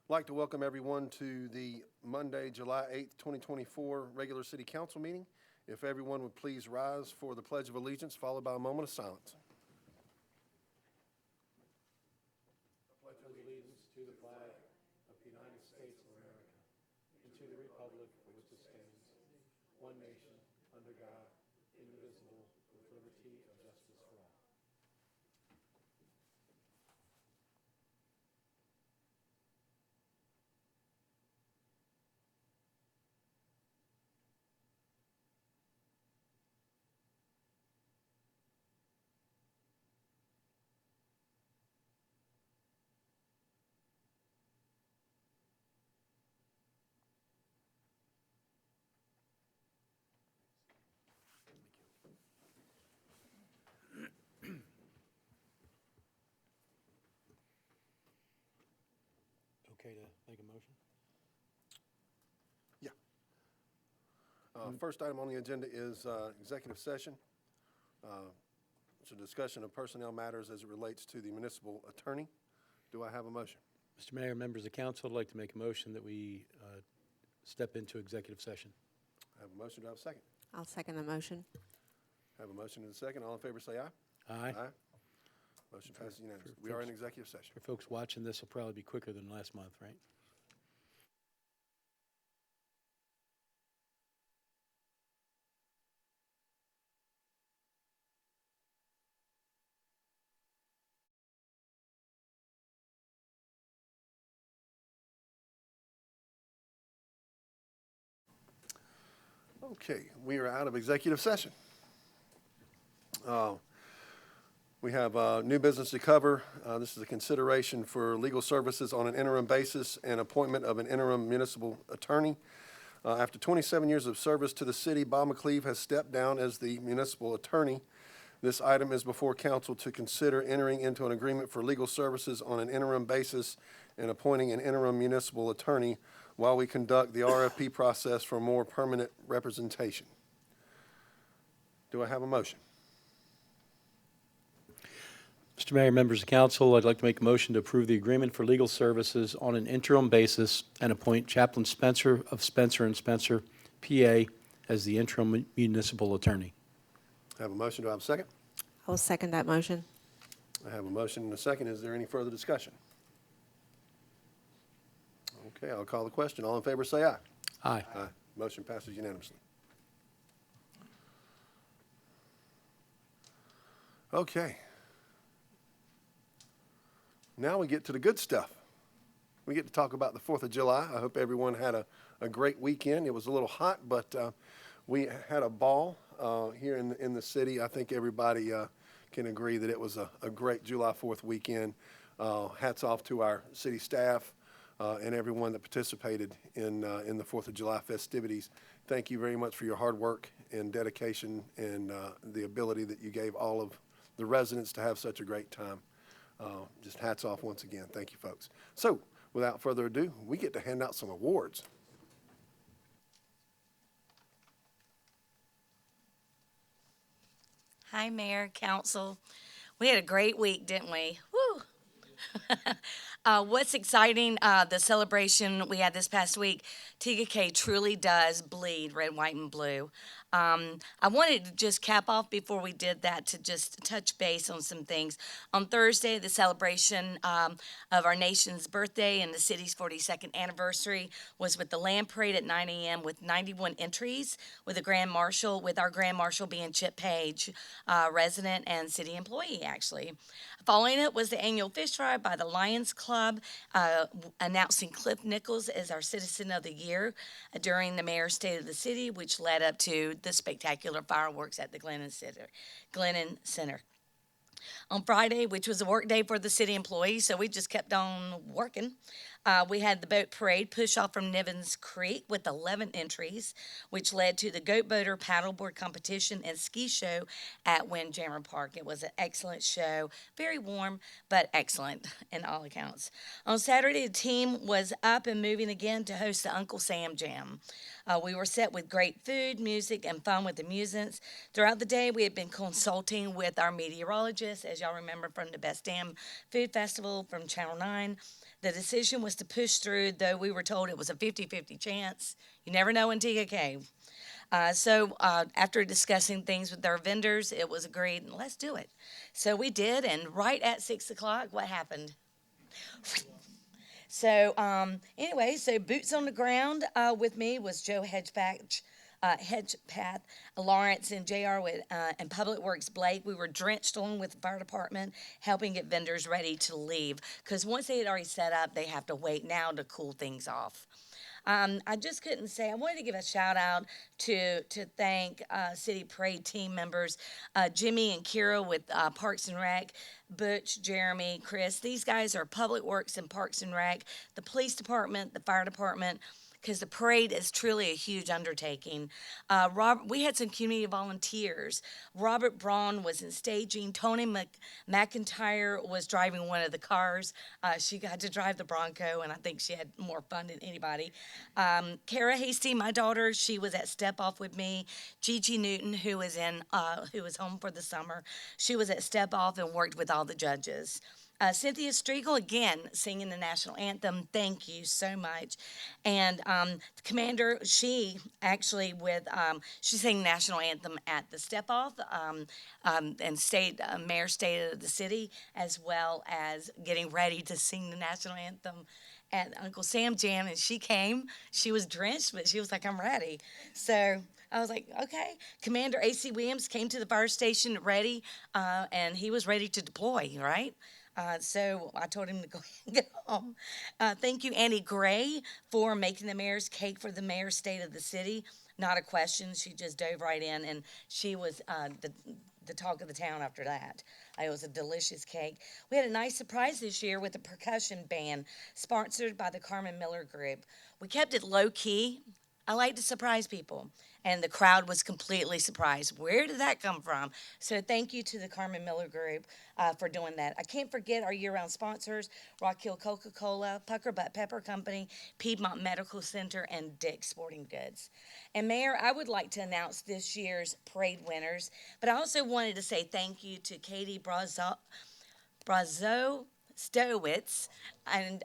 I'd like to welcome everyone to the Monday, July 8th, 2024 regular City Council meeting. If everyone would please rise for the Pledge of Allegiance, followed by a moment of silence. I pledge allegiance to the flag of the United States of America and to the republic for which it stands, one nation, under God, indivisible, with liberty and justice for all. Okay to make a motion? Yeah. First item on the agenda is executive session. It's a discussion of personnel matters as it relates to the municipal attorney. Do I have a motion? Mr. Mayor, members of council, I'd like to make a motion that we step into executive session. I have a motion. Do I have a second? I'll second the motion. I have a motion and a second. All in favor say aye. Aye. Motion passes unanimously. We are in executive session. For folks watching, this will probably be quicker than last month, right? Okay, we are out of executive session. We have new business to cover. This is a consideration for legal services on an interim basis and appointment of an interim municipal attorney. After 27 years of service to the city, Bob McCleve has stepped down as the municipal attorney. This item is before council to consider entering into an agreement for legal services on an interim basis and appointing an interim municipal attorney while we conduct the RFP process for more permanent representation. Do I have a motion? Mr. Mayor, members of council, I'd like to make a motion to approve the agreement for legal services on an interim basis and appoint Chaplain Spencer of Spencer & Spencer, PA, as the interim municipal attorney. I have a motion. Do I have a second? I'll second that motion. I have a motion and a second. Is there any further discussion? Okay, I'll call the question. All in favor say aye. Aye. Aye. Motion passes unanimously. Okay. Now we get to the good stuff. We get to talk about the 4th of July. I hope everyone had a great weekend. It was a little hot, but we had a ball here in the city. I think everybody can agree that it was a great July 4th weekend. Hats off to our city staff and everyone that participated in the 4th of July festivities. Thank you very much for your hard work and dedication and the ability that you gave all of the residents to have such a great time. Just hats off once again. Thank you, folks. So, without further ado, we get to hand out some awards. Hi, Mayor, Council. We had a great week, didn't we? Woo! What's exciting, the celebration we had this past week, Tega truly does bleed red, white, and blue. I wanted to just cap off before we did that to just touch base on some things. On Thursday, the celebration of our nation's birthday and the city's 42nd anniversary was with the land parade at 9 a.m. with 91 entries with our Grand Marshal being Chip Page, resident and city employee, actually. Following it was the annual fish fry by the Lions Club, announcing Cliff Nichols as our Citizen of the Year during the Mayor's State of the City, which led up to the spectacular fireworks at the Glennon Center. On Friday, which was a work day for the city employees, so we just kept on working. We had the boat parade push off from Nivens Creek with 11 entries, which led to the goat boater paddleboard competition and ski show at Windjammer Park. It was an excellent show, very warm, but excellent in all accounts. On Saturday, the team was up and moving again to host the Uncle Sam Jam. We were set with great food, music, and fun with the musicians. Throughout the day, we had been consulting with our meteorologists, as y'all remember from the Best Damn Food Festival from Channel 9. The decision was to push through, though we were told it was a 50-50 chance. You never know in Tega Cave. So after discussing things with our vendors, it was agreed, let's do it. So we did, and right at 6 o'clock, what happened? So anyway, so boots on the ground with me was Joe Hedgepath, Lawrence, and JR with and Public Works Blake. We were drenched along with the fire department, helping get vendors ready to leave. Because once they had already set up, they have to wait now to cool things off. I just couldn't say. I wanted to give a shout out to thank City Parade team members, Jimmy and Kira with Parks and Rec, Butch, Jeremy, Chris. These guys are Public Works and Parks and Rec, the police department, the fire department, because the parade is truly a huge undertaking. We had some community volunteers. Robert Braun was in staging. Tony McIntyre was driving one of the cars. She got to drive the Bronco, and I think she had more fun than anybody. Kara Hasty, my daughter, she was at Step Off with me. Gigi Newton, who was home for the summer, she was at Step Off and worked with all the judges. Cynthia Striegel, again, singing the national anthem. Thank you so much. And the commander, she actually she sang national anthem at the Step Off and Mayor State of the City, as well as getting ready to sing the national anthem at Uncle Sam Jam. And she came. She was drenched, but she was like, I'm ready. So I was like, okay. Commander A.C. Williams came to the fire station ready, and he was ready to deploy, right? So I told him to go ahead and get home. Thank you, Annie Gray, for making the mayor's cake for the mayor's state of the city. Not a question. She just dove right in, and she was the talk of the town after that. It was a delicious cake. We had a nice surprise this year with a percussion band sponsored by the Carmen Miller Group. We kept it low key. I like to surprise people. And the crowd was completely surprised. Where did that come from? So thank you to the Carmen Miller Group for doing that. I can't forget our year-round sponsors, Rock Hill Coca-Cola, Pucker Butt Pepper Company, Piedmont Medical Center, and Dick's Sporting Goods. And Mayor, I would like to announce this year's parade winners, but I also wanted to say thank you to Katie Brazo-Stowitz and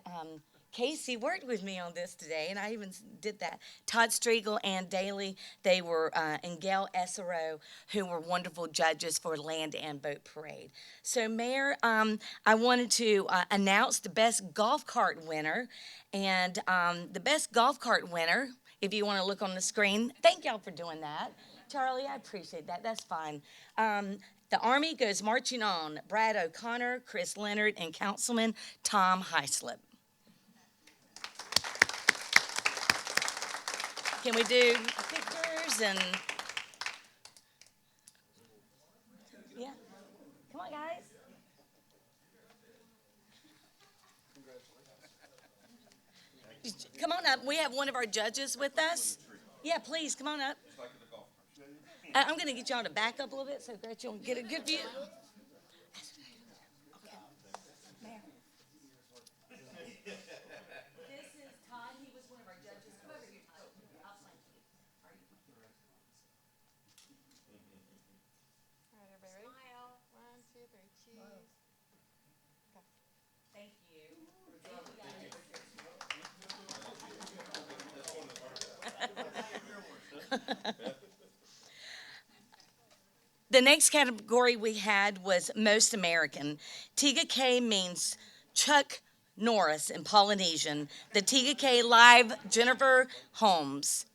Casey worked with me on this today, and I even did that. Todd Striegel and Daly, they were, and Gail Essero, who were wonderful judges for Land and Boat Parade. So, Mayor, I wanted to announce the best golf cart winner, and the best golf cart winner, if you want to look on the screen, thank y'all for doing that. Charlie, I appreciate that. That's fine. The Army goes marching on. Brad O'Connor, Chris Leonard, and Councilman Tom Hyslip. Can we do pictures and, yeah, come on, guys. Come on up. We have one of our judges with us. Yeah, please, come on up. I'm going to get y'all to back up a little bit so that you'll get a good view. Okay. Mayor. This is Todd. He was one of our judges. Come over here, Todd. I'll sign for you. Are you? All right, everybody ready? Smile. 1, 2, 3, cheese. Okay. Thank you. The next category we had was Most American. Tega K means Chuck Norris in Polynesian. The Tega K Live, Jennifer Holmes.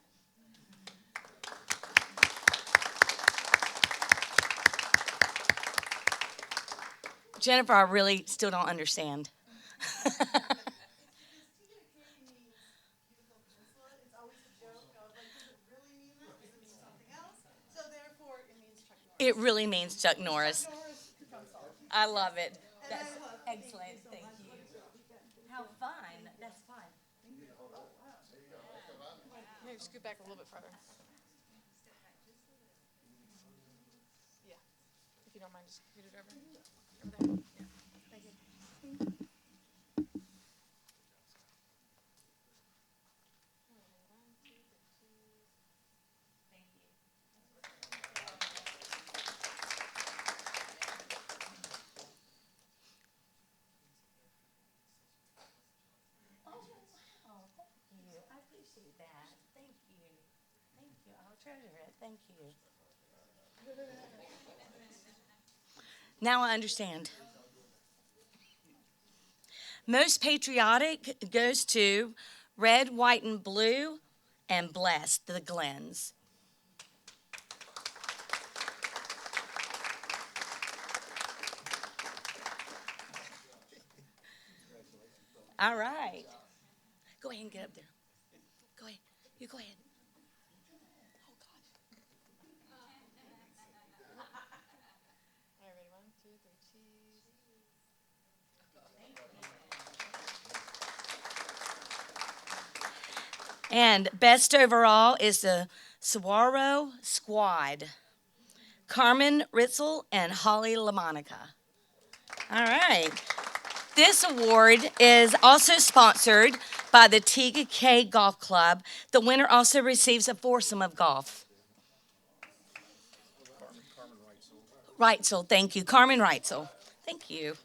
Jennifer, I really still don't understand. It really means Chuck Norris. I love it. That's excellent. Thank you. How fun. That's fun. Maybe scoot back a little bit farther. Yeah. If you don't mind, just scoot it over. Over there. Yeah. Thank you. Thank you. Now I understand. Most patriotic goes to red, white, and blue, and blessed, the Glens. All right. Go ahead and get up there. Go ahead. You go ahead. Oh, gosh. All right, ready? 1, 2, 3, cheese. And best overall is the Saguaro Squad, Carmen Ritzel and Holly LaMonica. All right. This award is also sponsored by the Tega K Golf Club. The winner also receives a foursome of golf. Carmen Reitzel, thank you. Carmen Reitzel. Thank you.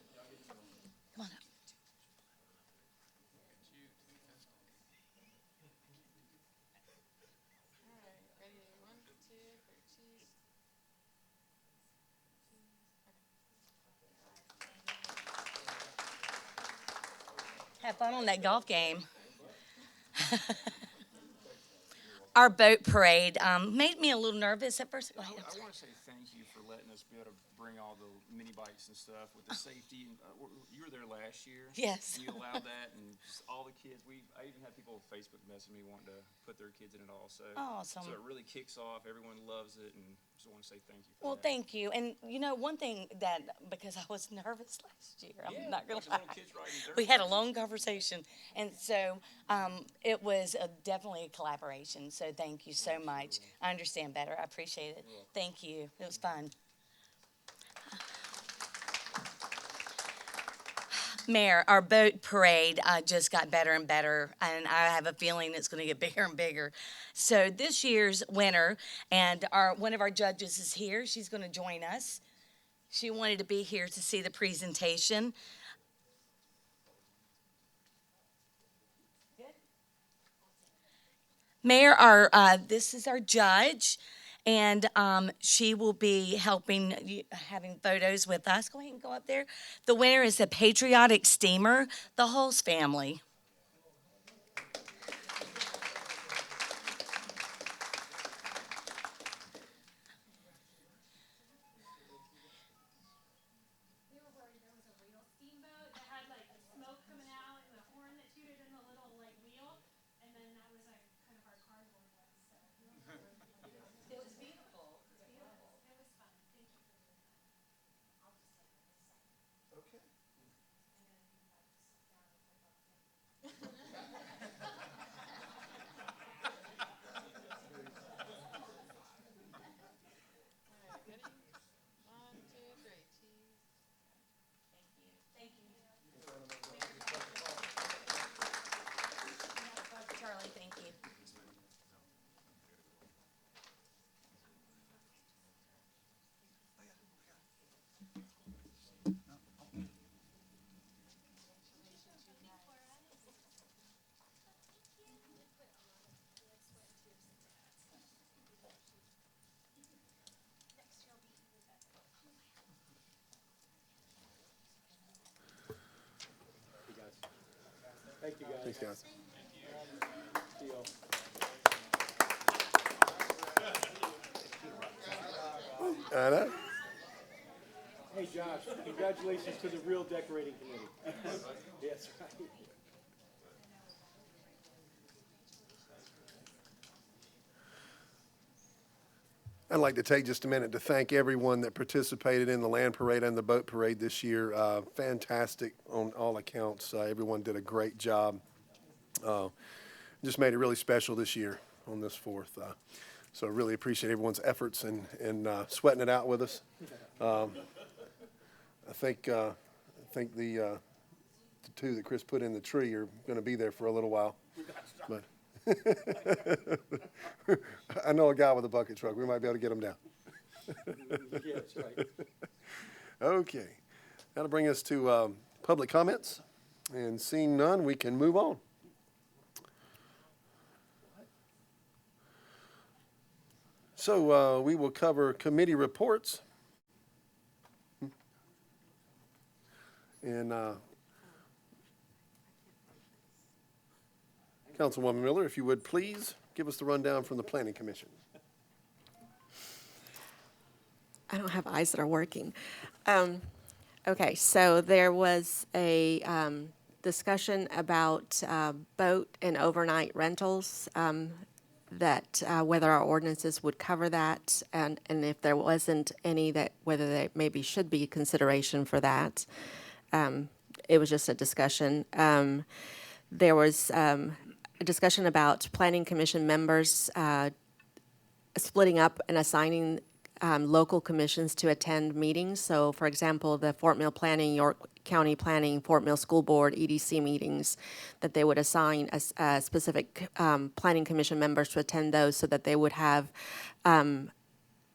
Come on up. All right, ready? 1, 2, 3, cheese. Have fun on that golf game. Our boat parade made me a little nervous at first. Go ahead. I want to say thank you for letting us be able to bring all the mini bikes and stuff with the safety. You were there last year. Yes. And you allowed that, and just all the kids. I even had people on Facebook messaging me wanting to put their kids in it also. Awesome. So it really kicks off. Everyone loves it, and just want to say thank you for Well, that. thank you. And you know, one thing that, because I was nervous last year, I'm not going to lie. Little kids riding dirt We had a bikes. long conversation. And so it was definitely a collaboration. So thank you so much. I understand better. I appreciate it. Thank you. It was fun. Mayor, our boat parade just got better and better, and I have a feeling it's going to get bigger and bigger. So this year's winner, and one of our judges is here. She's going to join us. She wanted to be here to see the presentation. Mayor, this is our judge, and she will be helping, having photos with us. Go ahead and go up there. The winner is the Patriotic steamer, the Hulse family. We were worried there was a real steamboat that had like smoke coming out and a horn that tooted in the little like wheel, and then that was like kind of our cardboard one. So It was beautiful. it was fun. Thank you for doing that. I'll just say this second. Okay. And then you can like sit down and flip up. All right, ready? 1, 2, 3, cheese. Thank you. Charlie, thank you. Thank you, guys. Thanks, guys. I know. Hey, Josh, congratulations to the real decorating committee. Yes, right. I'd like to take just a minute to thank everyone that participated in the land parade and the boat parade this year. Fantastic on all accounts. Everyone did a great job. Just made it really special this year on this 4th. So I really appreciate everyone's efforts and sweating it out with us. I think the two that Chris put in the tree are going to be there for a little while. But I know a guy with a bucket truck. We might be able to get him down. Yeah, that's right. Okay. That'll bring us to public comments. And seeing none, we can move on. So we will cover committee reports. And Councilwoman Miller, if you would please give us the rundown from the Planning Commission. I don't have eyes that are working. Okay, so there was a discussion about boat and overnight rentals, that whether our ordinances would cover that, and if there wasn't any, that whether there maybe should be consideration for that. It was just a discussion. There was a discussion about Planning Commission members splitting up and assigning local commissions to attend meetings. So, for example, the Fort Mill Planning, York County Planning, Fort Mill School Board, EDC meetings, that they would assign a specific Planning Commission members to attend those so that they would have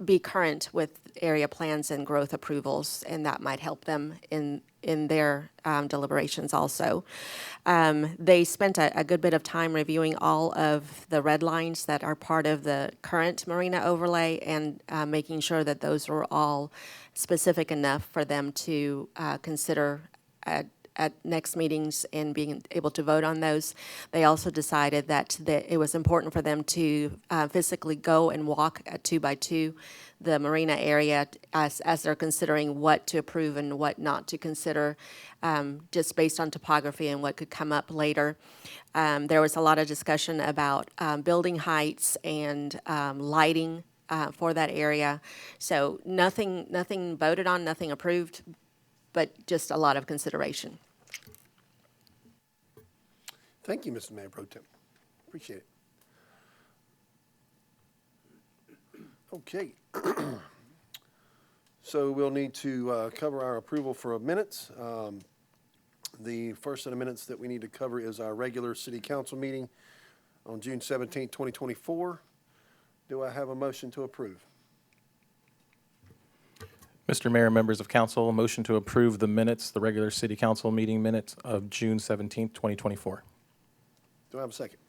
be current with area plans and growth approvals, and that might help them in their deliberations also. They spent a good bit of time reviewing all of the red lines that are part of the current marina overlay and making sure that those were all specific enough for them to consider at next meetings and being able to vote on those. They also decided that it was important for them to physically go and walk a 2x2 the marina area as they're considering what to approve and what not to consider, just based on topography and what could come up later. There was a lot of discussion about building heights and lighting for that area. So nothing voted on, nothing approved, but just a lot of consideration. Thank you, Mr. Mayor Pro Tem. Appreciate it. Okay. So we'll need to cover our approval for minutes. The first set of minutes that we need to cover is our regular city council meeting on June 17th, 2024. Do I have a motion to approve? Mr. Mayor, members of council, a motion to approve the minutes, the regular city council meeting minutes of June 17th, 2024. Do I have a second?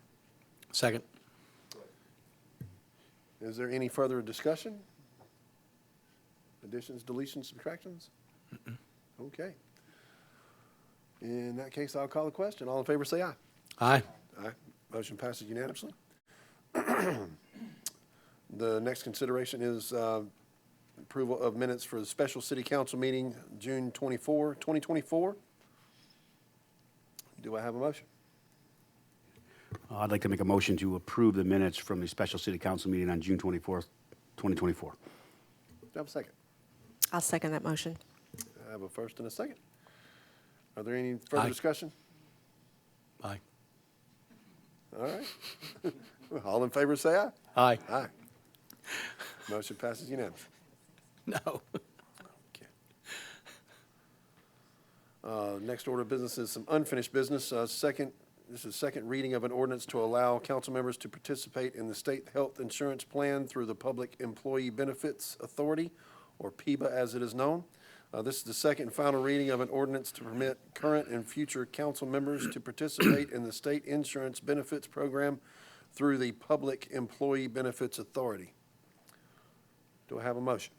Second. Is there any further discussion? Additions, deletions, subtractions? Okay. In that case, I'll call the question. All in favor, say aye. Aye. Aye. Motion passes unanimously. The next consideration is approval of minutes for the special city council meeting, June 24, 2024. Do I have a motion? I'd like to make a motion to approve the minutes from the special city council meeting on June 24th, 2024. Do I have a second? I'll second that motion. I have a first and a second. Are there any further Aye. discussion? Aye. All right. All in favor, say aye. Aye. Aye. Motion passes unanimously. No. Okay. Next order of business is some unfinished business. This is second reading of an ordinance to allow council members to participate in the state health insurance plan through the Public Employee Benefits Authority, or PEBA as it is known. This is the second and final reading of an ordinance to permit current and future council members to participate in the state insurance benefits program through the Public Employee Benefits Authority. Do I have a motion?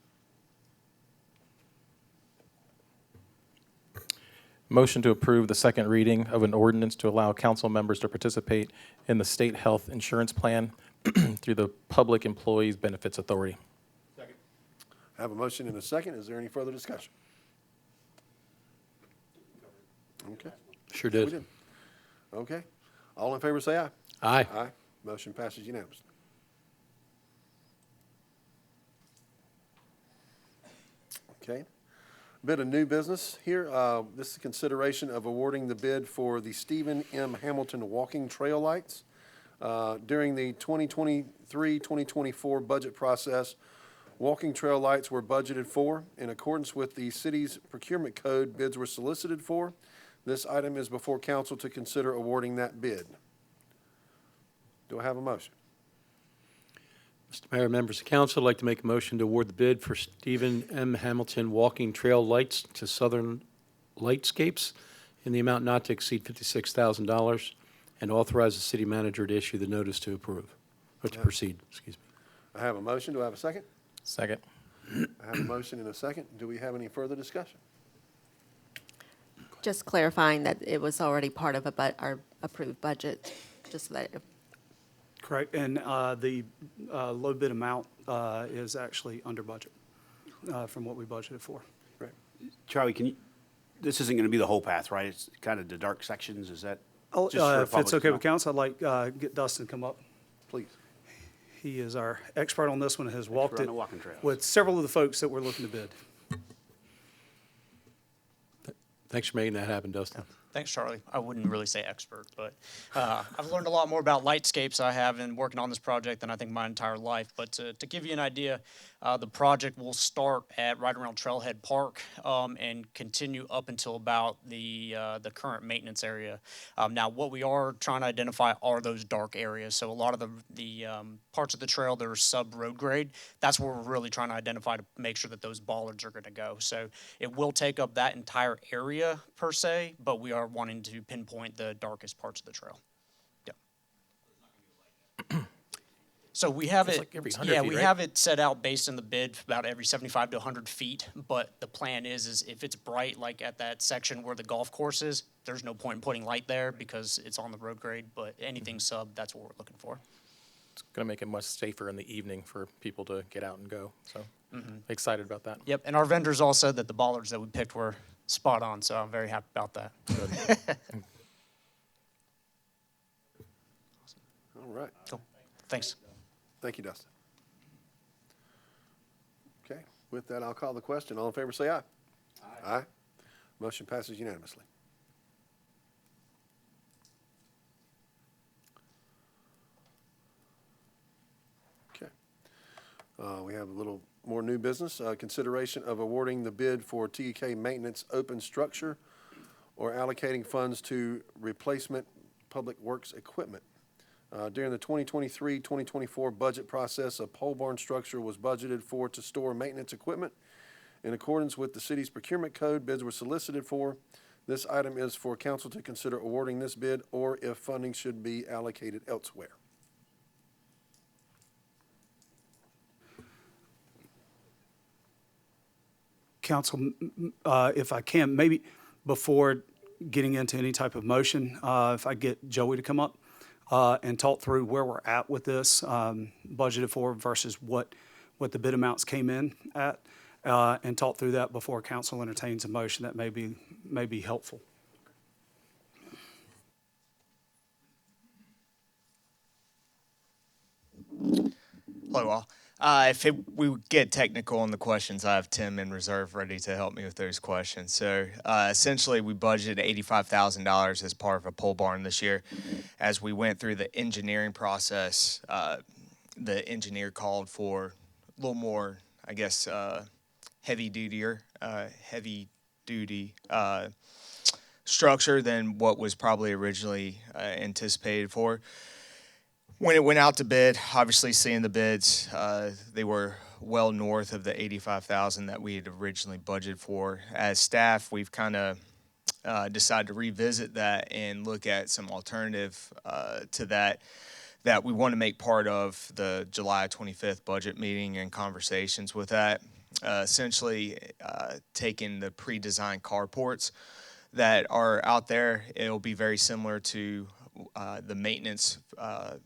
Motion to approve the second reading of an ordinance to allow council members to participate in the state health insurance plan through the Public Employees Benefits Authority. Second. I have a motion and a second. Is there any further discussion? Okay. Sure We did. did. Okay. All in favor, say aye. Aye. Aye. Motion passes unanimously. Okay. Bit of new business here. This is consideration of awarding the bid for the Stephen M. Hamilton walking trail lights. During the 2023-2024 budget process, walking trail lights were budgeted for. In accordance with the city's procurement code, bids were solicited for. This item is before council to consider awarding that bid. Do I have a motion? Mr. Mayor, members of council, I'd like to make a motion to award the bid for Stephen M. Hamilton walking trail lights to Southern Lightscapes in the amount not to exceed $56,000 and authorize the city manager to issue the notice to approve, or to proceed, excuse me. I have a motion. Do I have a second? Second. I have a motion and a second. Do we have any further discussion? Just clarifying that it was already part of our approved budget, just so that, Correct, and the low bid amount is actually under budget from what we budgeted for. Right. Charlie, this isn't going to be the whole path, right? It's kind of the dark sections, is that? Oh, just for if public it's to okay know? with council, I'd like get Dustin to come up. Please. He is our expert on this one, has walked Expert on it the walking trails. with several of the folks that we're looking to bid. Thanks for making that happen, Dustin. Thanks, Charlie. I wouldn't really say expert, but I've learned a lot more about lightscapes I have in working on this project than I think my entire life. But to give you an idea, the project will start at right around Trailhead Park and continue up until about the current maintenance area. Now, what we are trying to identify are those dark areas. So a lot of the parts of the trail that are sub-road grade, that's where we're really trying to identify to make sure that those bollards are going to go. So it will take up that entire area per se, but we are wanting to pinpoint the darkest parts of the trail. Yeah. So we have It's it, like every 100 yeah, feet, we right? have it set out based in the bid about every 75 to 100 feet. But the plan is if it's bright, like at that section where the golf course is, there's no point in putting light there because it's on the road grade. But anything sub, that's what we're looking for. It's going to make it much safer in the evening for people to get out and go. So excited about that. Yep, and our vendors all said that the bollards that we picked were spot on, so I'm very happy about that. All right. Cool. Thanks. Thank you, Dustin. Okay, with that, I'll call the question. All in favor, say aye. Aye. Motion passes unanimously. Okay. We have a little more new business. Consideration of awarding the bid for TEK maintenance open structure or allocating funds to replacement public works equipment. During the 2023-2024 budget process, a pole barn structure was budgeted for to store maintenance equipment. In accordance with the city's procurement code, bids were solicited for. This item is for council to consider awarding this bid or if funding should be allocated elsewhere. Council, if I can, maybe before getting into any type of motion, if I get Joey to come up and talk through where we're at with this, budgeted for versus what the bid amounts came in at, and talk through that before council entertains a motion that may be helpful. Hello, all. We would get technical on the questions, I have Tim in reserve ready to help me with those questions. So essentially, we budgeted $85,000 as part of a pole barn this year. As we went through the engineering process, the engineer called for a little more, I guess, heavy duty structure than what was probably originally anticipated for. When it went out to bid, obviously seeing the bids, they were well north of the $85,000 that we had originally budgeted for. As staff, we've kind of decided to revisit that and look at some alternative to that we want to make part of the July 25th budget meeting and conversations with that. Essentially, taking the pre-designed carports that are out there, it'll be very similar to the maintenance,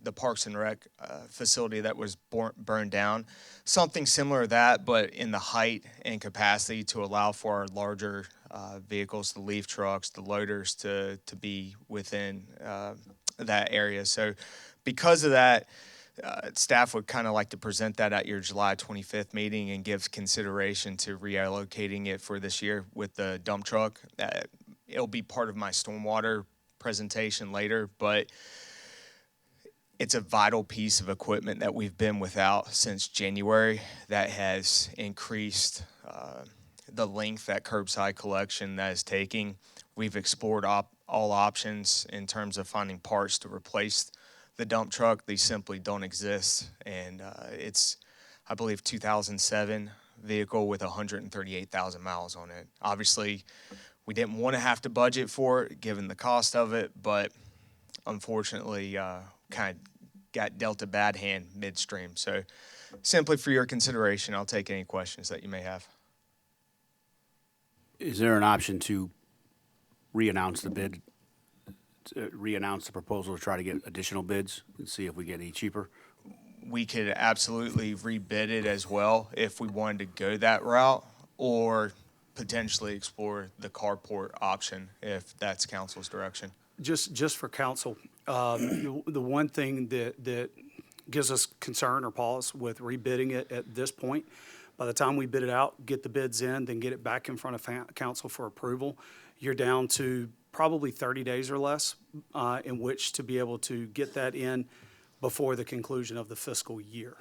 the Parks and Rec facility that was burned down. Something similar to that, but in the height and capacity to allow for our larger vehicles, the leaf trucks, the loaders to be within that area. So because of that, staff would kind of like to present that at your July 25th meeting and give consideration to reallocating it for this year with the dump truck. It'll be part of my stormwater presentation later, but it's a vital piece of equipment that we've been without since January that has increased the length that curbside collection that is taking. We've explored all options in terms of finding parts to replace the dump truck. These simply don't exist, and it's, I believe, 2007 vehicle with 138,000 miles on it. Obviously, we didn't want to have to budget for it given the cost of it, but unfortunately kind of got dealt a bad hand midstream. So simply for your consideration, I'll take any questions that you may have. Is there an option to re-announce the bid, re-announce the proposal to try to get additional bids and see if we get any cheaper? We could absolutely rebid it as well if we wanted to go that route, or potentially explore the carport option if that's council's direction. Just for council, the one thing that gives us concern or pause with rebidding it at this point, by the time we bid it out, get the bids in, then get it back in front of council for approval, you're down to probably 30 days or less in which to be able to get that in before the conclusion of the fiscal year.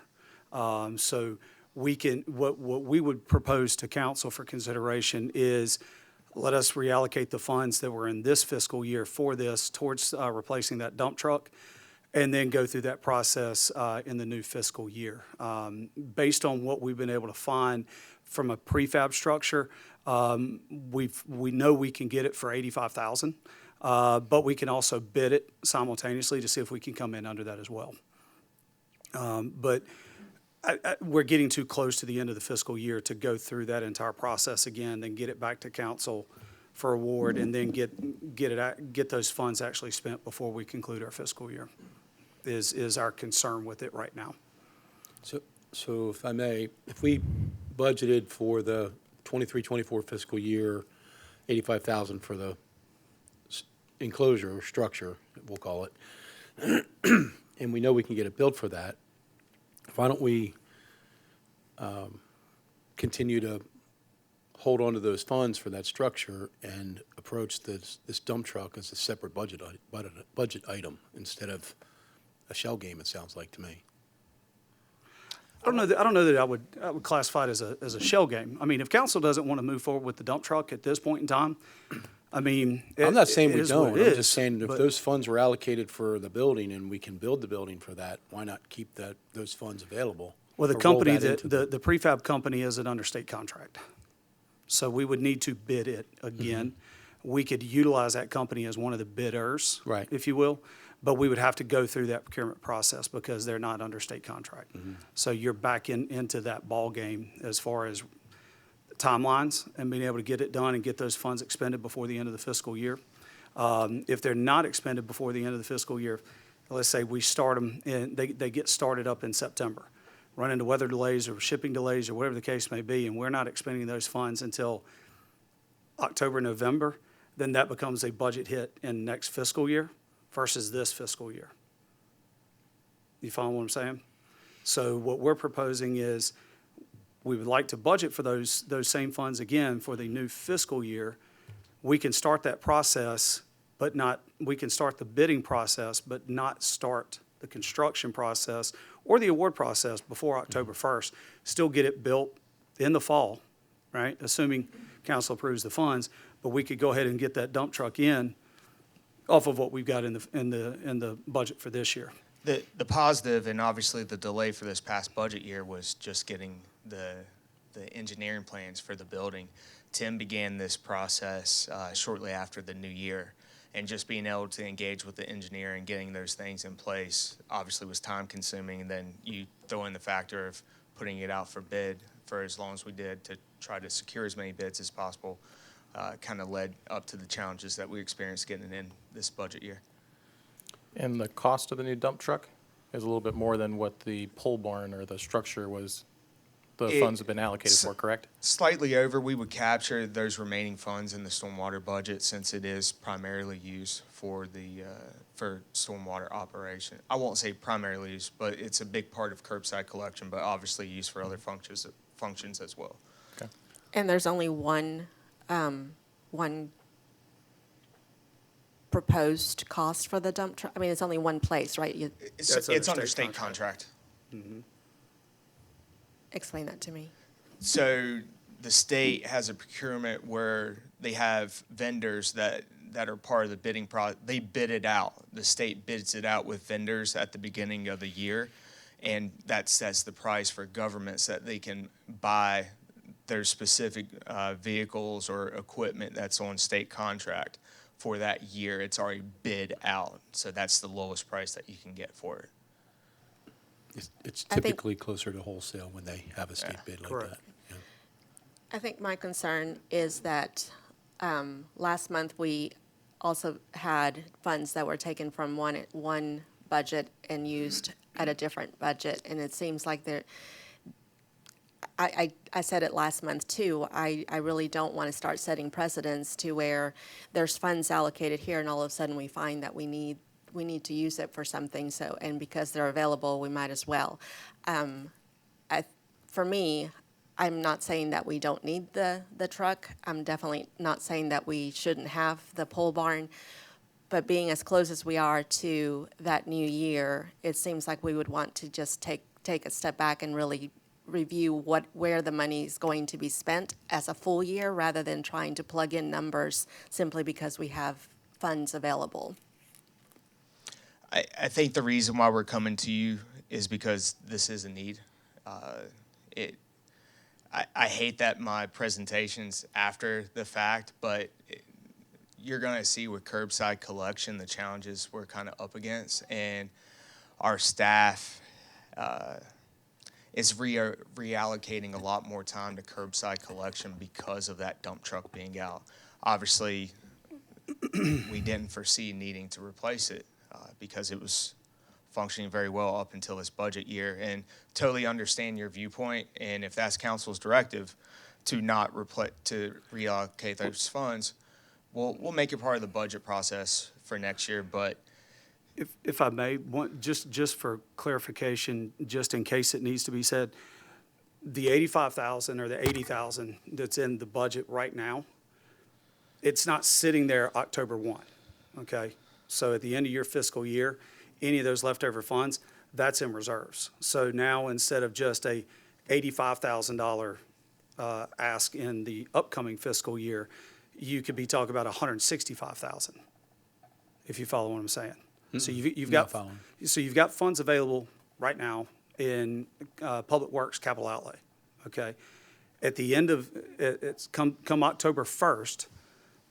So we can, what we would propose to council for consideration is let us reallocate the funds that were in this fiscal year for this towards replacing that dump truck, and then go through that process in the new fiscal year. Based on what we've been able to find from a prefab structure, we know we can get it for $85,000, but we can also bid it simultaneously to see if we can come in under that as well. But we're getting too close to the end of the fiscal year to go through that entire process again, then get it back to council for award, and then get those funds actually spent before we conclude our fiscal year, is our concern with it right now. So if I may, if we budgeted for the 23-24 fiscal year, $85,000 for the enclosure or structure, we'll call it, and we know we can get it built for that, why don't we continue to hold on to those funds for that structure and approach this dump truck as a separate budget item instead of a shell game, it sounds like to me. I don't know that I would classify it as a shell game. I mean, if council doesn't want to move forward with the dump truck at this point in time, I mean, I'm not saying we is what don't. it I'm is, just saying if but- those funds were allocated for the building and we can build the building for that, why not keep those funds available? Well, the or roll company, that into the prefab company is an under state contract. So we would need to bid it again. We could utilize that company as one of the bidders, Right. if you will, but we would have to go through that procurement process because they're not under state contract. So you're back into that ball game as far as timelines and being able to get it done and get those funds expended before the end of the fiscal year. If they're not expended before the end of the fiscal year, let's say we start them and they get started up in September, run into weather delays or shipping delays or whatever the case may be, and we're not expending those funds until October, November, then that becomes a budget hit in next fiscal year versus this fiscal year. You follow what I'm saying? So what we're proposing is we would like to budget for those same funds again for the new fiscal year. We can start that process, but not, we can start the bidding process, but not start the construction process or the award process before October 1st. Still get it built in the fall, right? Assuming council approves the funds, but we could go ahead and get that dump truck in off of what we've got in the budget for this year. The positive, and obviously the delay for this past budget year, was just getting the engineering plans for the building. Tim began this process shortly after the new year, and just being able to engage with the engineer and getting those things in place obviously was time consuming, and then you throw in the factor of putting it out for bid for as long as we did to try to secure as many bids as possible, kind of led up to the challenges that we experienced getting in this budget year. And the cost of the new dump truck is a little bit more than what the pole barn or the structure was, the funds have been allocated for, correct? Slightly over. We would capture those remaining funds in the stormwater budget since it is primarily used for the for stormwater operation. I won't say primarily used, but it's a big part of curbside collection, but obviously used for other functions as well. Okay. And there's only one proposed cost for the dump truck? I mean, it's only one place, right? It's under state contract. Explain that to me. So the state has a procurement where they have vendors that are part of the bidding process. They bid it out. The state bids it out with vendors at the beginning of the year, and that sets the price for governments that they can buy their specific vehicles or equipment that's on state contract for that year. It's already bid out, so that's the lowest price that you can get for it. It's I think- typically closer to wholesale when they have a state bid like Correct. that. Yeah. I think my concern is that last month we also had funds that were taken from one budget and used at a different budget, and it seems like I said it last month too, I really don't want to start setting precedents to where there's funds allocated here and all of a sudden we find that we need to use it for something, so, and because they're available, we might as well. For me, I'm not saying that we don't need the truck. I'm definitely not saying that we shouldn't have the pole barn. But being as close as we are to that new year, it seems like we would want to just take a step back and really review where the money is going to be spent as a full year rather than trying to plug in numbers simply because we have funds available. I think the reason why we're coming to you is because this is a need. I hate that my presentation's after the fact, but you're going to see with curbside collection the challenges we're kind of up against, and our staff is reallocating a lot more time to curbside collection because of that dump truck being out. Obviously, we didn't foresee needing to replace it because it was functioning very well up until this budget year, and totally understand your viewpoint. And if that's council's directive to not to reallocate those funds, we'll make it part of the budget process for next year. But If I may, just for clarification, just in case it needs to be said, the 85,000 or the 80,000 that's in the budget right now, it's not sitting there October 1, okay? So at the end of your fiscal year, any of those leftover funds, that's in reserves. So now instead of just a $85,000 ask in the upcoming fiscal year, you could be talking about 165,000, if you follow what I'm saying. So you've got following. So you've got funds available right now in Public Works capital outlay. Okay, at the end of it's come October 1st,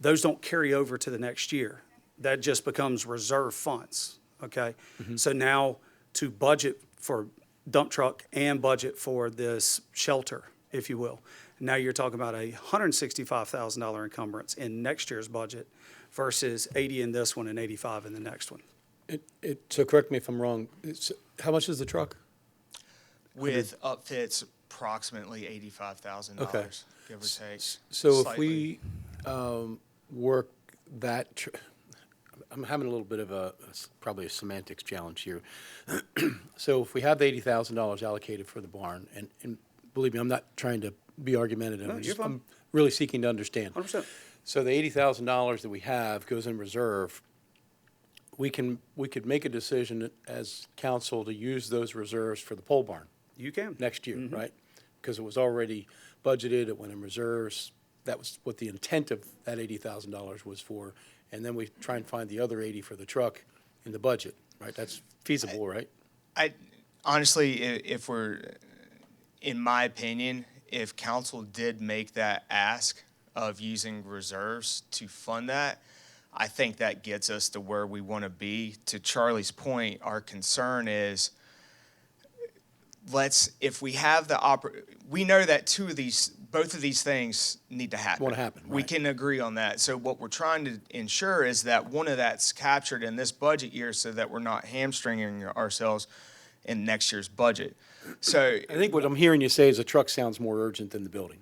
those don't carry over to the next year. That just becomes reserve funds. Okay, so now to budget for dump truck and budget for this shelter, if you will. Now you're talking about a $165,000 encumbrance in next year's budget versus 80 in this one and 85 in the next one. So correct me if I'm wrong, how much is the truck? with upfits, approximately $85,000, Okay. give or take. So if slightly. we work that, I'm having a little bit of probably a semantics challenge here. So if we have the $80,000 allocated for the barn, and believe me, I'm not trying to be argumentative. No, you're fine. I'm really seeking to understand. 100%. So the $80,000 that we have goes in reserve. We could make a decision as council to use those reserves for the pole barn You can. next year, right? Because it was already budgeted, it went in reserves. That was what the intent of that $80,000 was for. And then we try and find the other 80 for the truck in the budget, right? That's feasible, right? I honestly, if we're, in my opinion, if council did make that ask of using reserves to fund that, I think that gets us to where we want to be. To Charlie's point, our concern is, if we have we know that both of these things need to happen. Want to happen, We right. can agree on that. So what we're trying to ensure is that one of that's captured in this budget year so that we're not hamstringing ourselves in next year's budget. So I think what I'm hearing you say is the truck sounds more urgent than the building.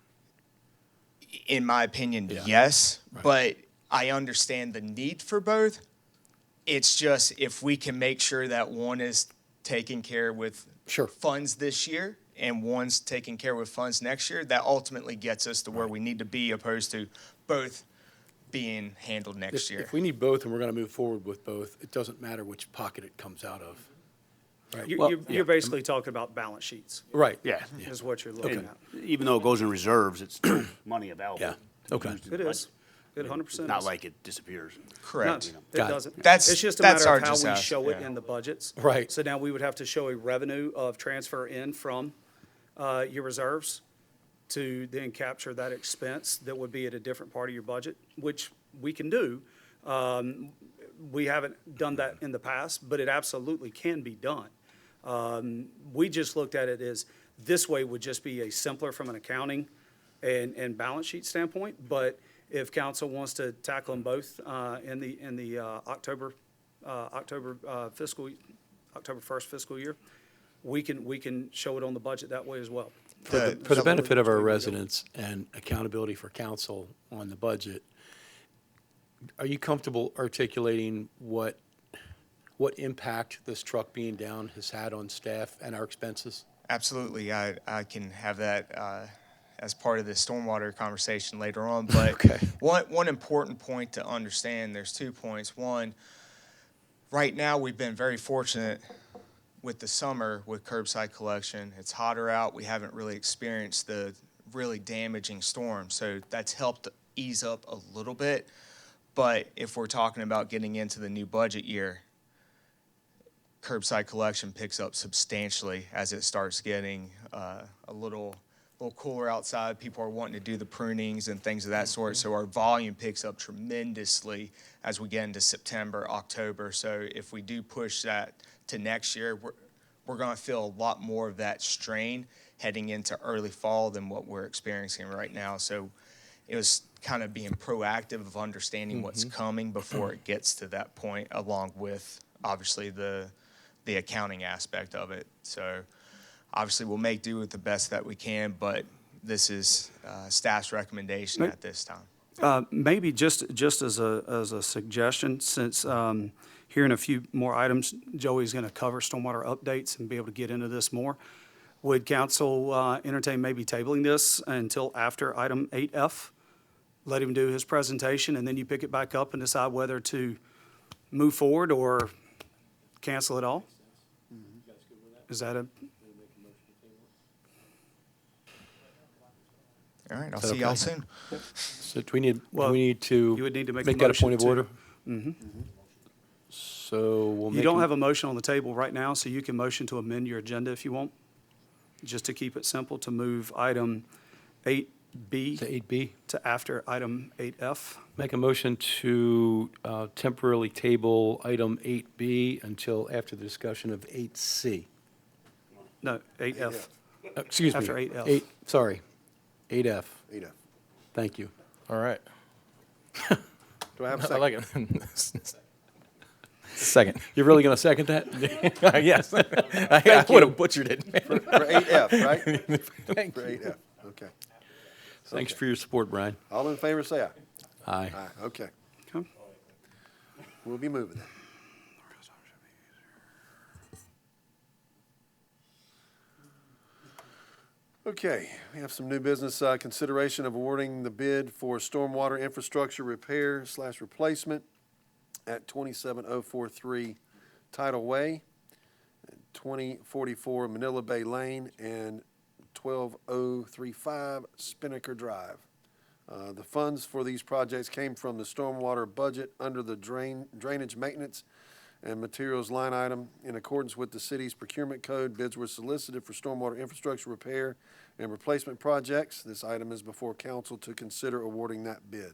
in my opinion, Yeah. yes, Right. but I understand the need for both. It's just if we can make sure that one is taken care with Sure. funds this year and one's taken care with funds next year, that ultimately gets us to where we need to be, opposed to both being handled next year. If we need both and we're going to move forward with both, it doesn't matter which pocket it comes out of. Right? You're basically talking about balance sheets, Right. Yeah. is what you're looking And at. even though it goes in reserves, it's still money available. Yeah. Okay. Used in It the is. It 100% budget. Not is. like it disappears. No, Correct. it Got it. doesn't. That's- It's just a that's matter our of how just we ask, show it yeah. in the budgets. Right. So now we would have to show a revenue of transfer in from your reserves to then capture that expense that would be at a different part of your budget, which we can do. We haven't done that in the past, but it absolutely can be done. We just looked at it as this way would just be a simpler from an accounting and balance sheet standpoint. But if council wants to tackle them both in the October 1st fiscal year, we can show it on the budget that way as well. For the benefit of our residents and accountability for council on the budget, are you comfortable articulating what impact this truck being down has had on staff and our expenses? Absolutely. I can have that as part of the stormwater conversation later on. But Okay. one important point to understand, there's 2 points. One, right now we've been very fortunate with the summer with curbside collection. It's hotter out. We haven't really experienced the really damaging storm. So that's helped ease up a little bit. But if we're talking about getting into the new budget year, curbside collection picks up substantially as it starts getting a little cooler outside. People are wanting to do the prunings and things of that sort. So our volume picks up tremendously as we get into September, October. So if we do push that to next year, we're going to feel a lot more of that strain heading into early fall than what we're experiencing right now. So it was kind of being proactive of understanding what's coming before it gets to that point, along with obviously the accounting aspect of it. So obviously we'll make do with the best that we can, but this is staff's recommendation at this time. Maybe just as a suggestion, since hearing a few more items, Joey's going to cover stormwater updates and be able to get into this more. Would council entertain maybe tabling this until after item 8F? Let him do his presentation, and then you pick it back up and decide whether to move forward or cancel it all? Is that a? All right, I'll see y'all soon. So do we need to You would need to make a make that a motion point of to- order? So we'll make. You don't have a motion on the table right now, so you can motion to amend your agenda if you want, just to keep it simple, to move item 8B To 8B. to after item 8F. Make a motion to temporarily table item 8B until after the discussion of 8C. No, 8F. Excuse me. After 8F. Sorry, 8F. 8F. Thank you. All right. Do I have a I second? like it. Second. You're really going to second that? Yes. I would have butchered it. For 8F, right? Thank For you. 8F, okay. Thanks for your support, Brian. All in favor, say aye. Aye. Aye, okay. Okay. We'll be moving then. Okay, we have some new business, consideration of awarding the bid for stormwater infrastructure repair / replacement at 27043 Tidal Way, 2044 Manilla Bay Lane, and 12035 Spinnaker Drive. The funds for these projects came from the stormwater budget under the drainage maintenance and materials line item. In accordance with the city's procurement code, bids were solicited for stormwater infrastructure repair and replacement projects. This item is before council to consider awarding that bid.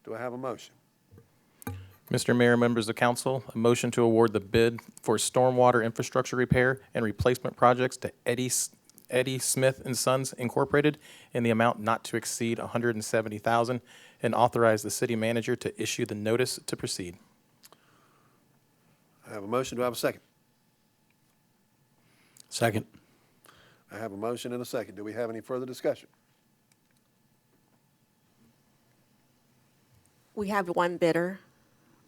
Do I have a motion? Mr. Mayor, members of council, a motion to award the bid for stormwater infrastructure repair and replacement projects to Eddie Smith and Sons Incorporated in the amount not to exceed $170,000 and authorize the city manager to issue the notice to proceed. I have a motion. Do I have a second? Second. I have a motion and a second. Do we have any further discussion? We have one bidder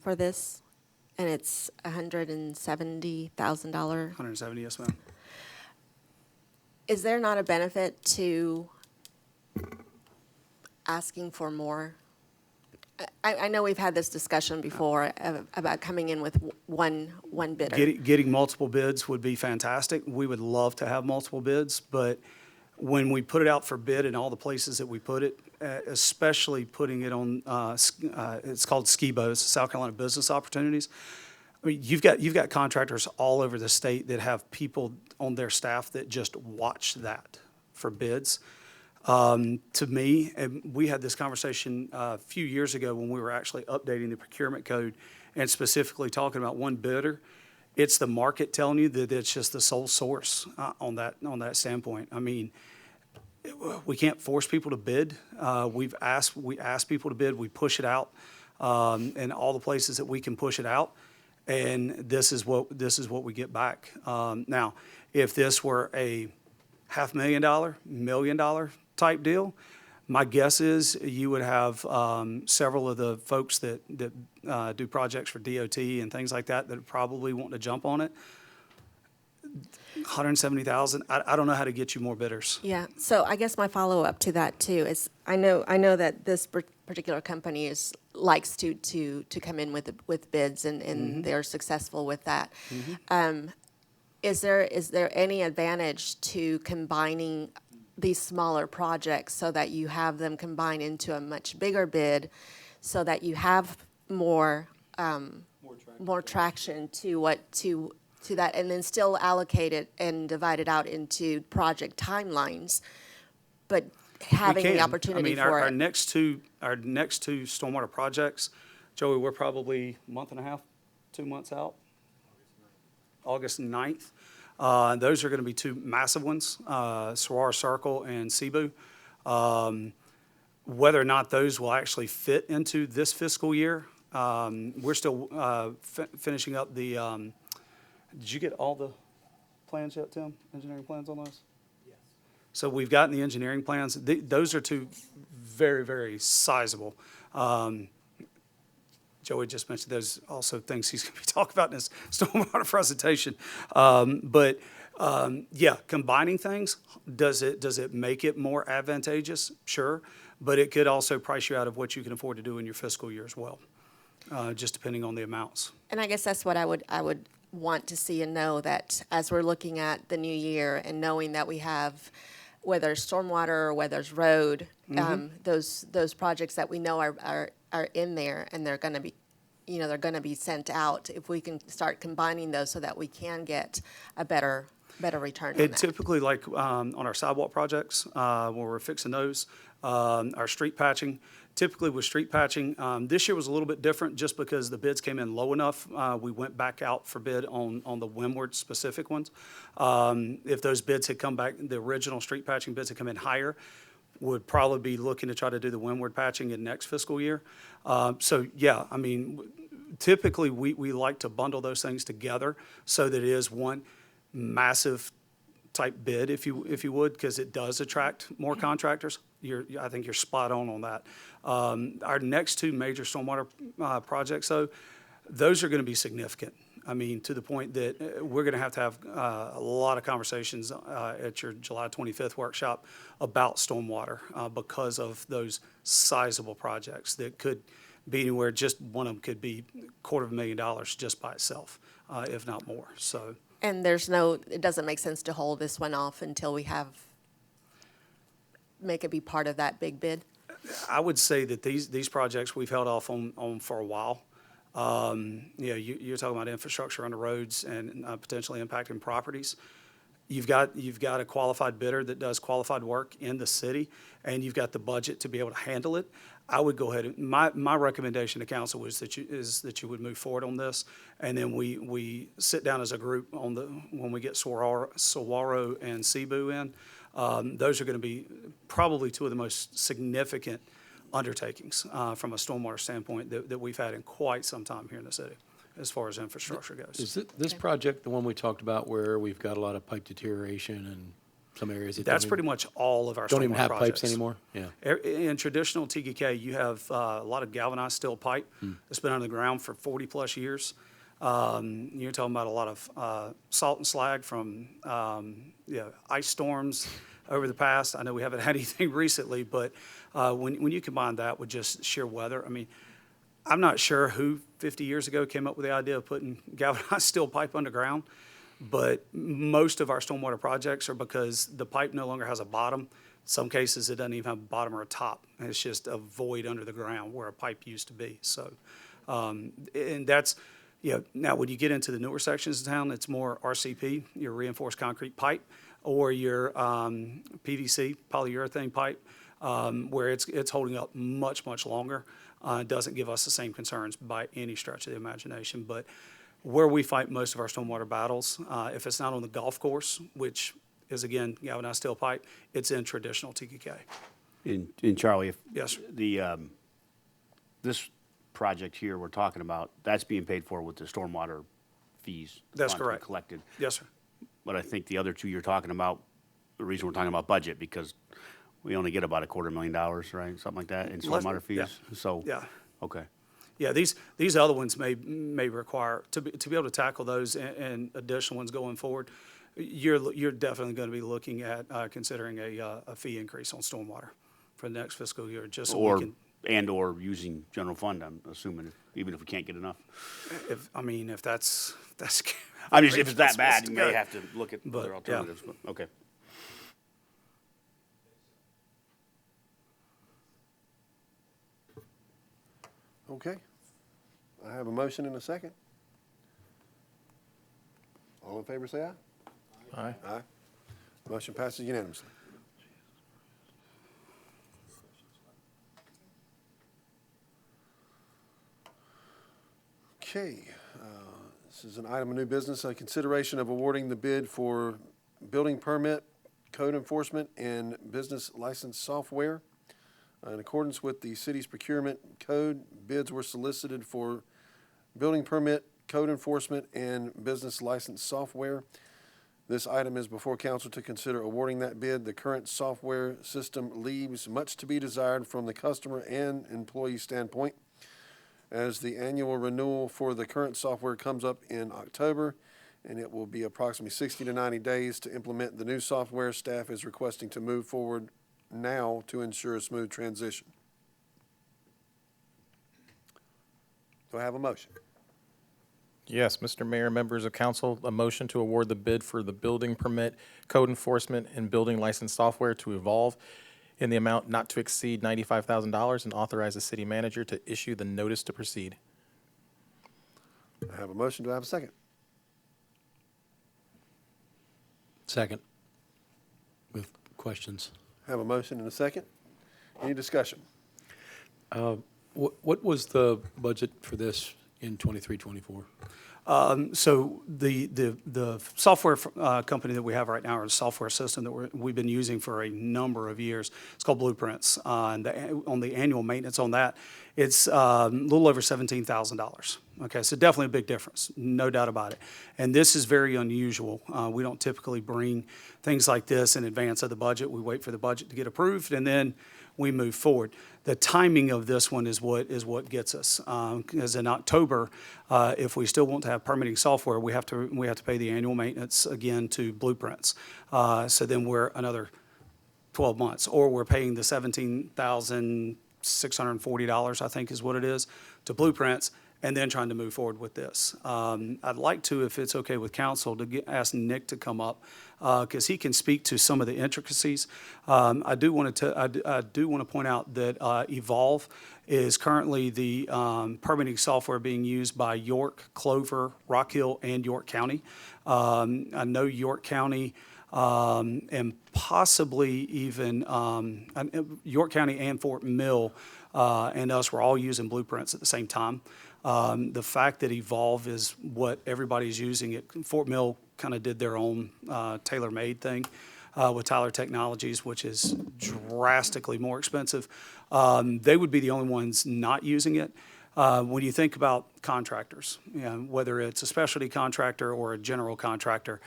for this, and it's $170,000. 170, yes, ma'am. Is there not a benefit to asking for more? I know we've had this discussion before about coming in with one bidder. Getting multiple bids would be fantastic. We would love to have multiple bids, but when we put it out for bid in all the places that we put it, especially putting it on, it's called SCIBOs, South Carolina Business Opportunities. I mean, you've got contractors all over the state that have people on their staff that just watch that for bids. To me, and we had this conversation a few years ago when we were actually updating the procurement code and specifically talking about one bidder. it's the market telling you that it's just the sole source on that standpoint. I mean, we can't force people to bid. We ask people to bid. We push it out in all the places that we can push it out, and this is what we get back. Now, if this were a $500,000, $1 million type deal, my guess is you would have several of the folks that do projects for DOT and things like that that probably want to jump on it. 170,000. I don't know how to get you more bidders. Yeah, so I guess my follow-up to that too is, I know that this particular company likes to come in with bids and they're successful with that. Is there any advantage to combining these smaller projects so that you have them combine into a much bigger bid, so that you have more traction to that, and then still allocate it and divide it out into project timelines, but having the opportunity for our it? next two stormwater projects, Joey, we're probably a month and a half, 2 months out. August 9th. Those are going to be two massive ones, Saguaro Circle and Cebu. Whether or not those will actually fit into this fiscal year, we're still finishing up the, did you get all the plans yet, Tim? Engineering plans on those? Yes. So we've gotten the engineering plans. Those are two very, very sizable. Joey just mentioned there's also things he's going to be talking about in his stormwater presentation. Yeah, combining things, does it make it more advantageous? Sure, but it could also price you out of what you can afford to do in your fiscal year as well, just depending on the amounts. And I guess that's what I would want to see and know, that as we're looking at the new year and knowing that we have, whether it's stormwater or whether it's road, those projects that we know are in there, and they're going to be, they're going to be sent out. If we can start combining those so that we can get a better return on that. Typically, like on our sidewalk projects, where we're fixing those, our street patching. Typically with street patching, this year was a little bit different just because the bids came in low enough. We went back out for bid on the windward specific ones. If those bids had come back, the original street patching bids had come in higher, would probably be looking to try to do the windward patching in next fiscal year. So yeah, I mean, typically we like to bundle those things together so that it is one massive type bid, if you would, because it does attract more contractors. I think you're spot on that. Our next two major stormwater projects, though, those are going to be significant. I mean, to the point that we're going to have a lot of conversations at your July 25th workshop about stormwater because of those sizable projects that could be anywhere. Just one of them could be $250,000 just by itself, if not more. So. And it doesn't make sense to hold this one off until we make it be part of that big bid? I would say that these projects we've held off on for a while. You're talking about infrastructure on the roads and potentially impacting properties. You've got a qualified bidder that does qualified work in the city, and you've got the budget to be able to handle it. I would go ahead. My recommendation to council is that you would move forward on this, and then we sit down as a group when we get Saguaro and Cebu in. Those are going to be probably two of the most significant undertakings from a stormwater standpoint that we've had in quite some time here in the city, as far as infrastructure goes. Is this project the one we talked about where we've got a lot of pipe deteration and some areas that That's pretty much all of our don't even stormwater have projects. pipes anymore? Yeah. In traditional TGK, you have a lot of galvanized steel pipe that's been under the ground for 40-plus years. You're talking about a lot of salt and slag from ice storms over the past. I know we haven't had anything recently, but when you combine that with just sheer weather, I mean, I'm not sure who 50 years ago came up with the idea of putting galvanized steel pipe underground, but most of our stormwater projects are because the pipe no longer has a bottom. In some cases, it doesn't even have a bottom or a top. It's just a void under the ground where a pipe used to be. So, and that's, now when you get into the newer sections of town, it's more RCP, your reinforced concrete pipe, or your PVC, polyurethane pipe, where it's holding up much, much longer. It doesn't give us the same concerns by any stretch of the imagination. But where we fight most of our stormwater battles. If it's not on the golf course, which is again galvanized steel pipe, it's in traditional TKK. In Charlie, if Yes, sir. this project here we're talking about, that's being paid for with the stormwater fees. That's funds we correct. Collected. Yes, sir. But I think the other two you're talking about, the reason we're talking about budget, because we only get about $250,000, right? Something like that in Less- stormwater yeah. fees? So, Yeah. okay. Yeah, these other ones may require, to be able to tackle those and additional ones going forward, you're definitely going to be looking at considering a fee increase on stormwater for the next fiscal year, just so we Or, can, and/or using general fund, I'm assuming, even if we can't get enough. if that's. I mean, if it's that that's bad, supposed you to may go. have to look at But, other yeah. alternatives, but, okay. Okay. I have a motion and a second. All in favor, say aye. Aye. Aye. Motion passes unanimously. Okay, this is an item of new business, a consideration of awarding the bid for building permit, code enforcement, and business license software. In accordance with the city's procurement code, bids were solicited for building permit, code enforcement, and business license software. This item is before council to consider awarding that bid. The current software system leaves much to be desired from the customer and employee standpoint. As the annual renewal for the current software comes up in October, and it will be approximately 60 to 90 days to implement the new software, staff is requesting to move forward now to ensure a smooth transition. Do I have a motion? Yes, Mr. Mayor, members of council, a motion to award the bid for the building permit, code enforcement, and building license software to Evolve in the amount not to exceed $95,000 and authorize the city manager to issue the notice to proceed. I have a motion. Do I have a second? Second. With questions. I have a motion and a second. Any discussion? What was the budget for this in 23-24? So the software company that we have right now, or the software system that we've been using for a number of years, it's called Blueprints. And on the annual maintenance on that, it's a little over $17,000. Okay, so definitely a big difference, no doubt about it. And this is very unusual. We don't typically bring things like this in advance of the budget. We wait for the budget to get approved, and then we move forward. The timing of this one is what gets us. Because in October, if we still want to have permitting software, we have to pay the annual maintenance again to Blueprints. So then we're another 12 months, or we're paying the $17,640, I think is what it is, to Blueprints, and then trying to move forward with this. I'd like to, if it's okay with council, to ask Nick to come up, because he can speak to some of the intricacies. I do want to point out that Evolve is currently the permitting software being used by York, Clover, Rock Hill, and York County. I know York County and possibly even York County and Fort Mill and us were all using Blueprints at the same time. The fact that Evolve is what everybody's using, Fort Mill kind of did their own tailor-made thing with Tyler Technologies, which is drastically more expensive. They would be the only ones not using it. When you think about contractors, whether it's a specialty contractor or a general contractor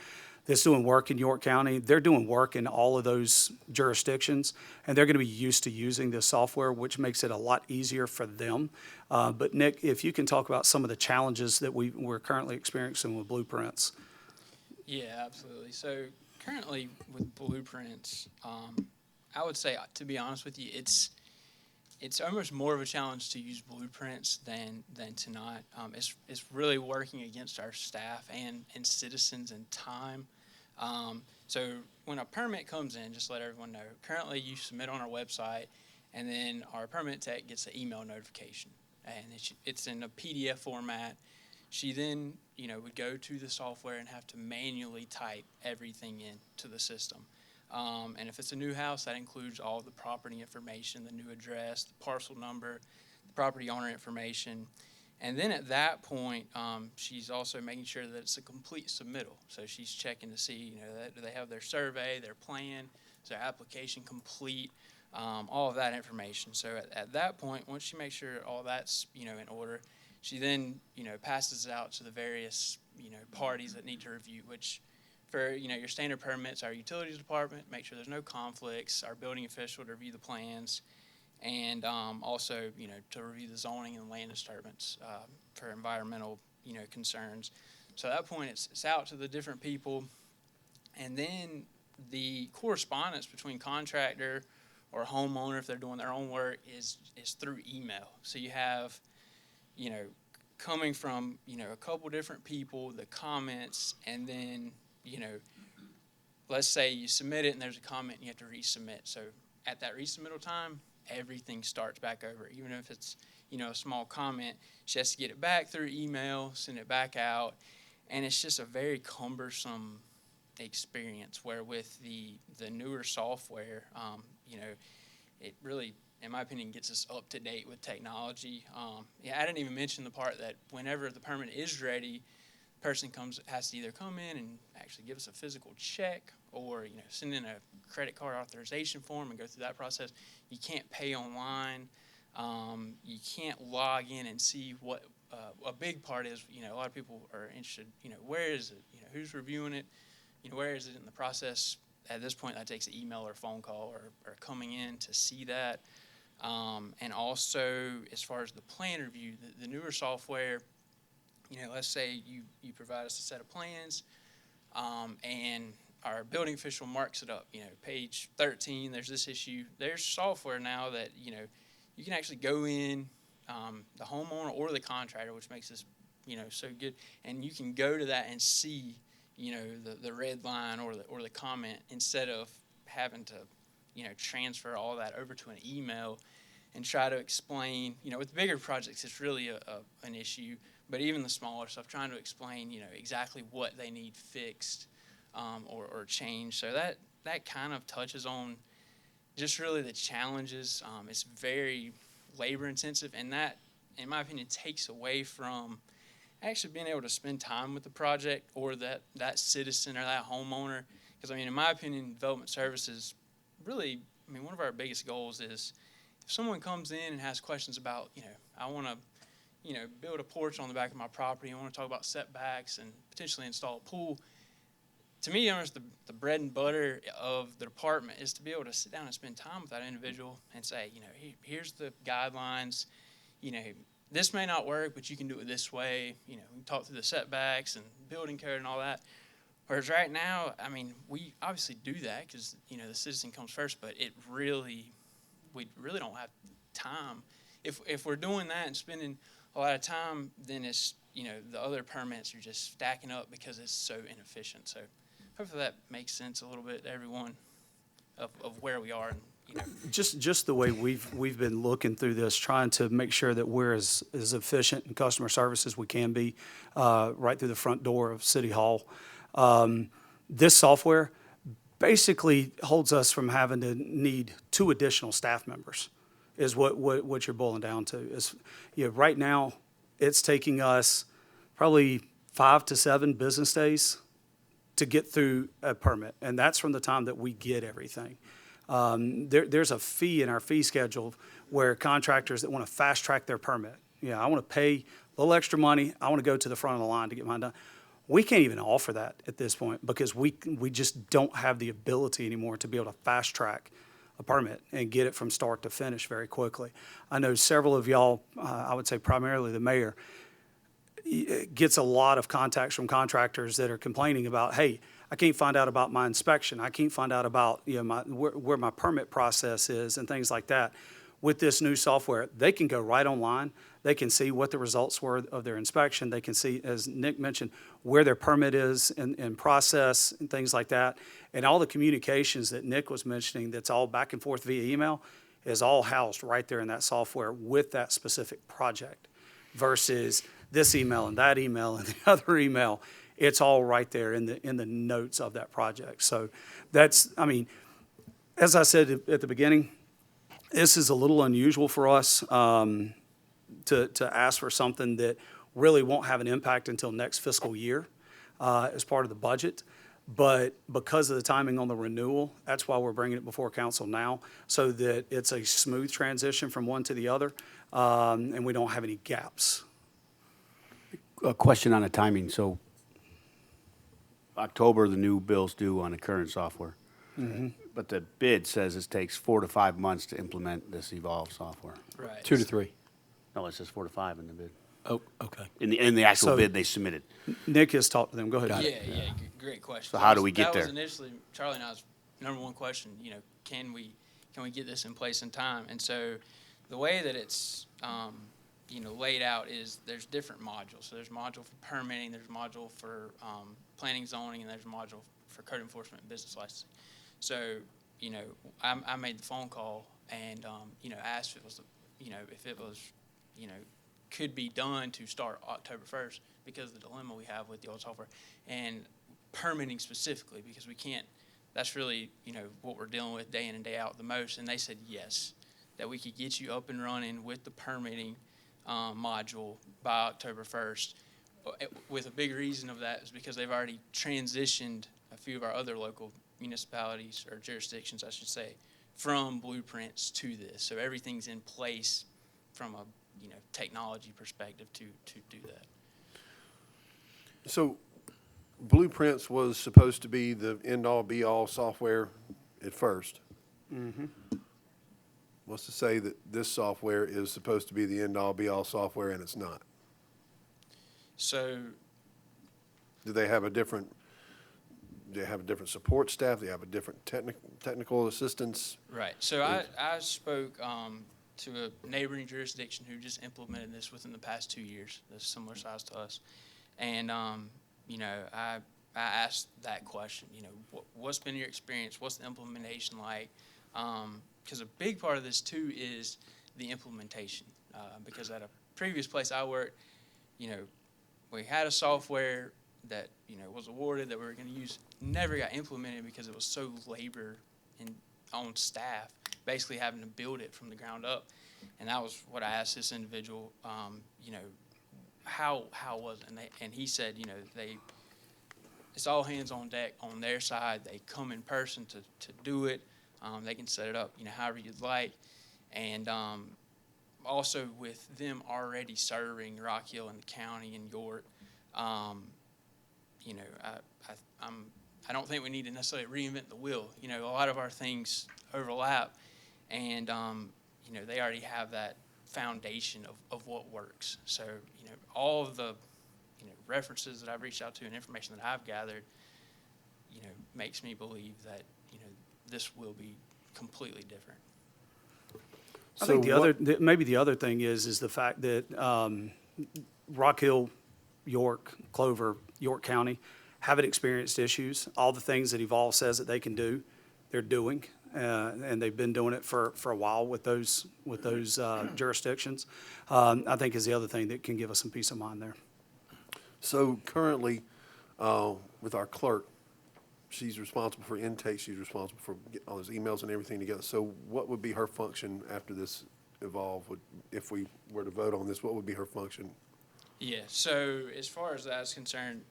that's doing work in York County, they're doing work in all of those jurisdictions, and they're going to be used to using this software, which makes it a lot easier for them. But Nick, if you can talk about some of the challenges that we're currently experiencing with Blueprints. Yeah, absolutely. So currently with Blueprints, I would say, to be honest with you, it's almost more of a challenge to use Blueprints than to not. It's really working against our staff and citizens and time. So when a permit comes in, just let everyone know, currently you submit on our website, and then our permit tech gets an email notification, and it's in a PDF format. She then, would go to the software and have to manually type everything into the system. And if it's a new house, that includes all the property information, the new address, the parcel number, the property owner information. And then at that point, she's also making sure that it's a complete submittal. So she's checking to see, that do they have their survey, their plan, is their application complete, all of that information. So at that point, once she makes sure all that's, in order, she then, passes it out to the various, parties that need to review, which for, your standard permits, our utilities department, make sure there's no conflicts, our building official to review the plans, and also, to review the zoning and land disturbance for environmental, concerns. So at that point, it's out to the different people, and then the correspondence between contractor or homeowner, if they're doing their own work, is through email. So you have, coming from, a couple different people, the comments, and then, let's say you submit it and there's a comment and you have to resubmit. So at that resubmittal time, everything starts back over. Even if it's, a small comment, she has to get it back through email, send it back out, and it's just a very cumbersome experience, where with the newer software, it really, in my opinion, gets us up to date with technology. I didn't even mention the part that whenever the permit is ready, the person has to either come in and actually give us a physical check, or send in a credit card authorization form and go through that process. You can't pay online. You can't log in and see what a big part is. A lot of people are interested. Where is it? Who's reviewing it? Where is it in the process? At this point, that takes an email or phone call or coming in to see that. And also, as far as the plan review, the newer software, let's say you provide us a set of plans, and our building official marks it up, page 13, there's this issue. There's software now that, you can actually go in, the homeowner or the contractor, which makes this, so good, and you can go to that and see, the red line or the comment, instead of having to, transfer all that over to an email and try to explain, with bigger projects, it's really an issue, but even the smaller stuff, trying to explain, exactly what they need fixed, or changed. So that kind of touches on just really the challenges. It's very labor intensive, and that, in my opinion, takes away from actually being able to spend time with the project or that citizen or that homeowner. Because, in my opinion, development services really, one of our biggest goals is if someone comes in and has questions about, I want to, build a porch on the back of my property, I want to talk about setbacks and potentially install a pool. To me, the bread and butter of the department is to be able to sit down and spend time with that individual and say, here's the guidelines, this may not work, but you can do it this way. We can talk through the setbacks and building code and all that. Whereas right now, we obviously do that because, the citizen comes first, but we really don't have time. If we're doing that and spending a lot of time, then it's, the other permits are just stacking up because it's so inefficient. So hopefully that makes sense a little bit to everyone of where we are. Just the way we've been looking through this, trying to make sure that we're as efficient in customer service as we can be, right through the front door of City Hall. This software basically holds us from having to need 2 additional staff members, is what you're boiling down to. Is, right now, it's taking us probably 5 to 7 business days to get through a permit, and that's from the time that we get everything. There's a fee in our fee schedule where contractors that want to fast track their permit, I want to pay a little extra money, I want to go to the front of the line to get mine done. We can't even offer that at this point because we just don't have the ability anymore to be able to fast track a permit and get it from start to finish very quickly. I know several of y'all, I would say primarily the mayor, gets a lot of contacts from contractors that are complaining about, hey, I can't find out about my inspection. I can't find out about where my permit process is and things like that. With this new software, they can go right online. They can see what the results were of their inspection. They can see, as Nick mentioned, where their permit is in process and things like that. And all the communications that Nick was mentioning that's all back and forth via email is all housed right there in that software with that specific project versus this email and that email and the other email. It's all right there in the notes of that project. So that's, as I said at the beginning, this is a little unusual for us. to ask for something that really won't have an impact until next fiscal year as part of the budget. But because of the timing on the renewal, that's why we're bringing it before council now, so that it's a smooth transition from one to the other, and we don't have any gaps. A question on the timing. So October, the new bill's due on the current software. But the bid says it takes 4 to 5 months to implement this Evolve software. Right. 2 to 3. No, it says 4 to 5 in the bid. Oh, okay. In the actual So- bid they submitted. Nick has talked to them. Go ahead. Yeah, great question. So how do we get That was there? initially Charlie and I's number one question. Can we get this in place in time? And so, the way that it's laid out is there's different modules. So there's a module for permitting, there's a module for planning, zoning, and there's a module for code enforcement and business licensing. So, I made the phone call and asked if it was could be done to start October 1st because of the dilemma we have with the old software and permitting specifically, because we can't, that's really, what we're dealing with day in and day out the most. And they said yes, that we could get you up and running with the permitting module by October 1st. With a big reason of that is because they've already transitioned a few of our other local municipalities or jurisdictions, I should say, from blueprints to this. So everything's in place from a technology perspective to do that. So Blueprints was supposed to be the end-all, be-all software at first. What's to say that this software is supposed to be the end-all, be-all software and it's not? So Do they have a different support staff? Do they have a different technical assistance? right. So I spoke to a neighboring jurisdiction who just implemented this within the past 2 years, that's similar size to us. And, I asked that question, what's been your experience? What's the implementation like? Because a big part of this too is the implementation. Because at a previous place I worked, we had a software that, was awarded that we were going to use, never got implemented because it was so labor on staff, basically having to build it from the ground up. And that was what I asked this individual, how was it? And he said, it's all hands on deck on their side. They come in person to do it. They can set it up, however you'd like. And also with them already serving Rock Hill and the county and York, I don't think we need to necessarily reinvent the wheel. A lot of our things overlap, and they already have that foundation of what works. So all of the references that I've reached out to and information that I've gathered, makes me believe that this will be completely different. I think maybe the other thing is the fact that Rock Hill, York, Clover, York County haven't experienced issues. All the things that Evolve says that they can do, they're doing, and they've been doing it for a while with those jurisdictions. I think is the other thing that can give us some peace of mind there. So currently, with our clerk, she's responsible for intake, she's responsible for getting all those emails and everything together. So what would be her function after this Evolve? If we were to vote on this, what would be her function? Yeah, so as far as that's concerned,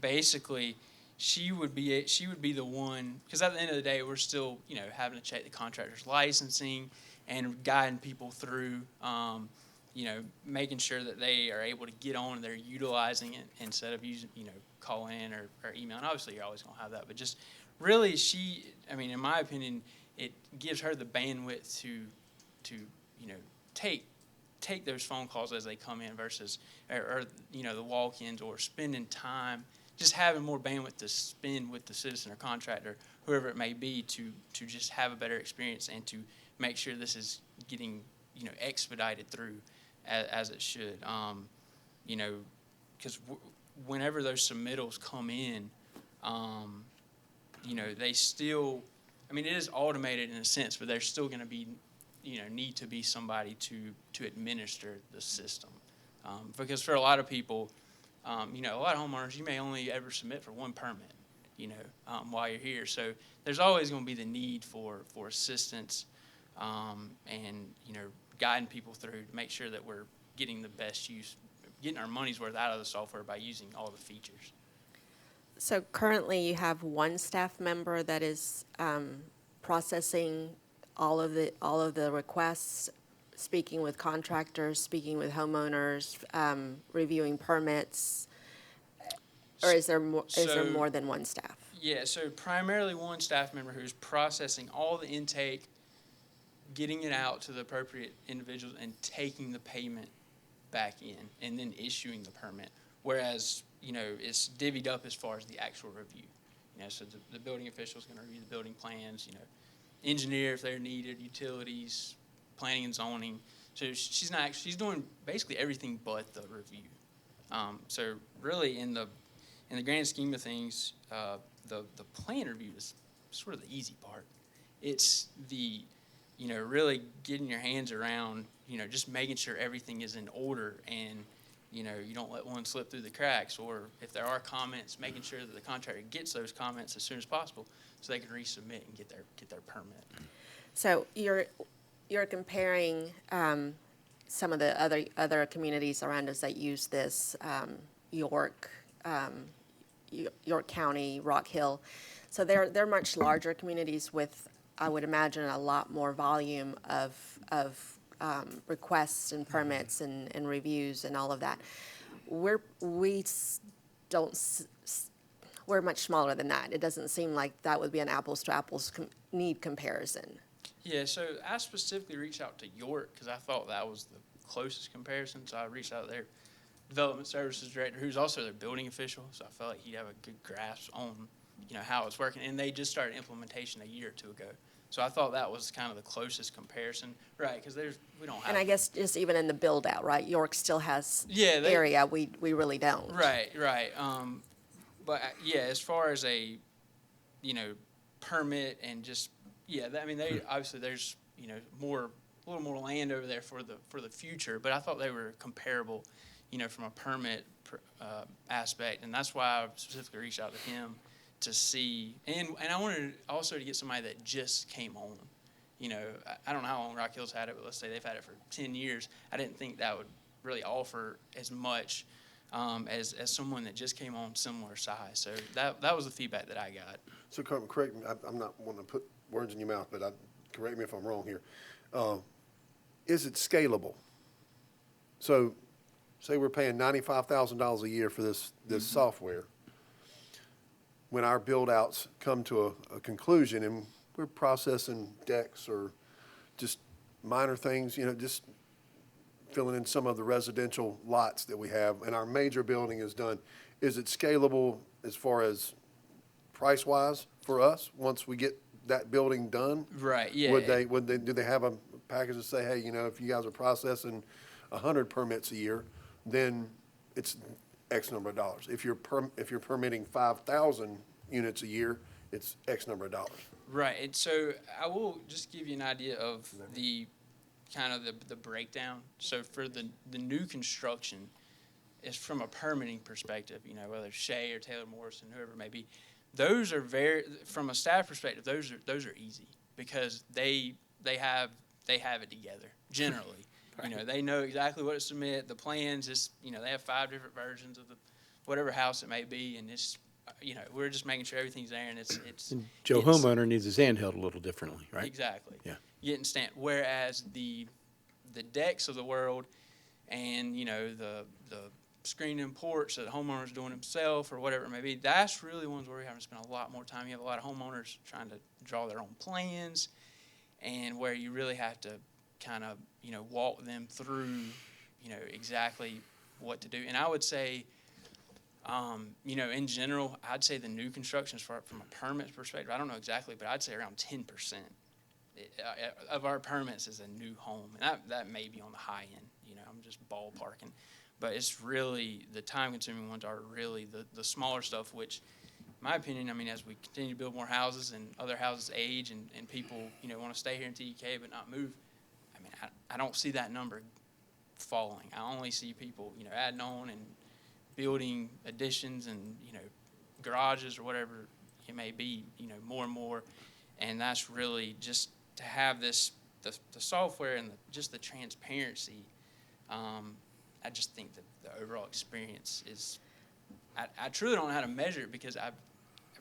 basically, she would be the one, because at the end of the day, we're still, having to check the contractor's licensing and guiding people through, making sure that they are able to get on and they're utilizing it instead of using, call in or email. And obviously, you're always going to have that, but just really in my opinion, it gives her the bandwidth to take those phone calls as they come in versus, or the walk-ins or spending time, just having more bandwidth to spend with the citizen or contractor, whoever it may be, to just have a better experience and to make sure this is getting, expedited through as it should. Because whenever those submittals come in, they still, it is automated in a sense, but there's still going to be, need to be somebody to administer the system. Because for a lot of people, a lot of homeowners, you may only ever submit for one permit, while you're here. So there's always going to be the need for assistance, and, guiding people through to make sure that we're getting the best use, getting our money's worth out of the software by using all the features. So currently you have one staff member that is processing all of the requests, speaking with contractors, speaking with homeowners, reviewing permits, or is there more than one staff? Yeah, so primarily one staff member who's processing all the intake, getting it out to the appropriate individuals, and taking the payment back in, and then issuing the permit. Whereas, it's divvied up as far as the actual review. So the building official is going to review the building plans, engineer if they're needed, utilities, planning and zoning. So she's doing basically everything but the review. So really in the grand scheme of things, the plan review is sort of the easy part. It's the, really getting your hands around, just making sure everything is in order, and, you don't let one slip through the cracks, or if there are comments, making sure that the contractor gets those comments as soon as possible so they can resubmit and get their permit. So you're comparing some of the other communities around us that use this, York County, Rock Hill. So they're much larger communities with, I would imagine, a lot more volume of requests and permits and reviews and all of that. We're much smaller than that. It doesn't seem like that would be an apples to apples need comparison. Yeah, so I specifically reached out to York because I thought that was the closest comparison. So I reached out to their development services director, who's also their building official. So I felt like he'd have a good grasp on, how it's working. And they just started implementation a year or two ago. So I thought that was kind of the closest comparison, right? Because we don't have. And I guess just even in the build out, right? York still has area we really don't. Right. But yeah, as far as a, permit and just they obviously there's a little more land over there for the future. But I thought they were comparable, from a permit aspect, and that's why I specifically reached out to him to see, and I wanted also to get somebody that just came on. I don't know how long Rock Hill's had it, but let's say they've had it for 10 years. I didn't think that would really offer as much as someone that just came on similar size. So that was the feedback that I got. So, Carmen, correct me, I'm not wanting to put words in your mouth, but correct me if I'm wrong here. Is it scalable? So, say we're paying $95,000 a year for this software. When our build-outs come to a conclusion and we're processing decks or just minor things, just filling in some of the residential lots that we have, and our major building is done, is it scalable as far as price-wise for us once we get that building done? Right, yeah. Do they have a package to say, hey, if you guys are processing 100 permits a year, then it's X number of dollars. If you're permitting 5,000 units a year, it's X number of dollars. Right, and so I will just give you an idea of the kind of the breakdown. So for the new construction, is from a permitting perspective, whether it's Shea or Taylor Morrison, whoever it may be, those are from a staff perspective, those are easy because they have it together generally. Right. They know exactly what to submit. The plans is, they have 5 different versions of the whatever house it may be, and it's, we're just making sure everything's there, and it's. And Joe homeowner needs his hand held a little differently, right? Exactly. Yeah. Getting stamped. Whereas the decks of the world, and the screening porch that the homeowner's doing himself or whatever it may be, that's really ones where we have to spend a lot more time. You have a lot of homeowners trying to draw their own plans, and where you really have to kind of, walk them through, exactly what to do. And I would say, in general, I'd say the new construction from a permit perspective, I don't know exactly, but I'd say around 10% of our permits is a new home. And that may be on the high end, I'm just ballparking. But it's really, the time-consuming ones are really the smaller stuff, which, in my opinion, as we continue to build more houses and other houses age and people, want to stay here in TDK but not move, I don't see that number falling. I only see people, adding on and building additions and, garages or whatever it may be, more and more. And that's really just to have this the software and just the transparency, I just think that the overall experience is, I truly don't know how to measure it because I've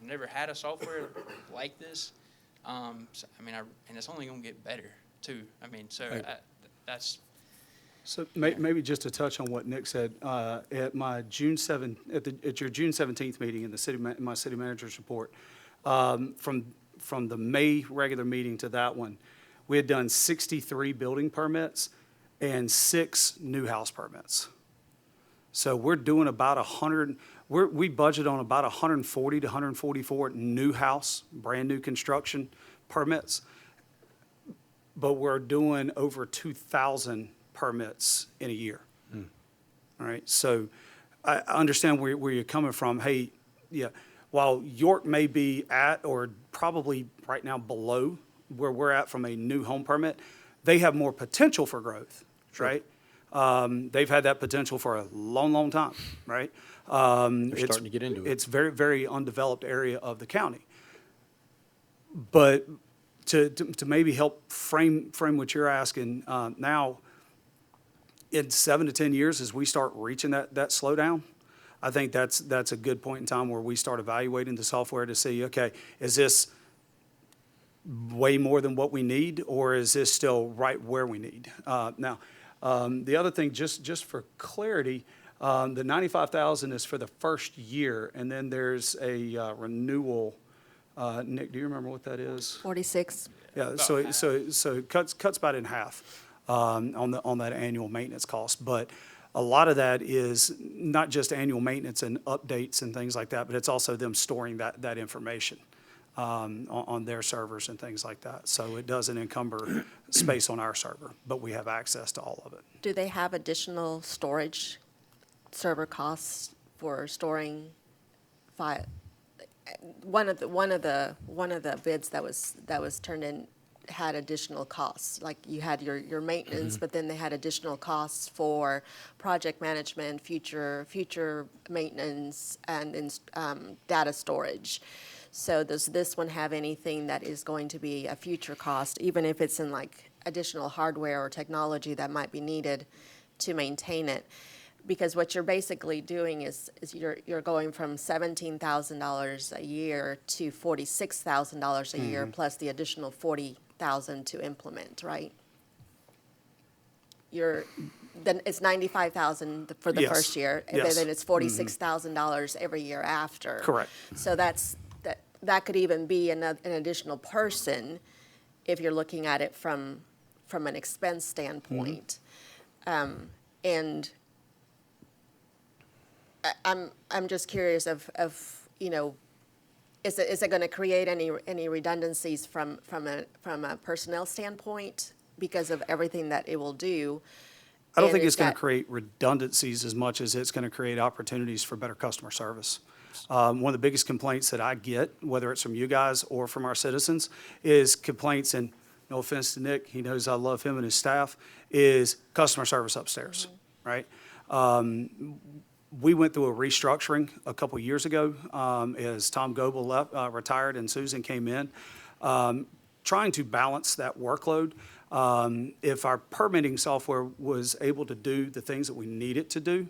never had a software like this. So, I mean, and it's only going to get better too. I mean, so that's. So maybe just to touch on what Nick said, at my at your June 17th meeting in in my city manager's report, from the May regular meeting to that one, we had done 63 building permits and 6 new house permits. So we're doing about 100, we budget on about 140 to 144 new house, brand new construction permits. But we're doing over 2,000 permits in a year. All right, so I understand where you're coming from. Hey, yeah, while York may be at or probably right now below where we're at from a new home permit, they have more potential for growth, right? They've had that potential for a long, long time, right? They're starting to get into it. It's very, very undeveloped area of the county. But to maybe help frame what you're asking now, in 7 to 10 years, as we start reaching that slowdown, I think that's a good point in time where we start evaluating the software to see, okay, is this way more than what we need, or is this still right where we need? Now, the other thing, just for clarity, the $95,000 is for the first year, and then there's a renewal. Nick, do you remember what that is? 46. Yeah, so it cuts about in half on that annual maintenance cost. But a lot of that is not just annual maintenance and updates and things like that, but it's also them storing that information on their servers and things like that. So it doesn't encumber space on our server, but we have access to all of it. Do they have additional storage server costs for storing file? One of the bids that was turned in had additional costs. Like you had your maintenance, but then they had additional costs for project management, future maintenance, and data storage. So does this one have anything that is going to be a future cost, even if it's in like additional hardware or technology that might be needed to maintain it? Because what you're basically doing is you're going from $17,000 a year to $46,000 a year plus the additional $40,000 to implement, right? Then it's $95,000 for the Yes. first year, and Yes. then it's $46,000 every year after. Correct. So that could even be an additional person if you're looking at it from an expense standpoint. And I'm just curious of is it going to create any redundancies from a personnel standpoint because of everything that it will do? I don't And think is it's going to that- create redundancies as much as it's going to create opportunities for better customer service. One of the biggest complaints that I get, whether it's from you guys or from our citizens, is complaints, and no offense to Nick, he knows I love him and his staff, is customer service upstairs, right? We went through a restructuring a couple years ago as Tom Goebel retired and Susan came in, trying to balance that workload. If our permitting software was able to do the things that we need it to do,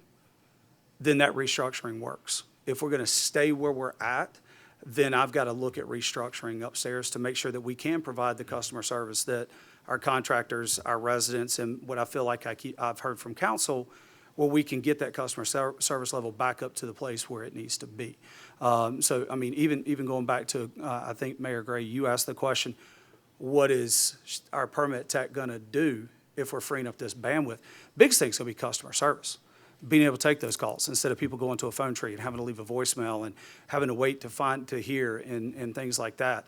then that restructuring works. If we're going to stay where we're at, then I've got to look at restructuring upstairs to make sure that we can provide the customer service that our contractors, our residents, and what I feel like I've heard from council, where we can get that customer service level back up to the place where it needs to be. So, I mean, even going back to, I think, Mayor Gray, you asked the question, what is our permit tech going to do if we're freeing up this bandwidth? Biggest thing's going to be customer service. Being able to take those calls instead of people going to a phone tree and having to leave a voicemail and having to wait to hear and things like that.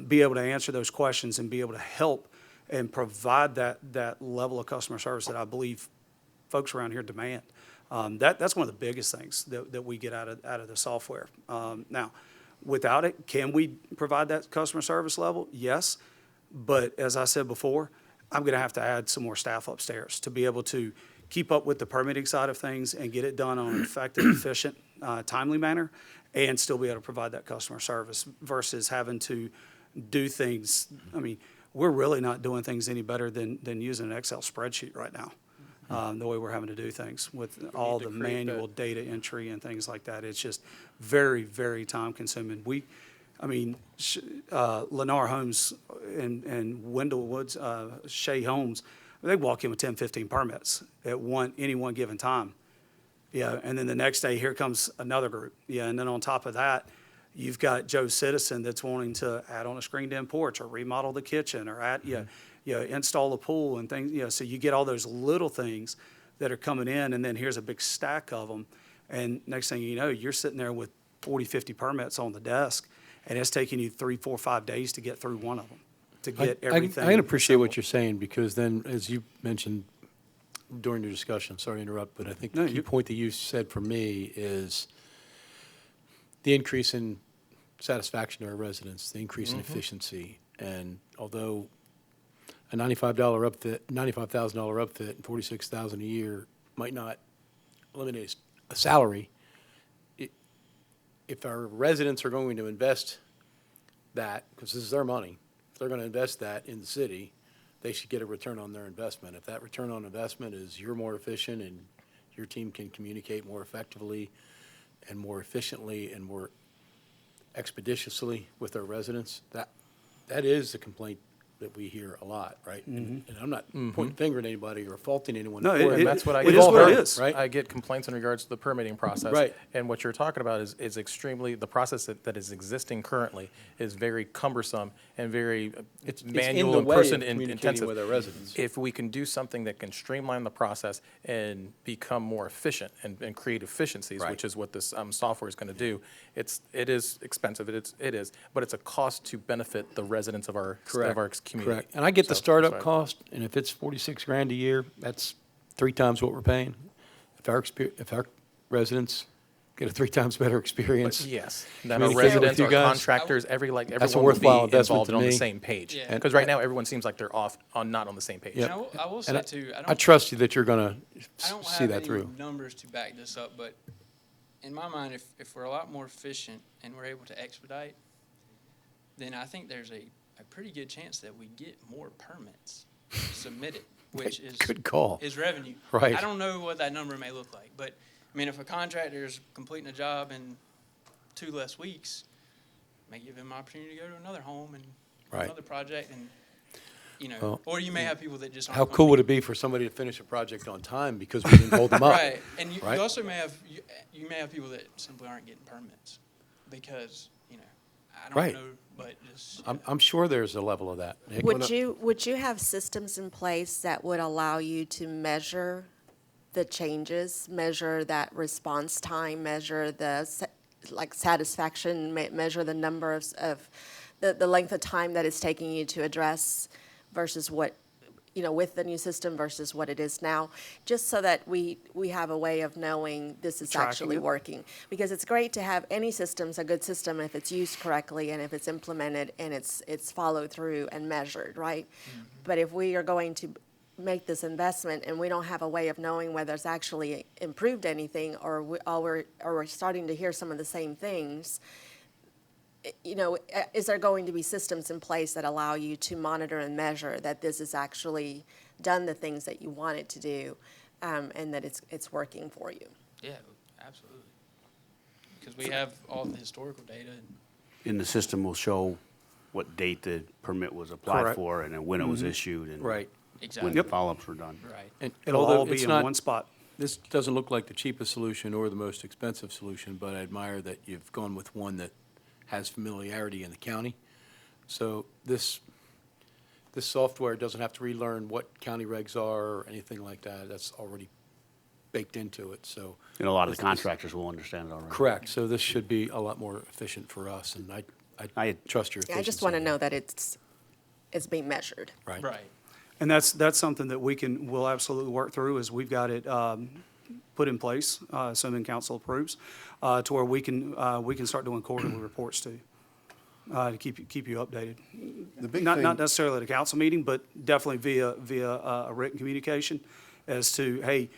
Be able to answer those questions and be able to help and provide that level of customer service that I believe folks around here demand. That's one of the biggest things that we get out of the software. Now, without it, can we provide that customer service level? Yes, but as I said before, I'm going to have to add some more staff upstairs to be able to keep up with the permitting side of things and get it done on an effective, efficient, timely manner, and still be able to provide that customer service versus having to do things. I mean, we're really not doing things any better than using an Excel spreadsheet right now. The way we're having to do things with all to the create manual that. data entry and things like that. It's just very, very time consuming. Lennar Homes and Wendell Woods, Shea Homes, they walk in with 10, 15 permits at any one given time. Yeah, and then the next day, here comes another group. Yeah, and then on top of that, you've got Joe Citizen that's wanting to add on a screened-in porch or remodel the kitchen or install a pool and things. So you get all those little things that are coming in, and then here's a big stack of them. And next thing you know, you're sitting there with 40, 50 permits on the desk, and it's taking you 3, 4, 5 days to get through one of them, to get everything. I can appreciate what assembled. you're saying, because then, as you mentioned during your discussion, sorry to interrupt, but I think No, the key point that you said for me is the increase in satisfaction to our residents, the increase in efficiency. And although a $95,000 upfit and $46,000 a year might not eliminate a salary, if our residents are going to invest that, because this is their money, if they're going to invest that in the city, they should get a return on their investment. If that return on investment is you're more efficient and your team can communicate more effectively and more efficiently and more expeditiously with our residents, that is the complaint that we hear a lot, right? And I'm not pointing finger at anybody or faulting anyone No, for it- it. That's what I it get. is what it Right. is. Right. I get complaints in regards to the permitting process. Right. And what you're talking about is extremely, the process that is existing currently is very cumbersome and very, it's in manual the and way of person communicating intensive. with our residents. If we can do something that can streamline the process and become more efficient and create efficiencies, Right. which is what this software is going to do, it is expensive, it is, but it's a cost to benefit the residents of our community. Correct. And I get the So, startup that's why- cost, and if it's 46 grand a year, that's 3 times what we're paying. If our residents get a 3 times better experience. Yes, that our communicate with residents, you our guys, contractors, That's a everyone will be worthwhile investment involved to and on the me. same page. Yeah. Because right now, everyone seems like they're not on the same page. Yep. And I will And say too, I trust you that you're going I to don't see have that any through. numbers to back this up, but in my mind, if we're a lot more efficient and we're able to expedite, then I think there's a pretty good chance that we get more permits submitted, which is Good call. is revenue. Right. I don't know what that number may look like, but I mean, if a contractor is completing a job in 2 less weeks, may give him an opportunity to go to another home and Right. another project, and Well, or you may have people that just aren't How gonna cool be- would it be for somebody to finish a project on time because we didn't hold them up? Right, and you Right. also may have, you may have people that simply aren't getting permits because, I don't Right. know, but just. I'm sure there's a level of that. Nick? Would you have systems in place that would allow you to measure the changes, measure that response time, measure the satisfaction, measure the number of the length of time that it's taking you to address versus what, with the new system versus what it is now, just so that we have a way of knowing this is Tracking actually it. working. Because it's great to have any system's a good system if it's used correctly and if it's implemented and it's followed through and measured, right? But if we are going to make this investment and we don't have a way of knowing whether it's actually improved anything or we're starting to hear some of the same things, is there going to be systems in place that allow you to monitor and measure that this has actually done the things that you want it to do, and that it's working for you? Yeah, absolutely. Because we have all the historical data. In the system will show what date the permit was applied Correct. for and then when it was issued and Right. when Exactly. the follow-ups were done. Right. And It'll although all be it's in not- one spot. This doesn't look like the cheapest solution or the most expensive solution, but I admire that you've gone with one that has familiarity in the county. So this software doesn't have to relearn what county regs are or anything like that. That's already baked into it, so. And a lot of this- the contractors will understand it already. Correct. So this should be a lot more efficient for us, and I trust your efficiency. I just want to know that it's being measured. Right. Right. And that's something that we'll absolutely work through, is we've got it put in place, assuming council approves, to where we can start doing quarterly reports to keep you updated. The big Not thing, necessarily at a council meeting, but definitely via a written communication as to, hey,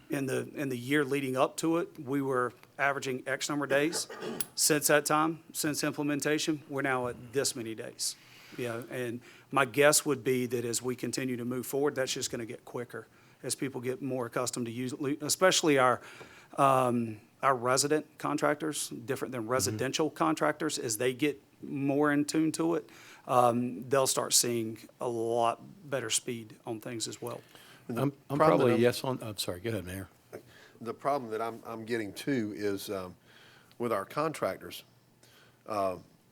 in the year leading up to it, we were averaging X number of days. Since that time, since implementation, we're now at this many days. Yeah, and my guess would be that as we continue to move forward, that's just gonna get quicker as people get more accustomed to use, especially our resident contractors, different than residential contractors, as they get more in tune to it, they'll start seeing a lot better speed on things as well. I'm problem probably that I'm- yes on, I'm sorry, go ahead, Mayor. The problem that I'm getting to is with our contractors.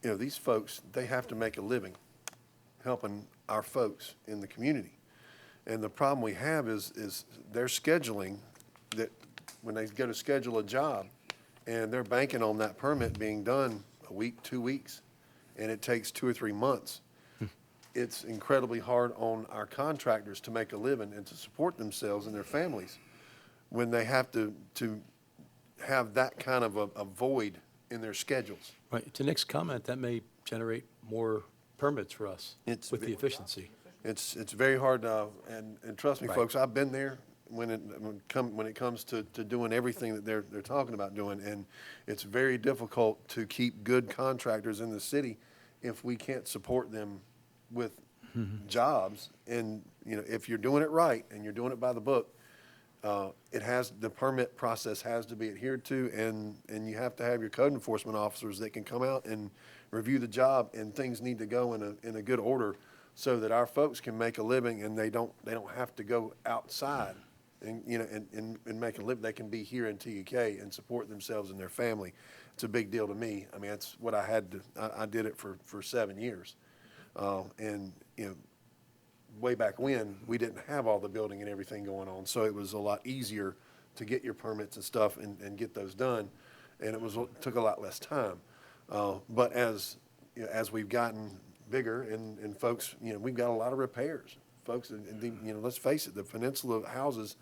These folks, they have to make a living helping our folks in the community. And the problem we have is their scheduling, that when they go to schedule a job and they're banking on that permit being done a week, 2 weeks, and it takes 2 or 3 months. It's incredibly hard on our contractors to make a living and to support themselves and their families when they have to have that kind of a void in their schedules. Right, to Nick's comment, that may generate more permits for us It's with the ve- efficiency. It's very hard, and trust me, Right. folks, I've been there when it comes to doing everything that they're talking about doing, and it's very difficult to keep good contractors in the city if we can't support them with jobs. And, if you're doing it right and you're doing it by the book, the permit process has to be adhered to, and you have to have your code enforcement officers that can come out and review the job, and things need to go in a good order so that our folks can make a living and they don't have to go outside and make a living. They can be here in TEK and support themselves and their family. It's a big deal to me. I mean, that's what I had to, I did it for 7 years. And way back when, we didn't have all the building and everything going on, so it was a lot easier to get your permits and stuff and get those done, and it took a lot less time. But as we've gotten bigger and folks, we've got a lot of repairs. Folks, let's face it, the peninsula houses,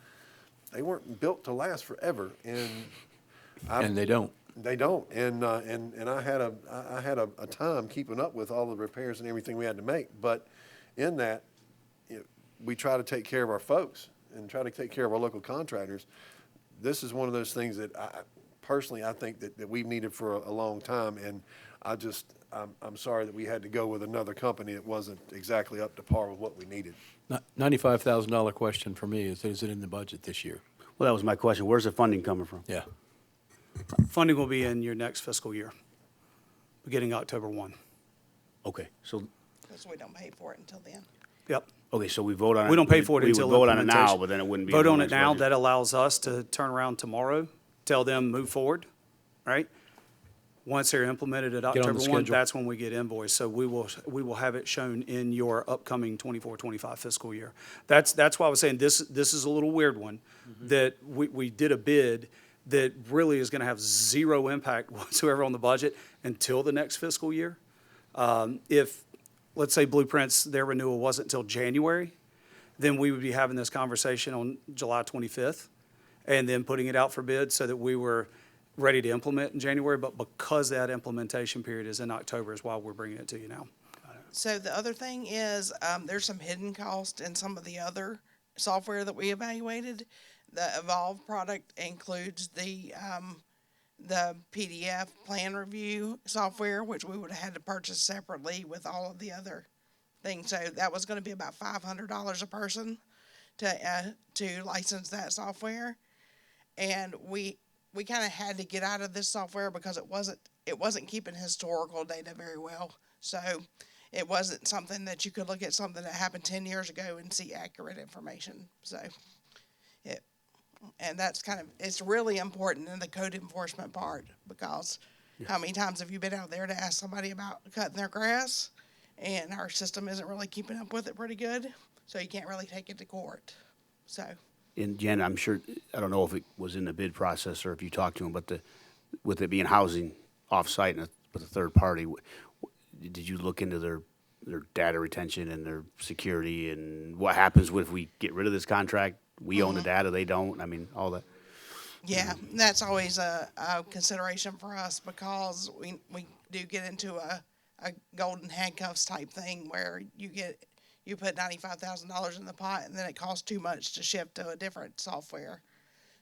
they weren't built to last forever, And they don't. they don't. And I had a time keeping up with all the repairs and everything we had to make. But in that, we try to take care of our folks and try to take care of our local contractors. This is one of those things that I think that we've needed for a long time. And I'm sorry that we had to go with another company that wasn't exactly up to par with what we needed. $95,000 question for me is it in the budget this year? Well, that was my question. Where's the funding coming from? Yeah. Funding will be in your next fiscal year, beginning October 1. Okay, so, Because we don't pay for it until then. Yep. okay, so we vote on it. We don't pay for it until We would vote on it now, implementation. but then it wouldn't be. in Vote the on it next now, budget. that allows us to turn around tomorrow, tell them, move forward, right? Once they're implemented at on the October 1, schedule. that's when we get invoiced. So we will have it shown in your upcoming 24-25 fiscal year. That's why I was saying this is a little weird one, that we did a bid that really is going to have zero impact whatsoever on the budget until the next fiscal year. If, let's say Blueprints, their renewal wasn't until January, then we would be having this conversation on July 25th and then putting it out for bid so that we were ready to implement in January. But because that implementation period is in October is why we're bringing it to you now. So the other thing is, there's some hidden cost in some of the other software that we evaluated. The Evolve product includes the PDF plan review software, which we would have had to purchase separately with all of the other things. So that was going to be about $500 a person to license that software. And we kind of had to get out of this software because it wasn't keeping historical data very well. So it wasn't something that you could look at something that happened 10 years ago and see accurate information. So and that's it's really important in the code enforcement part, because how many times have you been out there to ask somebody about cutting their grass and our system isn't really keeping up with it pretty good, so you can't really take it to court. So. And Jen, I'm sure, I don't know if it was in the bid process or if you talked to them, but with it being housing off-site and with a third party, did you look into their data retention and their security, and what happens if we get rid of this contract? We own the data, they don't, I mean, all that. Yeah, that's always a consideration for us, because we do get into a golden handcuffs type thing where you put $95,000 in the pot and then it costs too much to shift to a different software.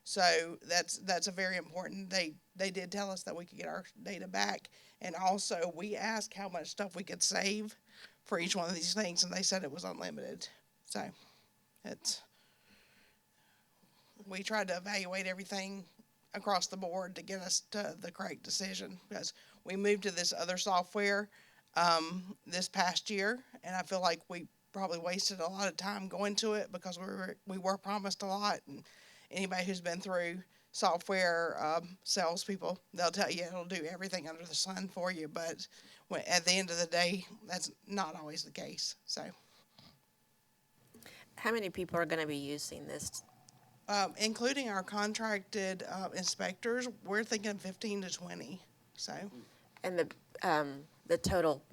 So that's a very important. They did tell us that we could get our data back, and also we asked how much stuff we could save for each one of these things, and they said it was unlimited. So we tried to evaluate everything across the board to get us to the correct decision, because we moved to this other software this past year, and I feel like we probably wasted a lot of time going to it because we were promised a lot. And anybody who's been through software salespeople, they'll tell you it'll do everything under the sun for you, but at the end of the day, that's not always the case. So, How many people are going to be using this? including our contracted inspectors, we're thinking 15 to 20. So, And the total,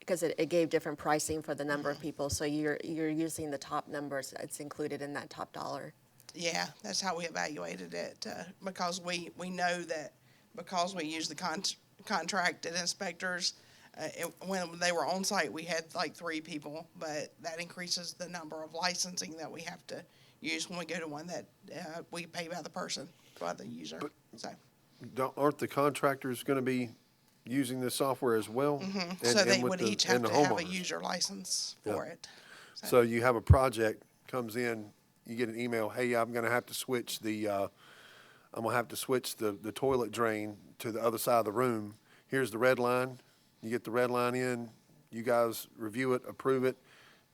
because it gave different pricing for the number of people, so you're using the top numbers, it's included in that top dollar. yeah, that's how we evaluated it, because we know that because we use the contracted inspectors, when they were on site, we had like 3 people, but that increases the number of licensing that we have to use when we go to one that we pay by the person, by the user. So, Aren't the contractors going to be using this software as well? so they with would the- each and have the to have a homeowners? user license for it. So you have a project comes in, you get an email, hey, I'm gonna have to switch the toilet drain to the other side of the room. Here's the red line. You get the red line in, you guys review it, approve it.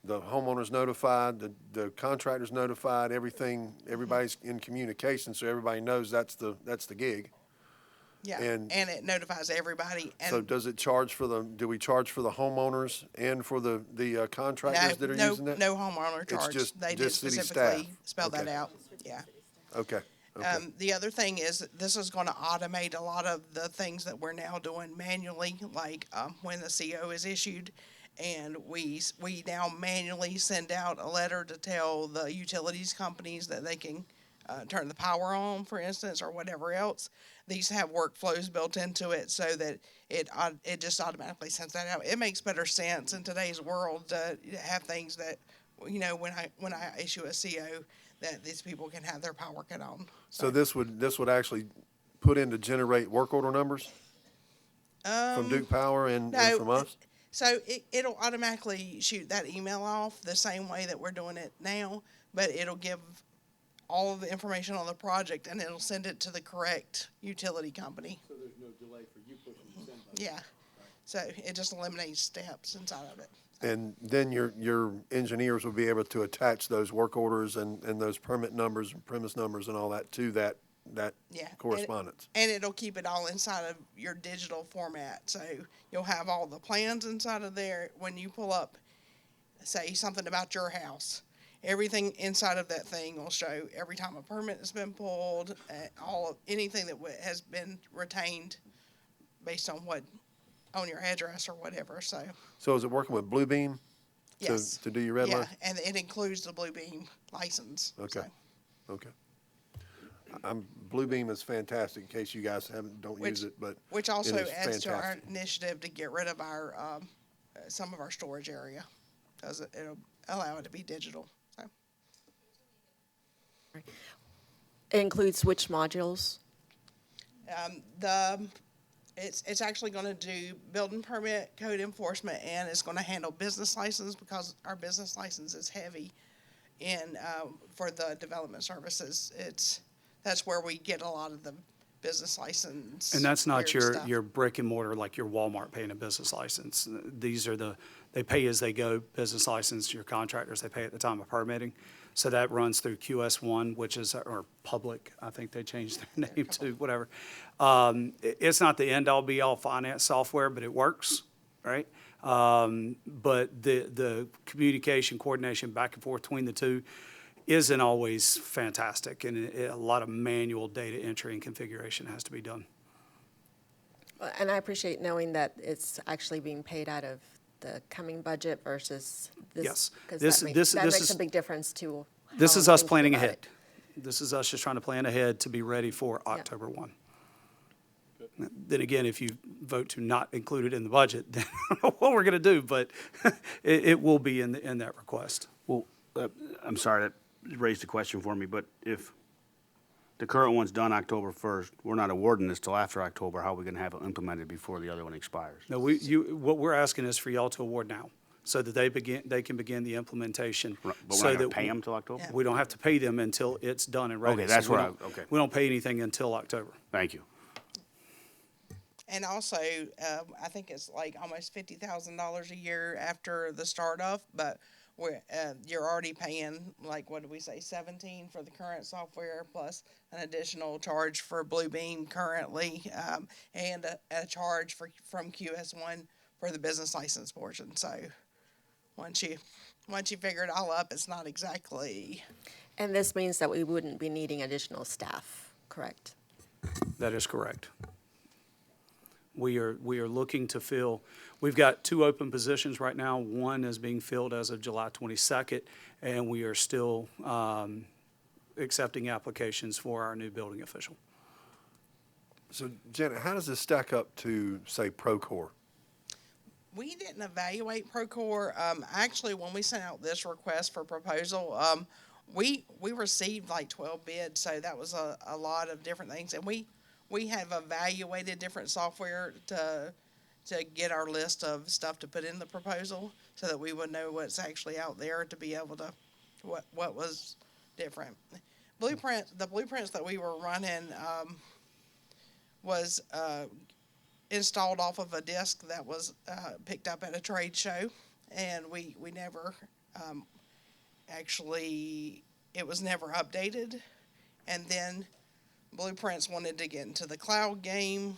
The homeowner's notified, the contractor's notified, everybody's in communication, so everybody knows that's the gig. Yeah, And- and it notifies everybody. And So do we charge for the homeowners and for the contractors that are using that? No homeowner charge. just- They did just city specifically staff. spell that Okay. out. Yeah. Okay, okay. The other thing is this is going to automate a lot of the things that we're now doing manually, like when the CO is issued, and we now manually send out a letter to tell the utilities companies that they can turn the power on, for instance, or whatever else. These have workflows built into it so that it just automatically sends that out. It makes better sense in today's world to have things that, when I issue a CO, that these people can have their power cut on. So this would actually put in to generate work order numbers from Duke Power and No, from us? So it'll automatically shoot that email off the same way that we're doing it now, but it'll give all of the information on the project, and it'll send it to the correct utility company. So there's no delay for you pushing the send button? Yeah. So it just eliminates steps inside of it. And then your engineers will be able to attach those work orders and those permit numbers and premise numbers and all that to that Yeah. correspondence. And it'll keep it all inside of your digital format. So you'll have all the plans inside of there. When you pull up, say something about your house, everything inside of that thing will show every time a permit has been pulled, anything that has been retained based on your address or whatever. So So is it working with Bluebeam yes, to do your red line? and it includes the Bluebeam license. Okay. So, Okay. Bluebeam is fantastic, in case you guys don't use it, but which also it is adds to our fantastic. initiative to get rid of our some of our storage area, because it'll allow it to be digital. So. It includes which modules? It's actually going to do building permit, code enforcement, and it's going to handle business license, because our business license is heavy for the development services. That's where we get a lot of the business license. And that's not weird stuff. your brick and mortar, like your Walmart paying a business license. These are they pay as they go business license, your contractors, they pay at the time of permitting. So that runs through QS1, which is, or Public, I think they changed their name to, whatever. It's not the end-all be-all finance software, but it works, right? But the communication, coordination back and forth between the two isn't always fantastic, and a lot of manual data entry and configuration has to be done. And I appreciate knowing that it's actually being paid out of the coming budget versus this. Yes. Because This makes is- a big difference to This how is us I'm thinking planning about ahead. it. This is us just trying to plan ahead to be ready for October 1. Then again, if you vote to not include it in the budget, then I don't know what we're going to do, but it will be in that request. Well, I'm sorry, that raised a question for me, but if The current one's done October 1st. We're not awarding this till after October. How are we gonna have it implemented before the other one expires? No, what we're asking is for y'all to award now, so that they can begin the implementation. But we're so not gonna that pay them till October? We don't have to pay them until it's done and ready. Okay, So that's we what don't- okay. We don't pay anything until October. Thank you. And also, I think it's like almost $50,000 a year after the start of, but you're already paying, like, what did we say, 17 for the current software plus an additional charge for Bluebeam currently, and a charge from QS1 for the business license portion. So once you figure it all up, it's not exactly. And this means that we wouldn't be needing additional staff, correct? That is correct. We are looking to fill, we've got 2 open positions right now. One is being filled as of July 22nd, and we are still accepting applications for our new building official. So Janet, how does this stack up to, say, Procore? We didn't evaluate Procore. Actually, when we sent out this request for proposal, we received like 12 bids, so that was a lot of different things. And we have evaluated different software to get our list of stuff to put in the proposal, so that we would know what's actually out there to be able to, what was different. The blueprints that we were running was installed off of a disc that was picked up at a trade show, and we never actually, it was never updated. And then Blueprints wanted to get into the cloud game,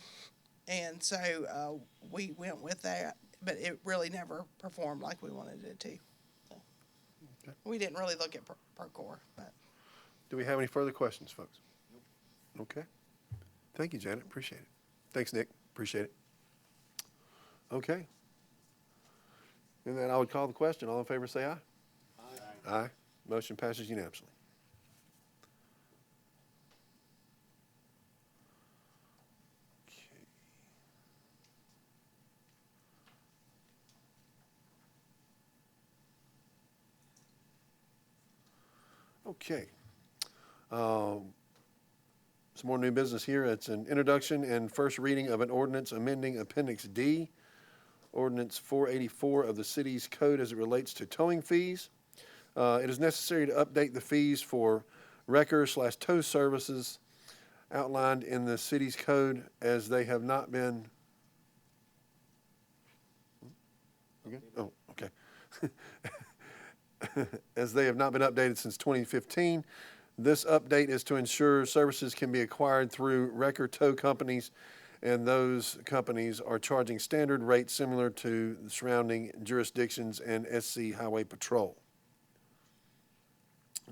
and so we went with that, but it really never performed like we wanted it to. So we didn't really look at Procore. But Do we have any further questions, folks? Okay. Thank you, Janet. Appreciate it. Thanks, Nick. Appreciate it. Okay. And then I would call the question. All in favor, say aye. Aye. Aye. Motion passes unanimously. Okay. Some more new business here. It's an introduction and first reading of an ordinance amending Appendix D, Ordinance 484 of the city's code as it relates to towing fees. It is necessary to update the fees for wrecker/tow services outlined in the city's code as they have not been. Okay? Oh, okay. As they have not been updated since 2015. This update is to ensure services can be acquired through wrecker tow companies, and those companies are charging standard rates similar to the surrounding jurisdictions and SC Highway Patrol.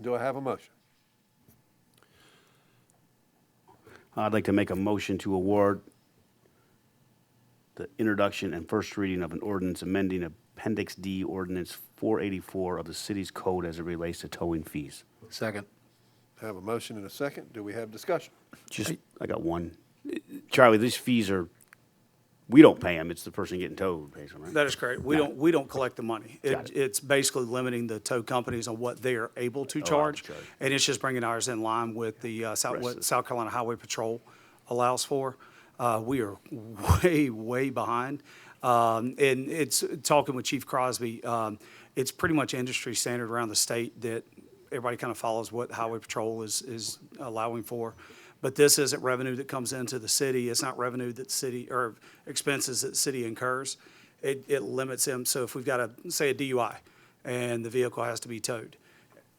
Do I have a motion? I'd like to make a motion to award the introduction and first reading of an ordinance amending Appendix D, Ordinance 484 of the city's code as it relates to towing fees. Second. Have a motion and a second. Do we have discussion? I got one. Charlie, these fees are, we don't pay them. It's the person getting towed who pays them, right? That is correct. We don't collect the money. Got it. It's basically limiting the tow companies on what they are able to charge. charge. And it's just bringing ours in line with the what South Carolina Highway Patrol allows for. We are way behind. And it's, talking with Chief Crosby, it's pretty much industry standard around the state that everybody kind of follows what Highway Patrol is allowing for. But this isn't revenue that comes into the city. It's not revenue that the city, or expenses that the city incurs. It limits them. So if we've got say a DUI and the vehicle has to be towed,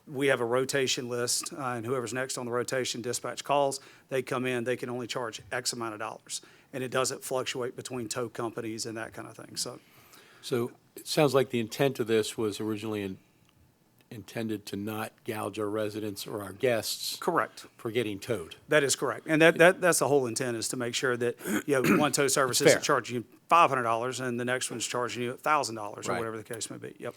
we have a rotation list, and whoever's next on the rotation, dispatch calls, they come in, they can only charge X amount of dollars. And it doesn't fluctuate between tow companies and that kind of thing. So it sounds like the intent of this was originally intended to not gouge our residents or our guests. Correct. For getting towed. That is correct. And that's the whole intent, is to make sure that you have one tow service Fair. isn't charging you $500 and the next one's charging you $1,000 or Right. whatever the case may be. Yep.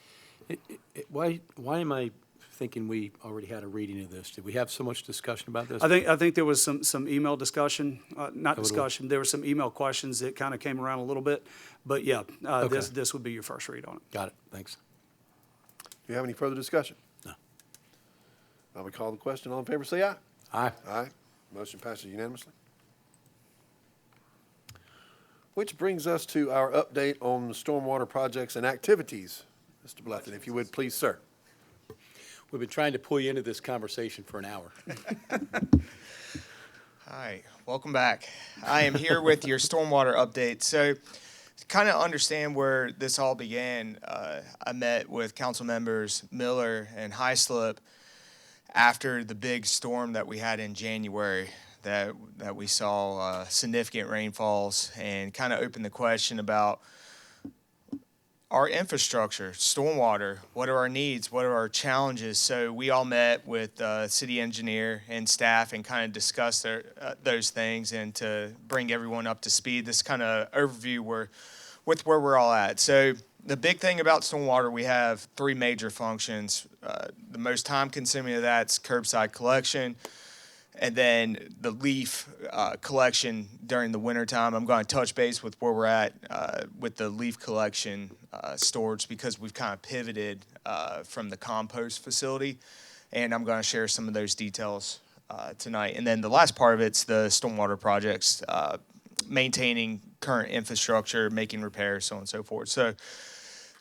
Why am I thinking we already had a reading of this? Did we have so much discussion about this? I think there was some email discussion, not would- discussion, there were some email questions that kind of came around a little bit. But yeah, Okay. this would be your first read on it. Got it. Thanks. Do you have any further discussion? No. I would call the question. All in favor, say aye. Aye. Aye. Motion passes unanimously. Which brings us to our update on the stormwater projects and activities. Mr. Bluffton, if you would, please, sir. We've been trying to pull you into this conversation for an hour. Hi, welcome back. I am here with your stormwater update. So to kind of understand where this all began, I met with council members Miller and Hyslip after the big storm that we had in January, that we saw significant rainfalls, and kind of opened the question about our infrastructure, stormwater, what are our needs, what are our challenges. So we all met with city engineer and staff and kind of discussed those things, and to bring everyone up to speed, this kind of overview with where we're all at. So the big thing about stormwater, we have three major functions. The most time consuming of that's curbside collection, and then the leaf collection during the wintertime. I'm going to touch base with where we're at with the leaf collection storage, because we've kind of pivoted from the compost facility, and I'm going to share some of those details tonight. And then the last part of it's the stormwater projects, maintaining current infrastructure, making repairs, so on and so forth. So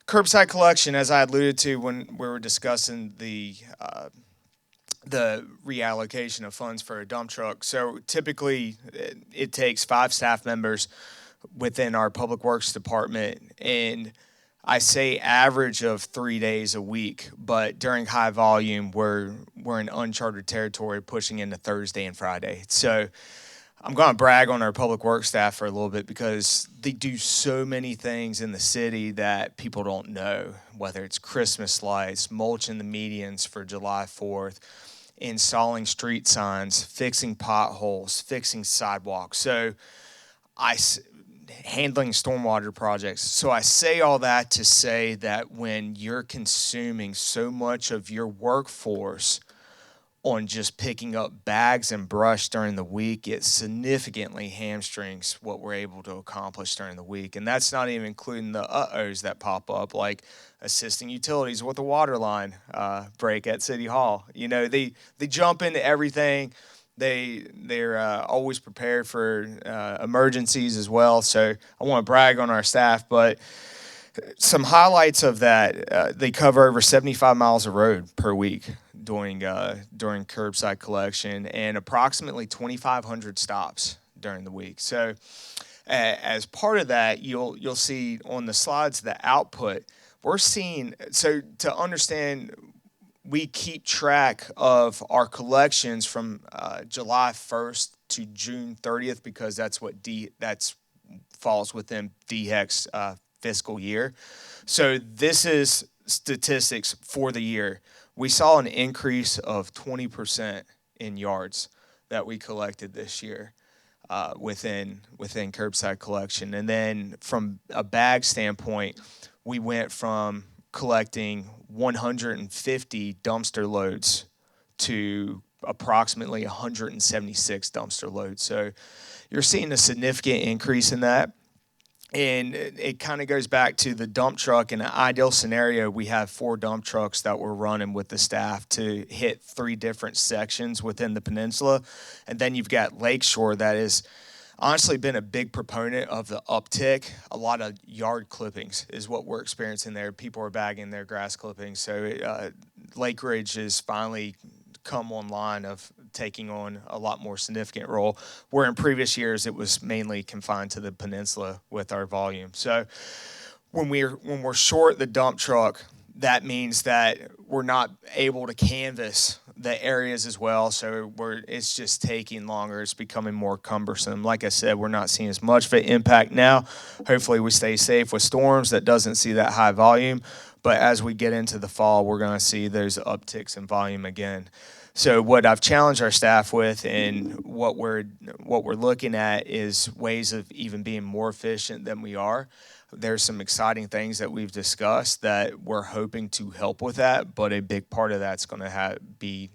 curbside collection, as I alluded to when we were discussing the reallocation of funds for a dump truck. So typically it takes 5 staff members within our public works department, and I say average of 3 days a week, but during high volume we're in uncharted territory, pushing into Thursday and Friday. So I'm going to brag on our public works staff for a little bit, because they do so many things in the city that people don't know, whether it's Christmas lights, mulching the medians for July 4th, installing street signs, fixing potholes, fixing sidewalks. So handling stormwater projects. So I say all that to say that when you're consuming so much of your workforce on just picking up bags and brush during the week, it significantly hamstrings what we're able to accomplish during the week. And that's not even including the uh-ohs that pop up, like assisting utilities with a water line break at City Hall. You know, they jump into everything. They're always prepared for emergencies as well. So I want to brag on our staff, but some highlights of that, they cover over 75 miles of road per week during curbside collection, and approximately 2,500 stops during the week. So as part of that, you'll see on the slides the output. We're seeing, so to understand, we keep track of our collections from July 1st to June 30th, because that's what falls within DHEC's fiscal year. So this is statistics for the year. We saw an increase of 20% in yards that we collected this year within curbside collection. And then from a bag standpoint, we went from collecting 150 dumpster loads to approximately 176 dumpster loads. So you're seeing a significant increase in that. And it kind of goes back to the dump truck. In an ideal scenario, we have 4 dump trucks that we're running with the staff to hit 3 different sections within the peninsula. And then you've got Lakeshore that has honestly been a big proponent of the uptick. A lot of yard clippings is what we're experiencing there. People are bagging their grass clippings. So Lake Ridge has finally come online of taking on a lot more significant role, where in previous years it was mainly confined to the peninsula with our volume. So when we're short the dump truck, that means that we're not able to canvass the areas as well. So it's just taking longer. It's becoming more cumbersome. Like I said, we're not seeing as much of an impact now. Hopefully we stay safe with storms that doesn't see that high volume. But as we get into the fall, we're going to see those upticks in volume again. So what I've challenged our staff with, and what we're looking at, is ways of even being more efficient than we are. There's some exciting things that we've discussed that we're hoping to help with that, but a big part of that's going to be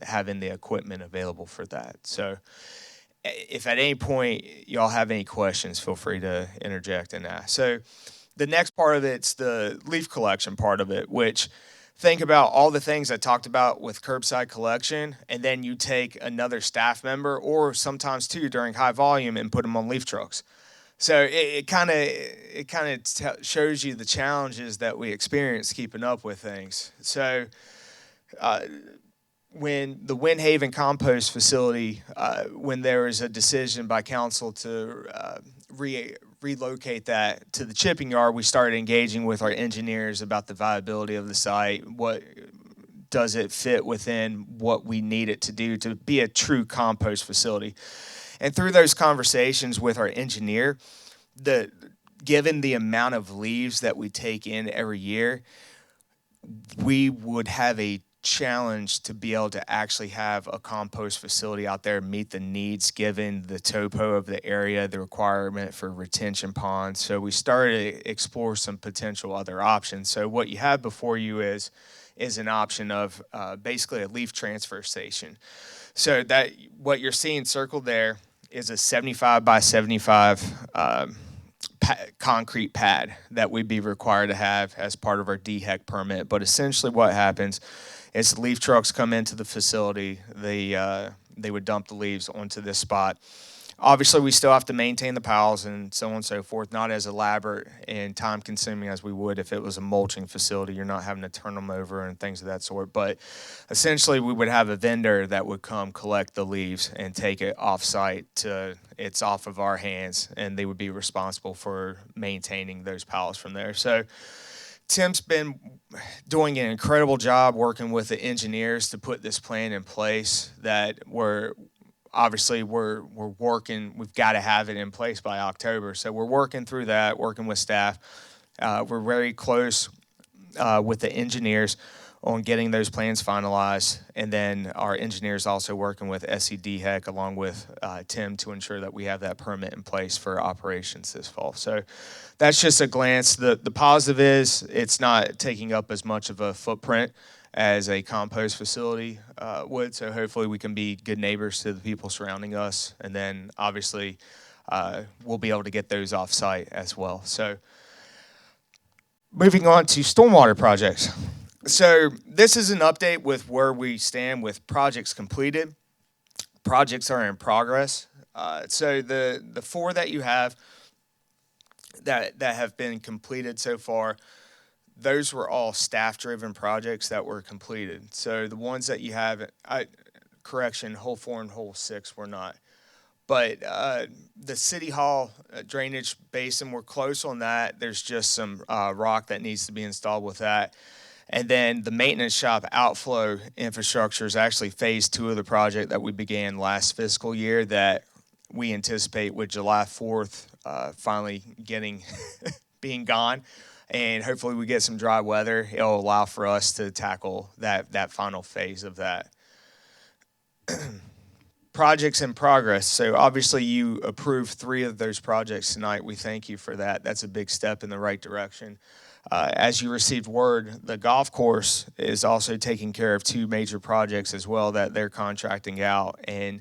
having the equipment available for that. So if at any point y'all have any questions, feel free to interject and ask. So the next part of it's the leaf collection part of it, which think about all the things I talked about with curbside collection, and then you take another staff member, or sometimes two during high volume, and put them on leaf trucks. So it kind of shows you the challenges that we experience keeping up with things. So when the Windhaven compost facility, when there was a decision by council to relocate that to the chipping yard, we started engaging with our engineers about the viability of the site. What does it fit within what we need it to do to be a true compost facility? And through those conversations with our engineer, given the amount of leaves that we take in every year, we would have a challenge to be able to actually have a compost facility out there meet the needs given the topo of the area, the requirement for retention ponds. So we started to explore some potential other options. So what you have before you is an option of basically a leaf transfer station. So that what you're seeing circled there is a 75 by 75 concrete pad that we'd be required to have as part of our DHEC permit. But essentially what happens is leaf trucks come into the facility, they would dump the leaves onto this spot. Obviously, we still have to maintain the piles and so on and so forth, not as elaborate and time-consuming as we would if it was a mulching facility. You're not having to turn them over and things of that sort. But essentially, we would have a vendor that would come collect the leaves and take it off-site. It's off of our hands, and they would be responsible for maintaining those piles from there. So Tim's been doing an incredible job working with the engineers to put this plan in place that we're working, we've got to have it in place by October. So we're working through that, working with staff. We're very close with the engineers on getting those plans finalized. And then our engineers also working with SCDHEC along with Tim to ensure that we have that permit in place for operations this fall. So that's just a glance. The positive is it's not taking up as much of a footprint as a compost facility would. So hopefully we can be good neighbors to the people surrounding us. And then obviously we'll be able to get those off site as well. So moving on to stormwater projects. So this is an update with where we stand with projects completed. Projects are in progress. So the four that you have that have been completed so far, those were all staff-driven projects that were completed. So the ones that you have, hole 4 and hole 6 were not. But the City Hall drainage basin, we're close on that. There's just some rock that needs to be installed with that. And then the maintenance shop outflow infrastructure is actually phase 2 of the project that we began last fiscal year that we anticipate with July 4th finally being gone. And hopefully we get some dry weather. It'll allow for us to tackle that final phase of that. Projects in progress. So obviously you approved 3 of those projects tonight. We thank you for that. That's a big step in the right direction. As you received word, the golf course is also taking care of 2 major projects as well that they're contracting out. And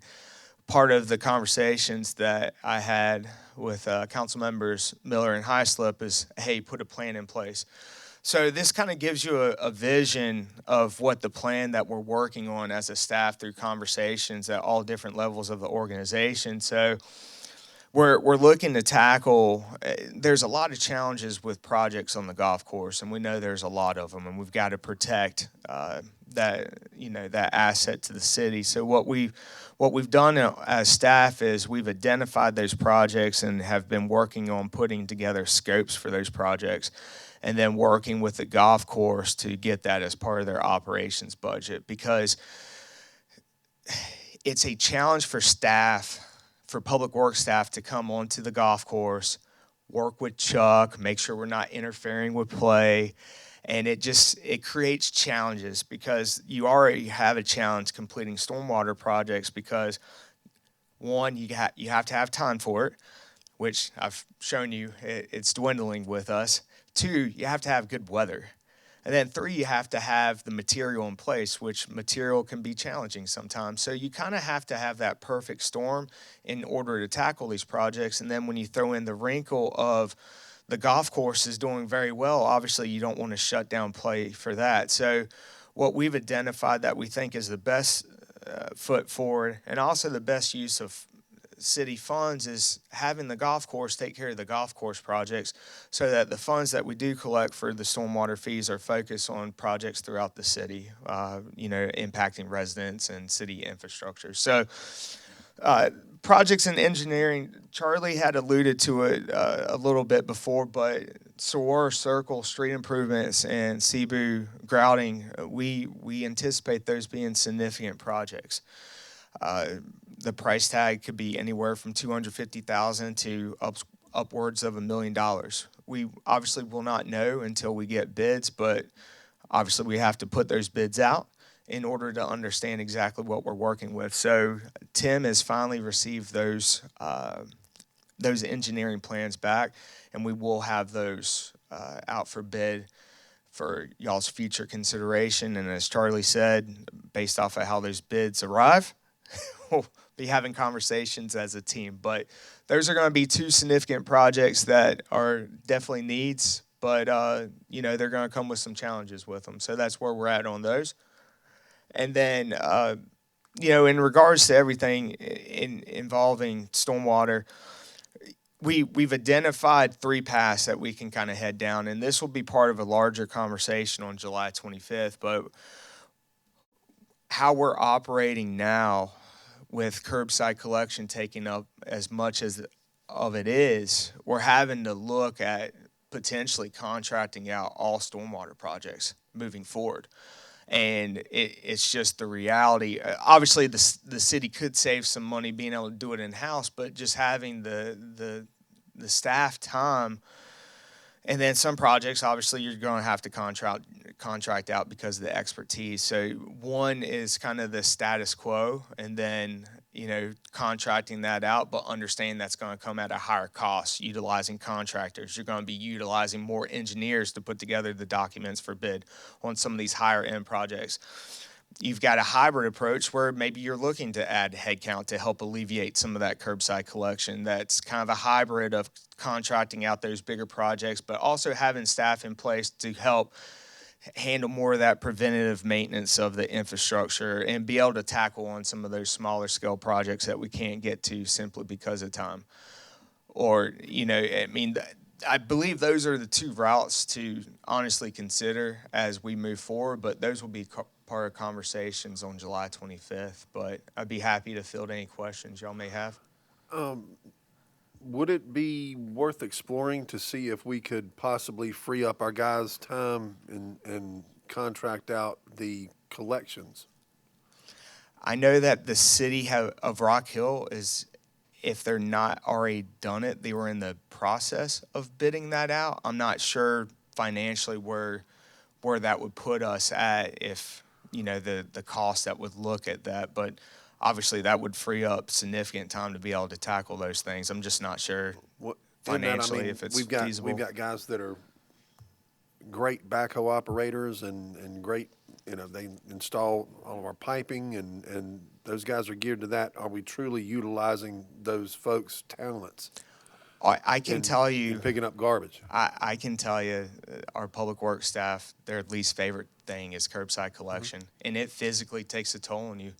part of the conversations that I had with council members Miller and Hyslip is, hey, put a plan in place. So this kind of gives you a vision of what the plan that we're working on as a staff through conversations at all different levels of the organization. So we're looking to tackle, there's a lot of challenges with projects on the golf course, and we know there's a lot of them, and we've got to protect that asset to the city. So what we've done as staff is we've identified those projects and have been working on putting together scopes for those projects, and then working with the golf course to get that as part of their operations budget, because it's a challenge for staff, for public works staff to come onto the golf course, work with Chuck, make sure we're not interfering with play. And it creates challenges because you already have a challenge completing stormwater projects because, one, you have to have time for it, which I've shown you it's dwindling with us. 2, you have to have good weather. And then 3, you have to have the material in place, which material can be challenging sometimes. So you kind of have to have that perfect storm in order to tackle these projects. And then when you throw in the wrinkle of The golf course is doing very well. Obviously, you don't want to shut down play for that. So what we've identified that we think is the best foot forward and also the best use of city funds is having the golf course take care of the golf course projects so that the funds that we do collect for the stormwater fees are focused on projects throughout the city, impacting residents and city infrastructure. So projects in engineering, Charlie had alluded to it a little bit before, but Saguaro Circle street improvements and Cebu grouting, we anticipate those being significant projects. The price tag could be anywhere from $250,000 to upwards of $1 million. We obviously will not know until we get bids, but obviously we have to put those bids out in order to understand exactly what we're working with. So Tim has finally received those engineering plans back, and we will have those out for bid for y'all's future consideration. And as Charlie said, based off of how those bids arrive, we'll be having conversations as a team. But those are going to be two significant projects that are definitely needs, but they're going to come with some challenges with them. So that's where we're at on those. And then, in regards to everything involving stormwater, we've identified 3 paths that we can kind of head down, and this will be part of a larger conversation on July 25th. But how we're operating now with curbside collection taking up as much of it is, we're having to look at potentially contracting out all stormwater projects moving forward. And it's just the reality. Obviously, the city could save some money being able to do it in-house, but just having the staff time, and then some projects, obviously, you're going to have to contract out because of the expertise. So one is kind of the status quo, and then contracting that out, but understanding that's going to come at a higher cost, utilizing contractors. You're going to be utilizing more engineers to put together the documents for bid on some of these higher end projects. You've got a hybrid approach where maybe you're looking to add headcount to help alleviate some of that curbside collection. That's kind of a hybrid of contracting out those bigger projects, but also having staff in place to help handle more of that preventative maintenance of the infrastructure and be able to tackle on some of those smaller scale projects that we can't get to simply because of time. Or, I believe those are the 2 routes to honestly consider as we move forward, but those will be part of conversations on July 25th. But I'd be happy to field any questions y'all may have. Would it be worth exploring to see if we could possibly free up our guys' time and contract out the collections? I know that the city of Rock Hill is, if they're not already done it, they were in the process of bidding that out. I'm not sure financially where that would put us at if, the cost that would look at that. But obviously, that would free up significant time to be able to tackle those things. I'm just not sure financially if it's feasible. We've got guys that are great backhoe operators and great, they install all of our piping and those guys are geared to that. Are we truly utilizing those folks' talents? I can tell you. In picking up garbage. I can tell you, our public works staff, their least favorite thing is curbside collection. Mm-hmm. And it physically takes a toll on you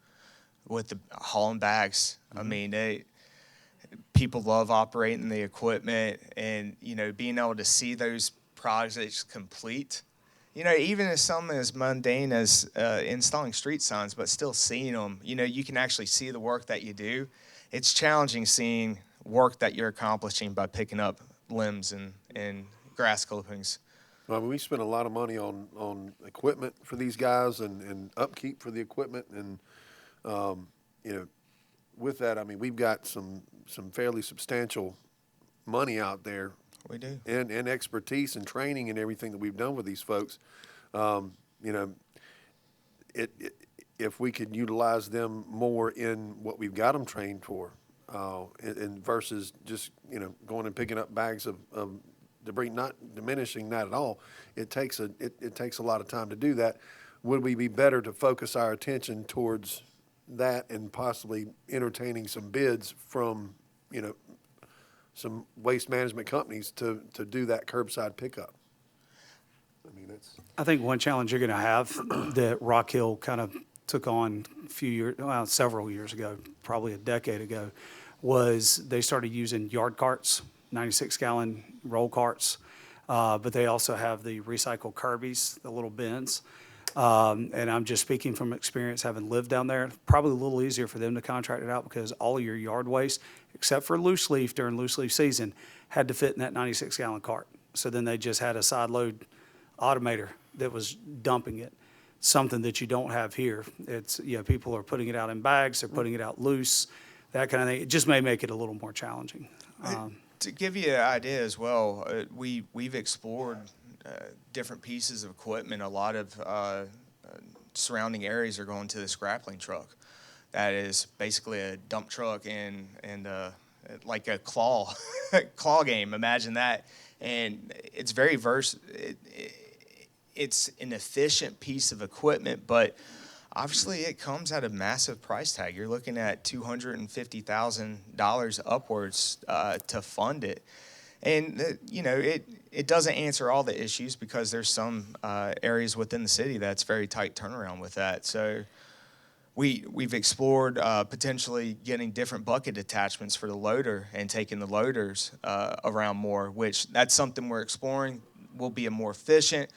with the hauling bags. Mm-hmm. I mean, people love operating the equipment and, being able to see those projects complete. Even as something as mundane as installing street signs, but still seeing them, you can actually see the work that you do. It's challenging seeing work that you're accomplishing by picking up limbs and grass clippings. Well, we spend a lot of money on equipment for these guys and upkeep for the equipment. And, with that, we've got some fairly substantial money out there. We do. And expertise and training and everything that we've done with these folks. If we could utilize them more in what we've got them trained for, and versus just, going and picking up bags of debris, not diminishing that at all. It takes a lot of time to do that. Would we be better to focus our attention towards that and possibly entertaining some bids from, some waste management companies to do that curbside pickup. I mean, it's, I think one challenge you're going to have that Rock Hill kind of took on several years ago, probably a decade ago, was they started using yard carts, 96-gallon roll carts, but they also have the recycled Kirby's, the little bins. And I'm just speaking from experience, having lived down there, probably a little easier for them to contract it out because all of your yard waste, except for loose leaf during loose leaf season, had to fit in that 96-gallon cart. So then they just had a side load automator that was dumping it, something that you don't have here. It's, people are putting it out in bags, they're putting it out loose, that kind of thing. It just may make it a little more challenging. To give you an idea as well, we've explored different pieces of equipment. A lot of surrounding areas are going to this grappling truck. That is basically a dump truck and like a claw game. Imagine that. And it's very it's an efficient piece of equipment, but obviously it comes at a massive price tag. You're looking at $250,000 upwards to fund it. And, it doesn't answer all the issues because there's some areas within the city that's very tight turnaround with that. So we've explored potentially getting different bucket attachments for the loader and taking the loaders around more, which that's something we're exploring. Will be a more efficient,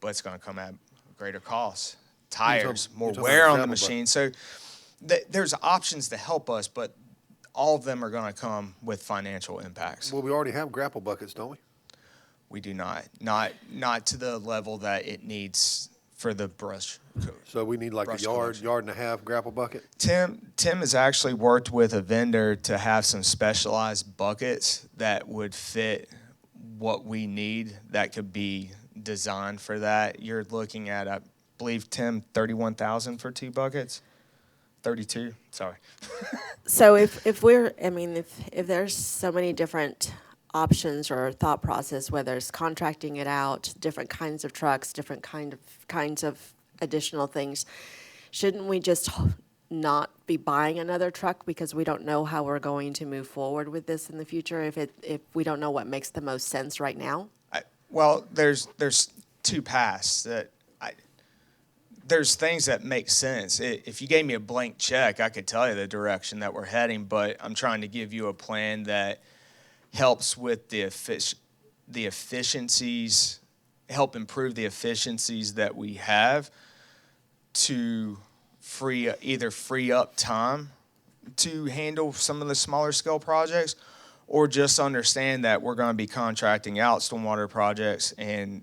but it's going to come at a greater cost. Tires, more wear on the machine. So there's options to help us, but all of them are going to come with financial impacts. well, we already have grapple buckets, don't we? We do not to the level that it needs for the brush. So we need like a Brush yard collection. and a half grapple bucket? Tim has actually worked with a vendor to have some specialized buckets that would fit what we need that could be designed for that. You're looking at, I believe, Tim, $31,000 for 2 buckets? 32, sorry. So if there's so many different options or thought process, whether it's contracting it out, different kinds of trucks, different kinds of additional things, shouldn't we just not be buying another truck because we don't know how we're going to move forward with this in the future if we don't know what makes the most sense right now? Well, there's 2 paths that there's things that make sense. If you gave me a blank check, I could tell you the direction that we're heading, but I'm trying to give you a plan that helps with the efficiencies, help improve the efficiencies that we have to either free up time to handle some of the smaller scale projects, or just understand that we're going to be contracting out stormwater projects, and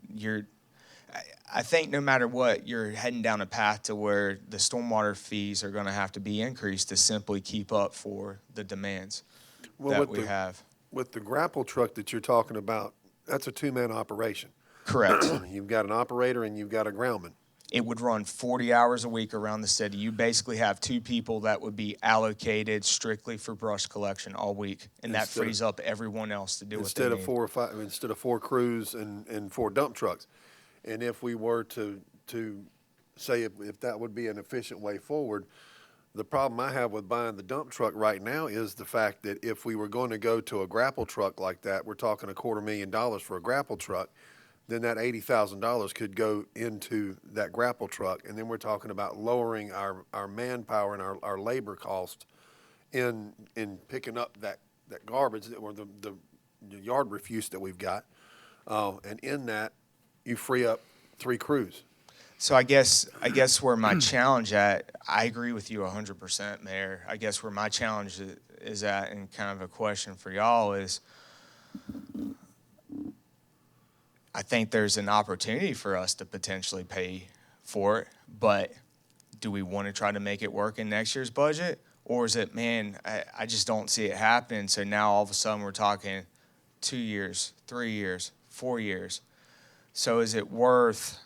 I think no matter what, you're heading down a path to where the stormwater fees are going to have to be increased to simply keep up for the demands that we have. With the grapple truck that you're talking about, that's a 2-man operation. Correct. You've got an operator and you've got a groundman. It would run 40 hours a week around the city. You basically have 2 people that would be allocated strictly for brush collection all week, and that frees up everyone else to do what they need. Instead of 4 crews and 4 dump trucks. And if we were to say if that would be an efficient way forward, the problem I have with buying the dump truck right now is the fact that if we were going to go to a grapple truck like that, we're talking $250,000 for a grapple truck, then that $80,000 could go into that grapple truck. And then we're talking about lowering our manpower and our labor cost in picking up that garbage or the yard refuse that we've got. And in that, you free up 3 crews. So I guess where my challenge at, I agree with you 100%, Mayor. I guess where my challenge is at, and kind of a question for y'all is, I think there's an opportunity for us to potentially pay for it, but do we want to try to make it work in next year's budget? Or is it, man, I just don't see it happening, so now all of a sudden we're talking 2 years, 3 years, 4 years. So is it worth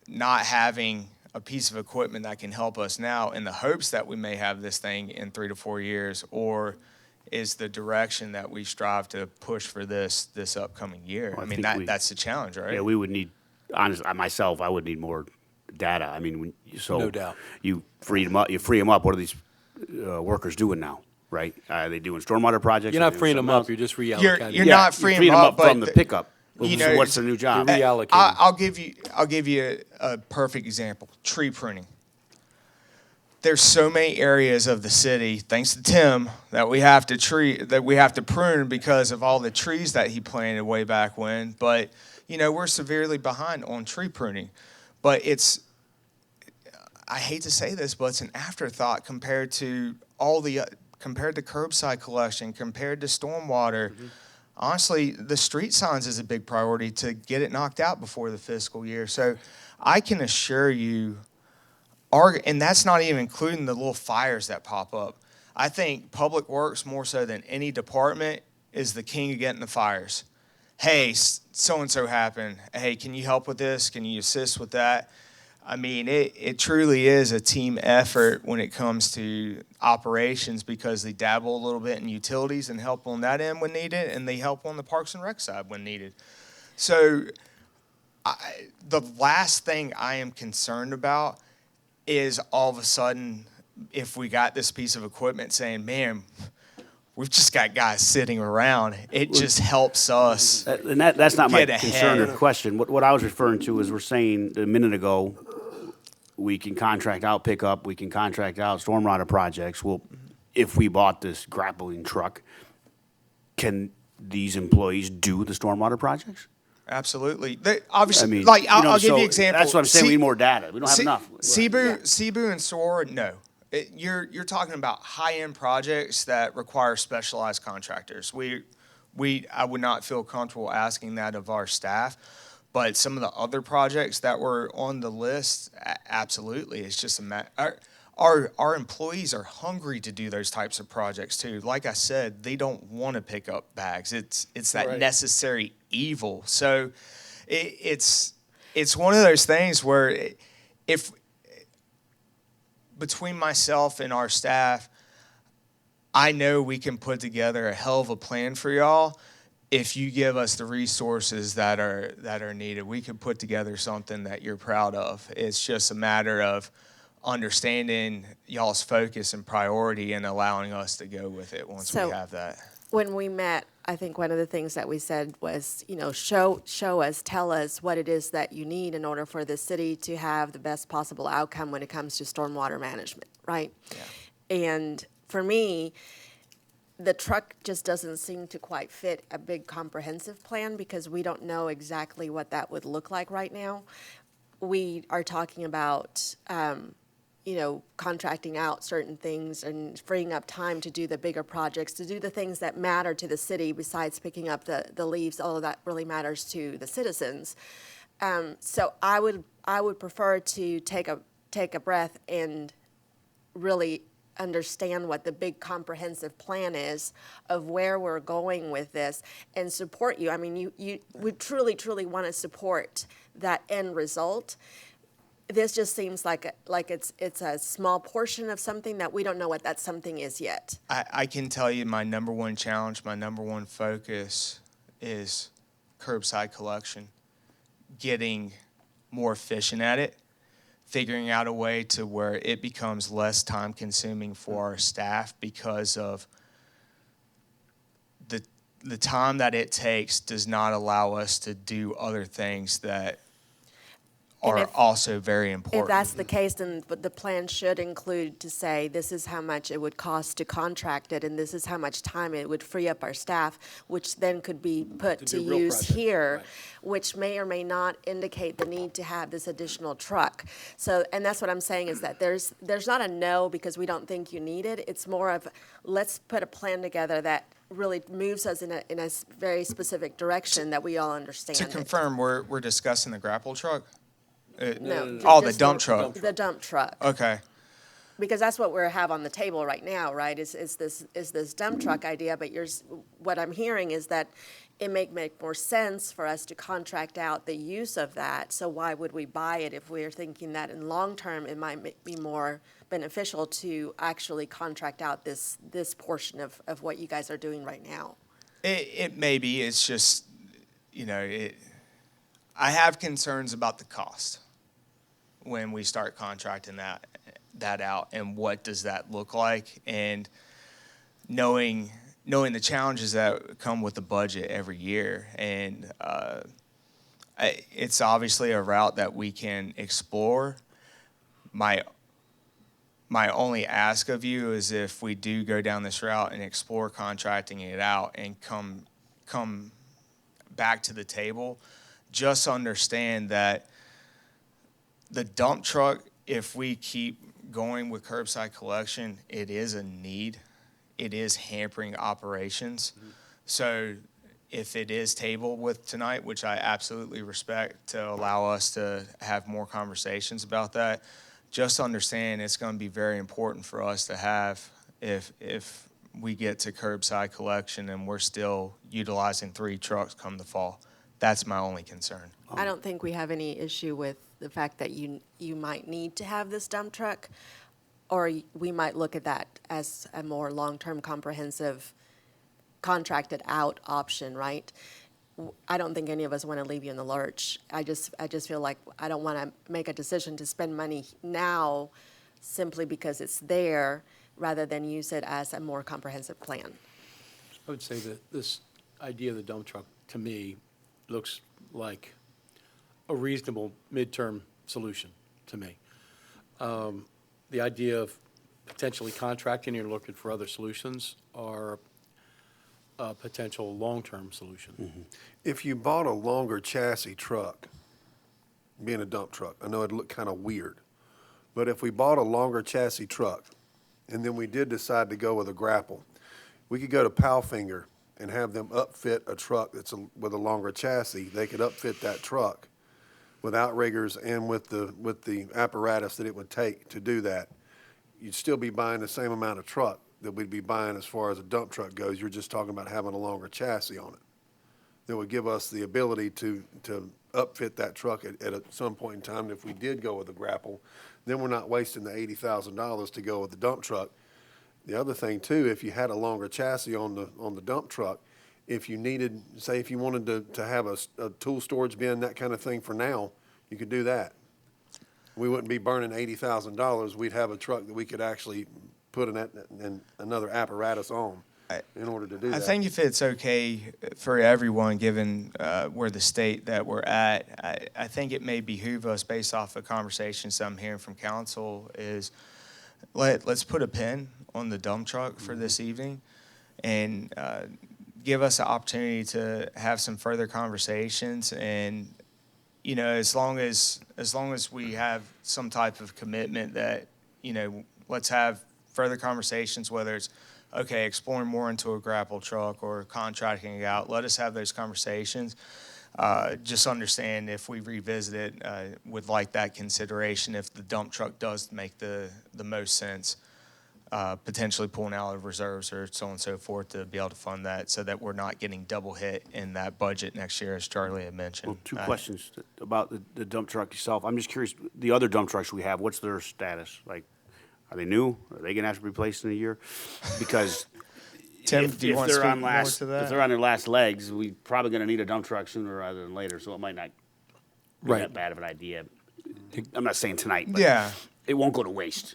not having a piece of equipment that can help us now in the hopes that we may have this thing in 3 to 4 years, or is the direction that we strive to push for this upcoming year? Well, I mean, that's the challenge, right? Yeah, we would need, honestly, myself, I would need more data. I mean, No doubt. You free them up. What are these workers doing now? right? Are they doing stormwater projects? You're Are not they doing freeing them something up, else? you're just reallocating. You're not freeing them up, from but the pickup. you So know, what's the new job? You're reallocating. I'll give you a perfect example. Tree pruning. There's so many areas of the city, thanks to Tim, that we have to prune because of all the trees that he planted way back when. But you know, we're severely behind on tree pruning. But I hate to say this, but it's an afterthought compared to compared to curbside collection, compared to stormwater. Mm-hmm. Honestly, the street signs is a big priority to get it knocked out before the fiscal year. So I can assure you, and that's not even including the little fires that pop up. I think Public Works, more so than any department, is the king of getting the fires. Hey, so-and-so happened. Hey, can you help with this? Can you assist with that? I mean, it truly is a team effort when it comes to operations because they dabble a little bit in utilities and help on that end when needed, and they help on the Parks and Rec side when needed. So the last thing I am concerned about is all of a sudden, if we got this piece of equipment saying, man, we've just got guys sitting around, it just helps us And that's not my get concern or ahead. question. What I was referring to is we're saying a minute ago, we can contract out pickup, we can contract out stormwater projects. Well, if we bought this grappling truck, can these employees do the stormwater projects? Absolutely. Obviously, I mean, I'll give you so an example. That's what I'm saying. We need more data. We don't have enough. Cebu and SOAR, no. You're talking about high-end projects that require specialized contractors. I would not feel comfortable asking that of our staff, but some of the other projects that were on the list, absolutely. It's just our employees are hungry to do those types of projects too. Like I said, they don't want to pick up bags. It's that necessary evil. So it's one of those things where if between myself and our staff, I know we can put together a hell of a plan for y'all. If you give us the resources that are needed, we can put together something that you're proud of. It's just a matter of understanding y'all's focus and priority and allowing us to go with it once we have that. When we met, I think one of the things that we said was, show us, tell us what it is that you need in order for the city to have the best possible outcome when it comes to stormwater management, right? Yeah. And for me, the truck just doesn't seem to quite fit a big comprehensive plan because we don't know exactly what that would look like right now. We are talking about, contracting out certain things and freeing up time to do the bigger projects, to do the things that matter to the city besides picking up the leaves. All of that really matters to the citizens. So I would prefer to take a breath and really understand what the big comprehensive plan is of where we're going with this and support you. I mean, we truly want to support that end result. This just seems like it's a small portion of something that we don't know what that something is yet. I can tell you my number one challenge, my number one focus is curbside collection, getting more efficient at it, figuring out a way to where it becomes less time consuming for our staff because of the time that it takes does not allow us to do other things that are also very important. If that's the case, then the plan should include to say, this is how much it would cost to contract it, and this is how much time it would free up our staff, which then could be put to use here, which may or may not indicate the need to have this additional truck. So, and that's what I'm saying is that there's not a no because we don't think you need it. It's more of, let's put a plan together that really moves us in a very specific direction that we all understand. To confirm, we're discussing the grapple truck? No. Oh, the just dump truck. The dump truck. Okay. Because that's what we have on the table right now, right? Is this dump truck idea? But what I'm hearing is that it may make more sense for us to contract out the use of that. So why would we buy it if we're thinking that in long term it might be more beneficial to actually contract out this portion of what you guys are doing right now? It may be. It's just, I have concerns about the cost when we start contracting that out and what does that look like. And knowing the challenges that come with the budget every year, and it's obviously a route that we can explore. My only ask of you is if we do go down this route and explore contracting it out and come back to the table, just understand that the dump truck, if we keep going with curbside collection, it is a need. It is hampering operations. So if it is tabled with tonight, which I absolutely respect, to allow us to have more conversations about that, just understand it's going to be very important for us to have if we get to curbside collection and we're still utilizing 3 trucks come the fall. That's my only concern. I don't think we have any issue with the fact that you might need to have this dump truck, or we might look at that as a more long-term comprehensive contracted out option, right? I don't think any of us want to leave you in the lurch. I just feel like I don't want to make a decision to spend money now simply because it's there, rather than use it as a more comprehensive plan. I would say that this idea of the dump truck, to me, looks like a reasonable midterm solution to me. The idea of potentially contracting and looking for other solutions are a potential long-term solution. If you bought a longer chassis truck, being a dump truck, I know it'd look kind of weird, but if we bought a longer chassis truck and then we did decide to go with a grapple, we could go to Powfinger and have them upfit a truck with a longer chassis. They could upfit that truck with outriggers and with the apparatus that it would take to do that. You'd still be buying the same amount of truck that we'd be buying as far as a dump truck goes. You're just talking about having a longer chassis on it. That would give us the ability to upfit that truck at some point in time. If we did go with a grapple, then we're not wasting the $80,000 to go with the dump truck. The other thing too, if you had a longer chassis on the dump truck, if you needed, say if you wanted to have a tool storage bin, that kind of thing for now, you could do that. We wouldn't be burning $80,000. We'd have a truck that we could actually put in another apparatus on in order to do that. I think if it's okay for everyone, given where the state that we're at, I think it may behoove us, based off of conversations I'm hearing from council, is let's put a pin on the dump truck for this evening and give us an opportunity to have some further conversations. And, you know, as long as we have some type of commitment that, you know, let's have further conversations, whether it's, okay, exploring more into a grapple truck or contracting it out. Let us have those conversations. Just understand if we revisit it, would like that consideration if the dump truck does make the most sense, potentially pulling out of reserves or so on and so forth to be able to fund that, so that we're not getting double hit in that budget next year, as Charlie had mentioned. Well, 2 questions about the dump truck itself. I'm just curious, the other dump trucks we have, what's their status? Like, are they new? Are they gonna have to be replaced in a year? Because Tim, if do you want to they're speak on more last, to that? if they're on their last legs, we probably gonna need a dump truck sooner rather than later, so it might not be Right. that bad of an idea. I'm not saying tonight, but Yeah. it won't go to waste,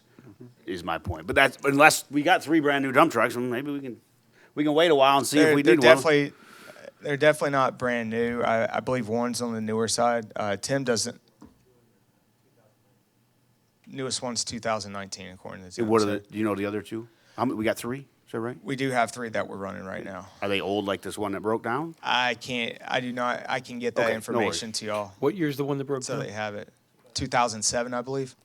is my point. But that's, unless we got 3 brand-new dump trucks, well, maybe we can wait a while and see if we need one. They're definitely not brand new. I believe one's on the newer side. Tim doesn't. Newest one's 2019, according to Tim. What are so the, do you know the other 2? We got 3, is that right? we do have 3 that we're running right now. Are they old like this one that broke down? I do not. I can get that Okay, no information to y'all, What year's the one that broke so down? they have it. 2007, I believe.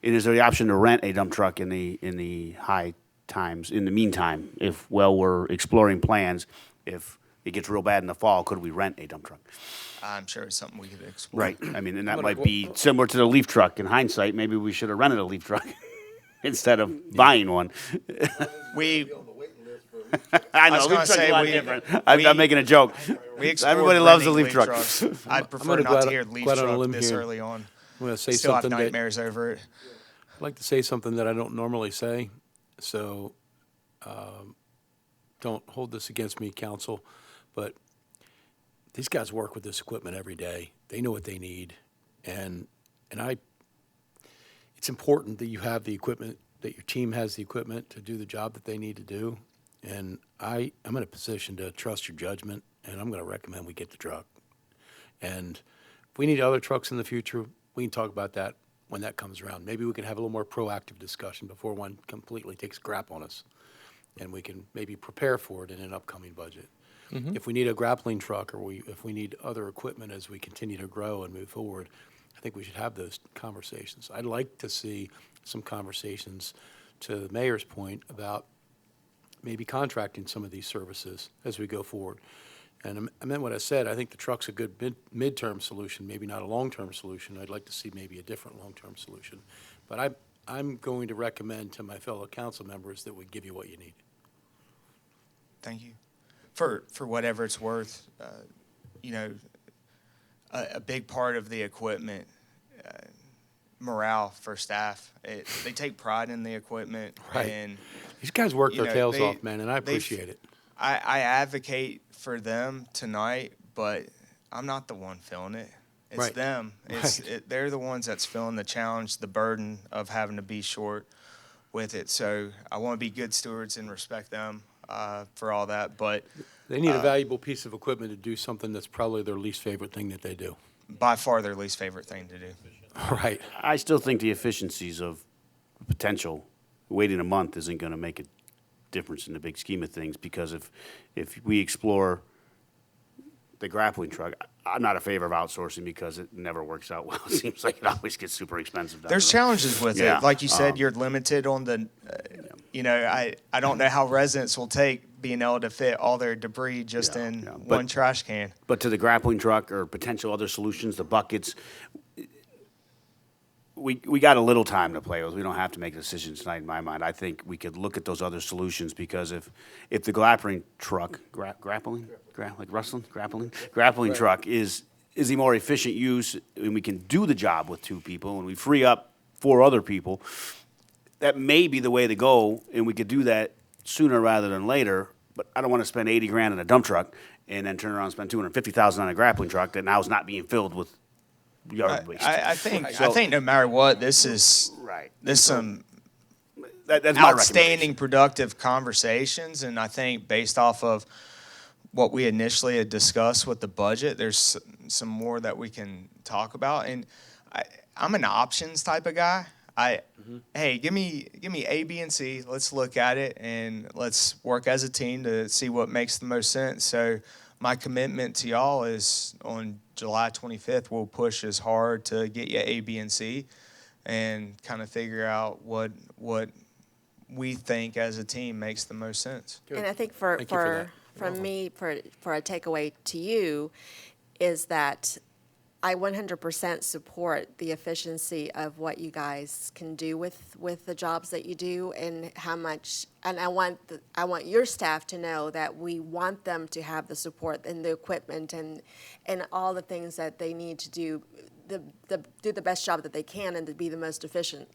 And is there the option to rent a dump truck in the high times, in the meantime, if, while we're exploring plans, if it gets real bad in the fall, could we rent a dump truck? I'm sure it's something we could explore. Right, I mean, and that might be similar to the leaf truck. In hindsight, maybe we should have rented a leaf truck instead of buying one. We I know, was leaf gonna truck's say a lot we- different. I'm making a joke. we explored Everybody loves a renting leaf truck. trucks. I'd prefer gonna not go to out- hear leaf go out on a truck limb this here. early on. I'm going to say Still have something that, nightmares over it. I'd like to say something that I don't normally say, so don't hold this against me, council, but these guys work with this equipment every day. They know what they need, and it's important that you have the equipment that your team has the equipment to do the job that they need to do. And I'm in a position to trust your judgment, and I'm going to recommend we get the truck. And if we need other trucks in the future, we can talk about that when that comes around. Maybe we can have a little more proactive discussion before one completely takes a crap on us. And we can maybe prepare for it in an upcoming budget. If we need a grappling truck, or if we need other equipment as we continue to grow and move forward, I think we should have those conversations. I'd like to see some conversations, to the mayor's point, about maybe contracting some of these services as we go forward. And I meant what I said. I think the truck's a good midterm solution, maybe not a long-term solution. I'd like to see maybe a different long-term solution. But I'm going to recommend to my fellow council members that we give you what you need. Thank you. For whatever it's worth, you know, a big part of the equipment, morale for staff. They take pride in the equipment. Right. And These guys work their tails they- off, man, and I appreciate it. I advocate for them tonight, but I'm not the one feeling it. It's Right. them. They're the ones that's feeling the challenge, the burden of having to be short with it. So I want to be good stewards and respect them for all that. But They need a valuable piece of equipment to do something that's probably their least favorite thing that they do. by far their least favorite thing to do. Right. I still think the efficiencies of potential, waiting a month isn't going to make a difference in the big scheme of things, because if we explore the grappling truck, I'm not a favor of outsourcing because it never works out well. It seems like it always gets super expensive. There's challenges with Yeah, it. Like you said, you're limited on the, you know, I don't know how residents will take being able to fit all their debris just in But- one trash can. But to the grappling truck or potential other solutions, the buckets, we got a little time to play with. We don't have to make decisions tonight, in my mind. I think we could look at those other solutions, because if the grappling truck, grappling truck is the more efficient use, and we can do the job with 2 people, and we free up 4 other people, that may be the way to go, and we could do that sooner rather than later. But I don't want to spend 80 grand on a dump truck and then turn around and spend 250,000 on a grappling truck that now is not being filled with yard waste. I think no matter what, this is Right. There's some That's my outstanding productive conversations, and I think based off of what we initially had discussed with the budget, there's some more that we can talk about. And I'm an options type of guy. Hey, give me A, B, and C. Let's look at it and let's work as a team to see what makes the most sense. So my commitment to y'all is on July 25th, we'll push as hard to get you A, B, and C, and kind of figure out what we think as a team makes the most sense. And I think Thank you for that. from me, for a takeaway to you, is that I 100% support the efficiency of what you guys can do with the jobs that you do, and how much, and I want your staff to know that we want them to have the support and the equipment and all the things that they need to do the best job that they can, and to be the most efficient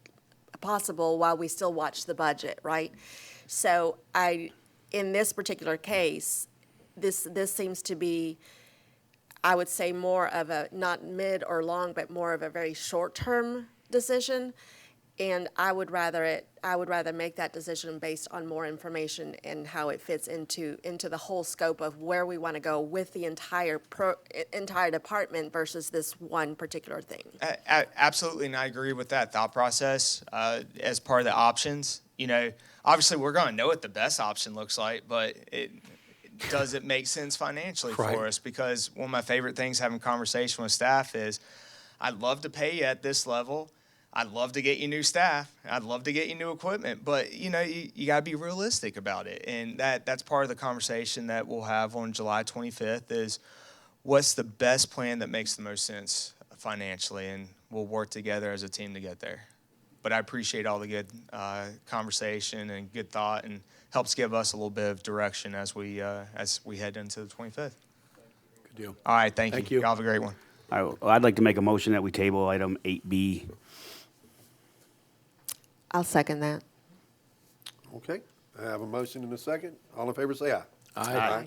possible while we still watch the budget, right? So in this particular case, this seems to be, I would say, more of a, not mid or long, but more of a very short-term decision. And I would rather make that decision based on more information and how it fits into the whole scope of where we want to go with the entire department versus this one particular thing. Absolutely, and I agree with that thought process as part of the options. You know, obviously we're going to know what the best option looks like, but does it make sense financially Right. for us? Because one of my favorite things having conversation with staff is, I'd love to pay you at this level. I'd love to get you new staff. I'd love to get you new equipment, but you know, you got to be realistic about it. And that's part of the conversation that we'll have on July 25th is, what's the best plan that makes the most sense financially, and we'll work together as a team to get there. But I appreciate all the good conversation and good thought, and helps give us a little bit of direction as we head into the 25th. Good deal. All right, thank Thank you. you. Y'all have a great one. I'd like to make a motion that we table item 8B. I'll second that. Okay, I have a motion and a second. All in favor, say aye. Aye.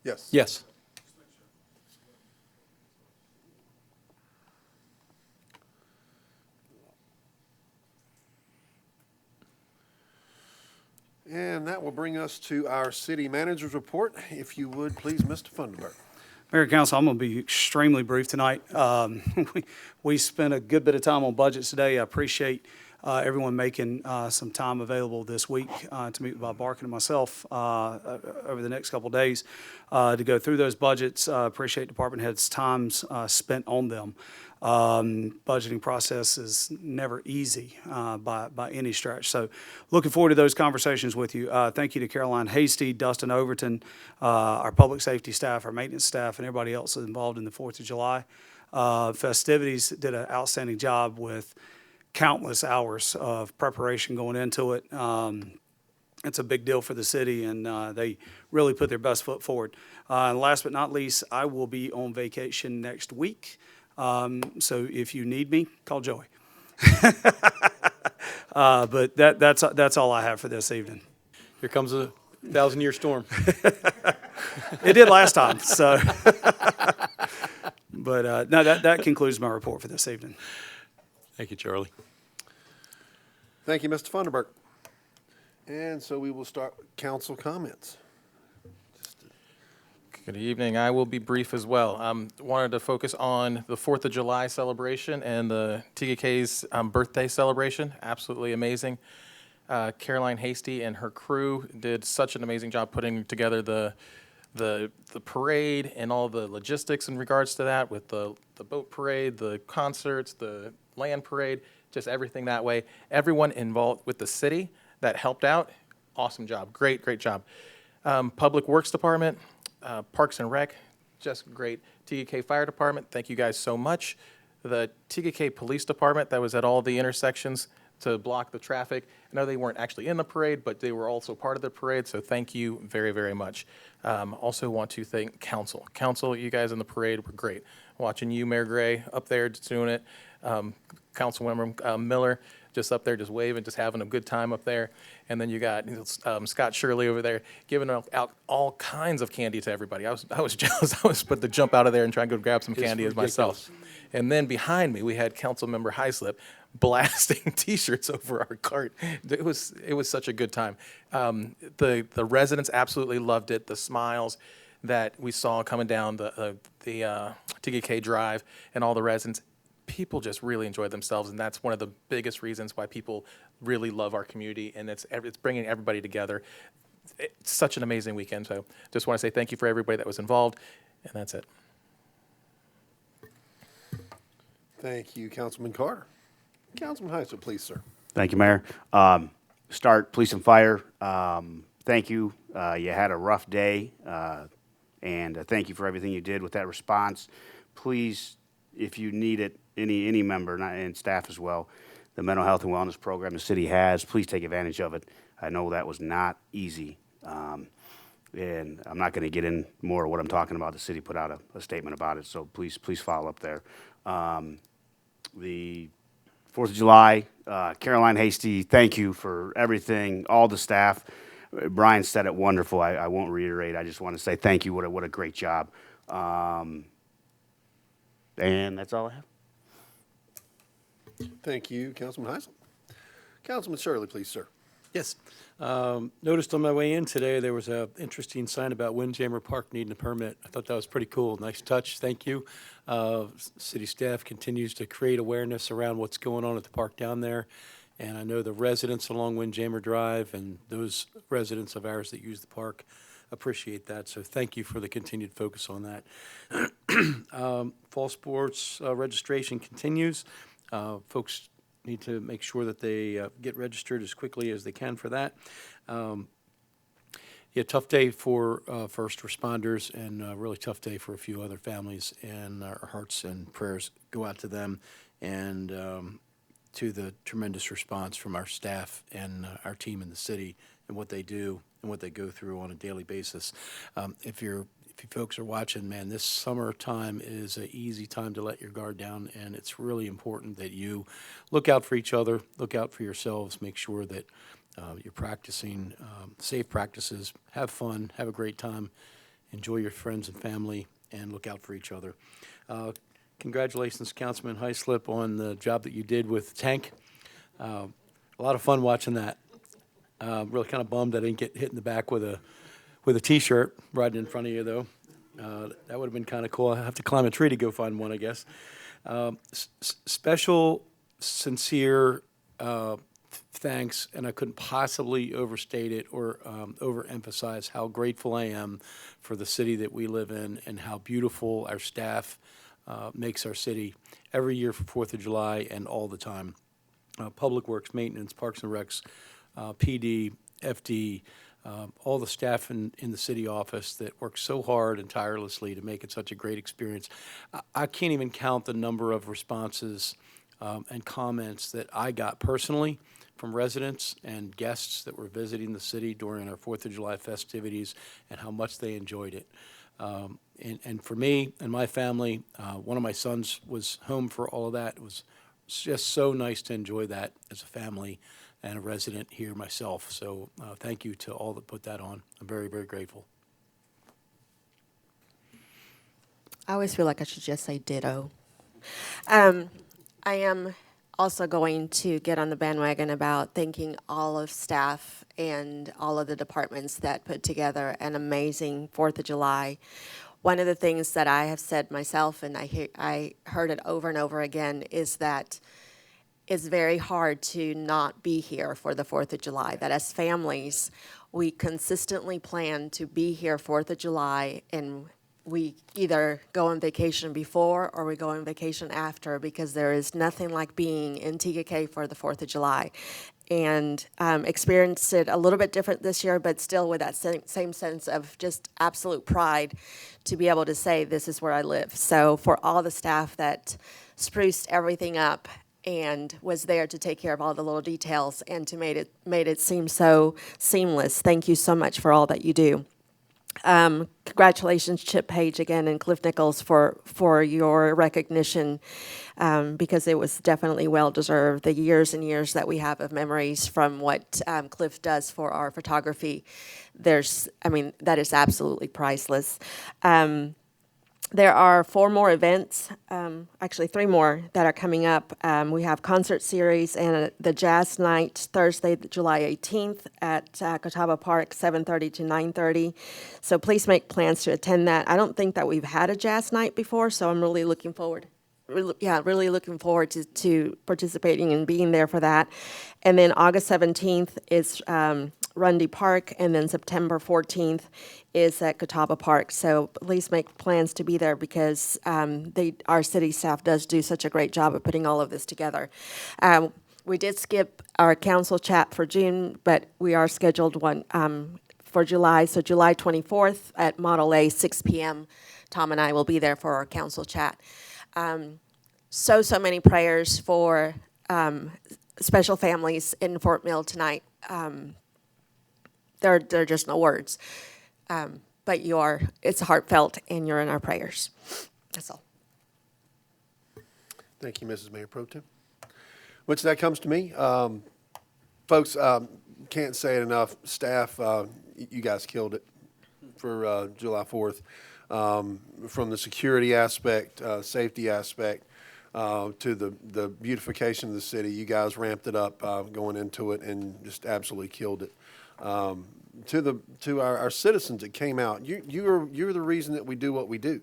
Yes. Yes. And that will bring us to our city manager's report. If you would, please, Mr. Funderburk. Mayor and Council, I'm going to be extremely brief tonight. We spent a good bit of time on budgets today. I appreciate everyone making some time available this week to meet with Bob Barkin and myself over the next couple of days to go through those budgets. Appreciate department heads' times spent on them. Budgeting process is never easy by any stretch. So looking forward to those conversations with you. Thank you to Caroline Hasty, Dustin Overton, our public safety staff, our maintenance staff, and everybody else involved in the 4th of July. Festivities did an outstanding job with countless hours of preparation going into it. It's a big deal for the city, and they really put their best foot forward. And last but not least, I will be on vacation next week. So if you need me, call Joey. But that's all I have for this evening. Here comes a 1,000-year storm. It did last time, so. But no, that concludes my report for this evening. Thank you, Charlie. Thank you, Mr. Funderburk. And so we will start with council comments. Good evening. I will be brief as well. Wanted to focus on the 4th of July celebration and the TKK's birthday celebration. Absolutely amazing. Caroline Hasty and her crew did such an amazing job putting together the parade and all the logistics in regards to that, with the boat parade, the concerts, the land parade, just everything that way. Everyone involved with the city that helped out, awesome job. Great job. Public Works Department, Parks and Rec, just great. TKK Fire Department, thank you guys so much. The TKK Police Department that was at all the intersections to block the traffic. I know they weren't actually in the parade, but they were also part of the parade, so thank you very, very much. Also want to thank Council. Council, you guys in the parade were great. Watching you, Mayor Gray, up there just doing it. Councilmember Miller, just up there just waving, just having a good time up there. And then you got Scott Shirley over there giving out all kinds of candy to everybody. I was jealous. I was supposed to jump out of there and try and go grab some candy as myself. And then behind me, we had Councilmember Hyslip blasting T-shirts over our cart. It was such a good time. The residents absolutely loved it. The smiles that we saw coming down the TKK Drive and all the residents. People just really enjoy themselves, and that's one of the biggest reasons why people really love our community, and it's bringing everybody together. It's such an amazing weekend, so just want to say thank you for everybody that was involved, and that's it. Thank you, Councilman Carter. Councilman Hyslip, please, sir. Thank you, Mayor. Start Police and Fire. Thank you. You had a rough day, and thank you for everything you did with that response. Please, if you need it, any member and staff as well, the mental health and wellness program the city has, please take advantage of it. I know that was not easy, and I'm not going to get in more of what I'm talking about. The city put out a statement about it, so please follow up there. The 4th of July, Caroline Hasty, thank you for everything, all the staff. Brian said it wonderful. I won't reiterate. I just want to say thank you. What a great job. And that's all I have. Thank you, Councilman Hyslip. Councilman Shirley, please, sir. Yes. Noticed on my way in today, there was an interesting sign about Windjammer Park needing a permit. I thought that was pretty cool. Nice touch. Thank you. City staff continues to create awareness around what's going on at the park down there. And I know the residents along Windjammer Drive and those residents of ours that use the park appreciate that. So thank you for the continued focus on that. Fall sports registration continues. Folks need to make sure that they get registered as quickly as they can for that. Yeah, tough day for first responders, and a really tough day for a few other families, and our hearts and prayers go out to them and to the tremendous response from our staff and our team in the city and what they do and what they go through on a daily basis. If you folks are watching, man, this summertime is an easy time to let your guard down, and it's really important that you look out for each other, look out for yourselves, make sure that you're practicing safe practices, have fun, have a great time, enjoy your friends and family, and look out for each other. Congratulations, Councilman Hyslip, on the job that you did with Tank. A lot of fun watching that. Really kind of bummed I didn't get hit in the back with a T-shirt riding in front of you, though. That would have been kind of cool. I have to climb a tree to go find one, I guess. Special, sincere thanks, and I couldn't possibly overstate it or overemphasize how grateful I am for the city that we live in and how beautiful our staff makes our city every year for 4th of July and all the time. Public Works, Maintenance, Parks and Recs, PD, FD, all the staff in the city office that work so hard and tirelessly to make it such a great experience. I can't even count the number of responses and comments that I got personally from residents and guests that were visiting the city during our 4th of July festivities and how much they enjoyed it. And for me and my family, one of my sons was home for all of that. It was just so nice to enjoy that as a family and a resident here myself. So thank you to all that put that on. I'm very, very grateful. I always feel like I should just say ditto. I am also going to get on the bandwagon about thanking all of staff and all of the departments that put together an amazing 4th of July. One of the things that I have said myself, and I heard it over and over again, is that it's very hard to not be here for the 4th of July, that as families, we consistently plan to be here 4th of July, and we either go on vacation before or we go on vacation after, because there is nothing like being in Tega for the 4th of July. And experienced it a little bit different this year, but still with that same sense of just absolute pride to be able to say, this is where I live. So for all the staff that spruced everything up and was there to take care of all the little details and to made it seem so seamless, thank you so much for all that you do. Congratulations, Chip Page again and Cliff Nichols for your recognition, because it was definitely well-deserved. The years and years that we have of memories from what Cliff does for our photography, that is absolutely priceless. There are 4 more events, actually 3 more that are coming up. We have concert series and the Jazz Night Thursday, July 18th at Catawba Park, 7:30 to 9:30. So please make plans to attend that. I don't think that we've had a Jazz Night before, so I'm really looking forward. Really looking forward to participating and being there for that. And then August 17th is Rundy Park, and then September 14th is at Catawba Park. So please make plans to be there, because our city staff does do such a great job of putting all of this together. We did skip our council chat for June, but we are scheduled one for July. So July 24th at Model A, 6 p.m. Tom and I will be there for our council chat. So many prayers for special families in Fort Mill tonight. There are just no words. But it's heartfelt, and you're in our prayers. That's all. Thank you, Mrs. Mayor Pro Tem. Which that comes to me. Folks, can't say it enough. Staff, you guys killed it for July 4th. From the security aspect, safety aspect, to the beautification of the city, you guys ramped it up going into it and just absolutely killed it. To our citizens that came out, you're the reason that we do what we do.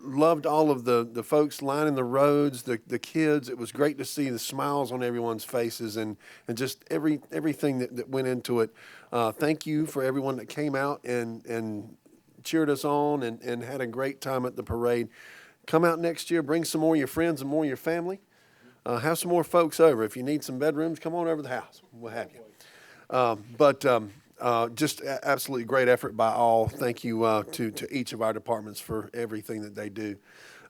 Loved all of the folks lining the roads, the kids. It was great to see the smiles on everyone's faces and just everything that went into it. Thank you for everyone that came out and cheered us on and had a great time at the parade. Come out next year, bring some more of your friends and more of your family. Have some more folks over. If you need some bedrooms, come on over to the house. We'll have you. Just absolutely great effort by all. Thank you to each of our departments for everything that they do.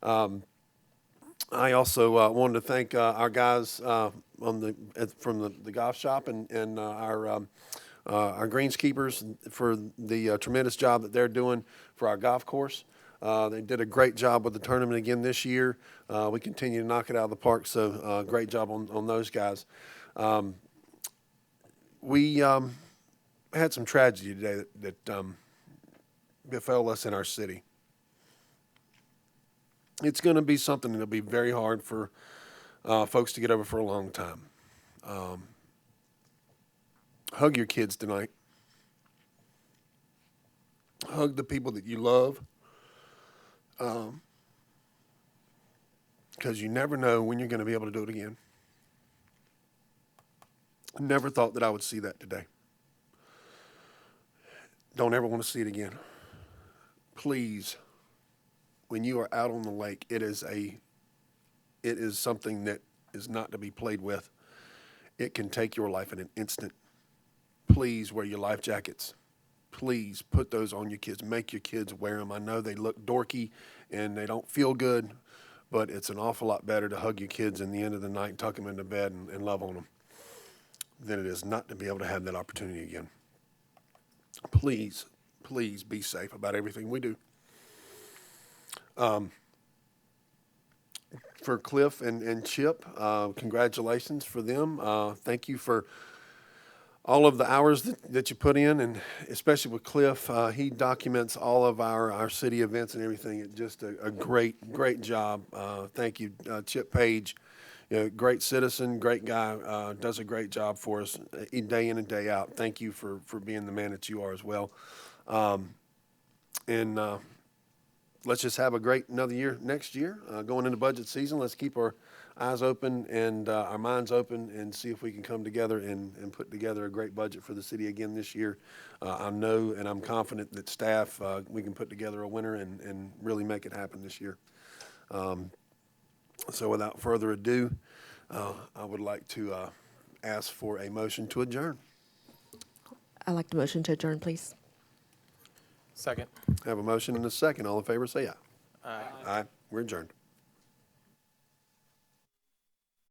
I also wanted to thank our guys from the golf shop and our greenskeepers for the tremendous job that they're doing for our golf course. They did a great job with the tournament again this year. We continue to knock it out of the park, so great job on those guys. We had some tragedy today that befell us in our city. It's going to be something that'll be very hard for folks to get over for a long time. hug your kids tonight. Hug the people that you love. Because you never know when you're going to be able to do it again. Never thought that I would see that today. Don't ever want to see it again. Please, when you are out on the lake, it is something that is not to be played with. It can take your life in an instant. Please wear your life jackets. Please put those on your kids. Make your kids wear them. I know they look dorky and they don't feel good, but it's an awful lot better to hug your kids in the end of the night and tuck them into bed and love on them than it is not to be able to have that opportunity again. Please, please be safe about everything we do. For Cliff and Chip, congratulations for them. Thank you for all of the hours that you put in, and especially with Cliff, he documents all of our city events and everything. It's just a great job. Thank you, Chip Page. Great citizen, great guy, does a great job for us day in and day out. Thank you for being the man that you are as well. And let's just have a great another year next year. Going into budget season, let's keep our eyes open and our minds open and see if we can come together and put together a great budget for the city again this year. I know and I'm confident that staff, we can put together a winner and really make it happen this year. So without further ado, I would like to ask for a motion to adjourn. I'd like the motion to adjourn, please. Second. Have a motion and a second. All in favor, say aye. Aye. Aye. We're adjourned.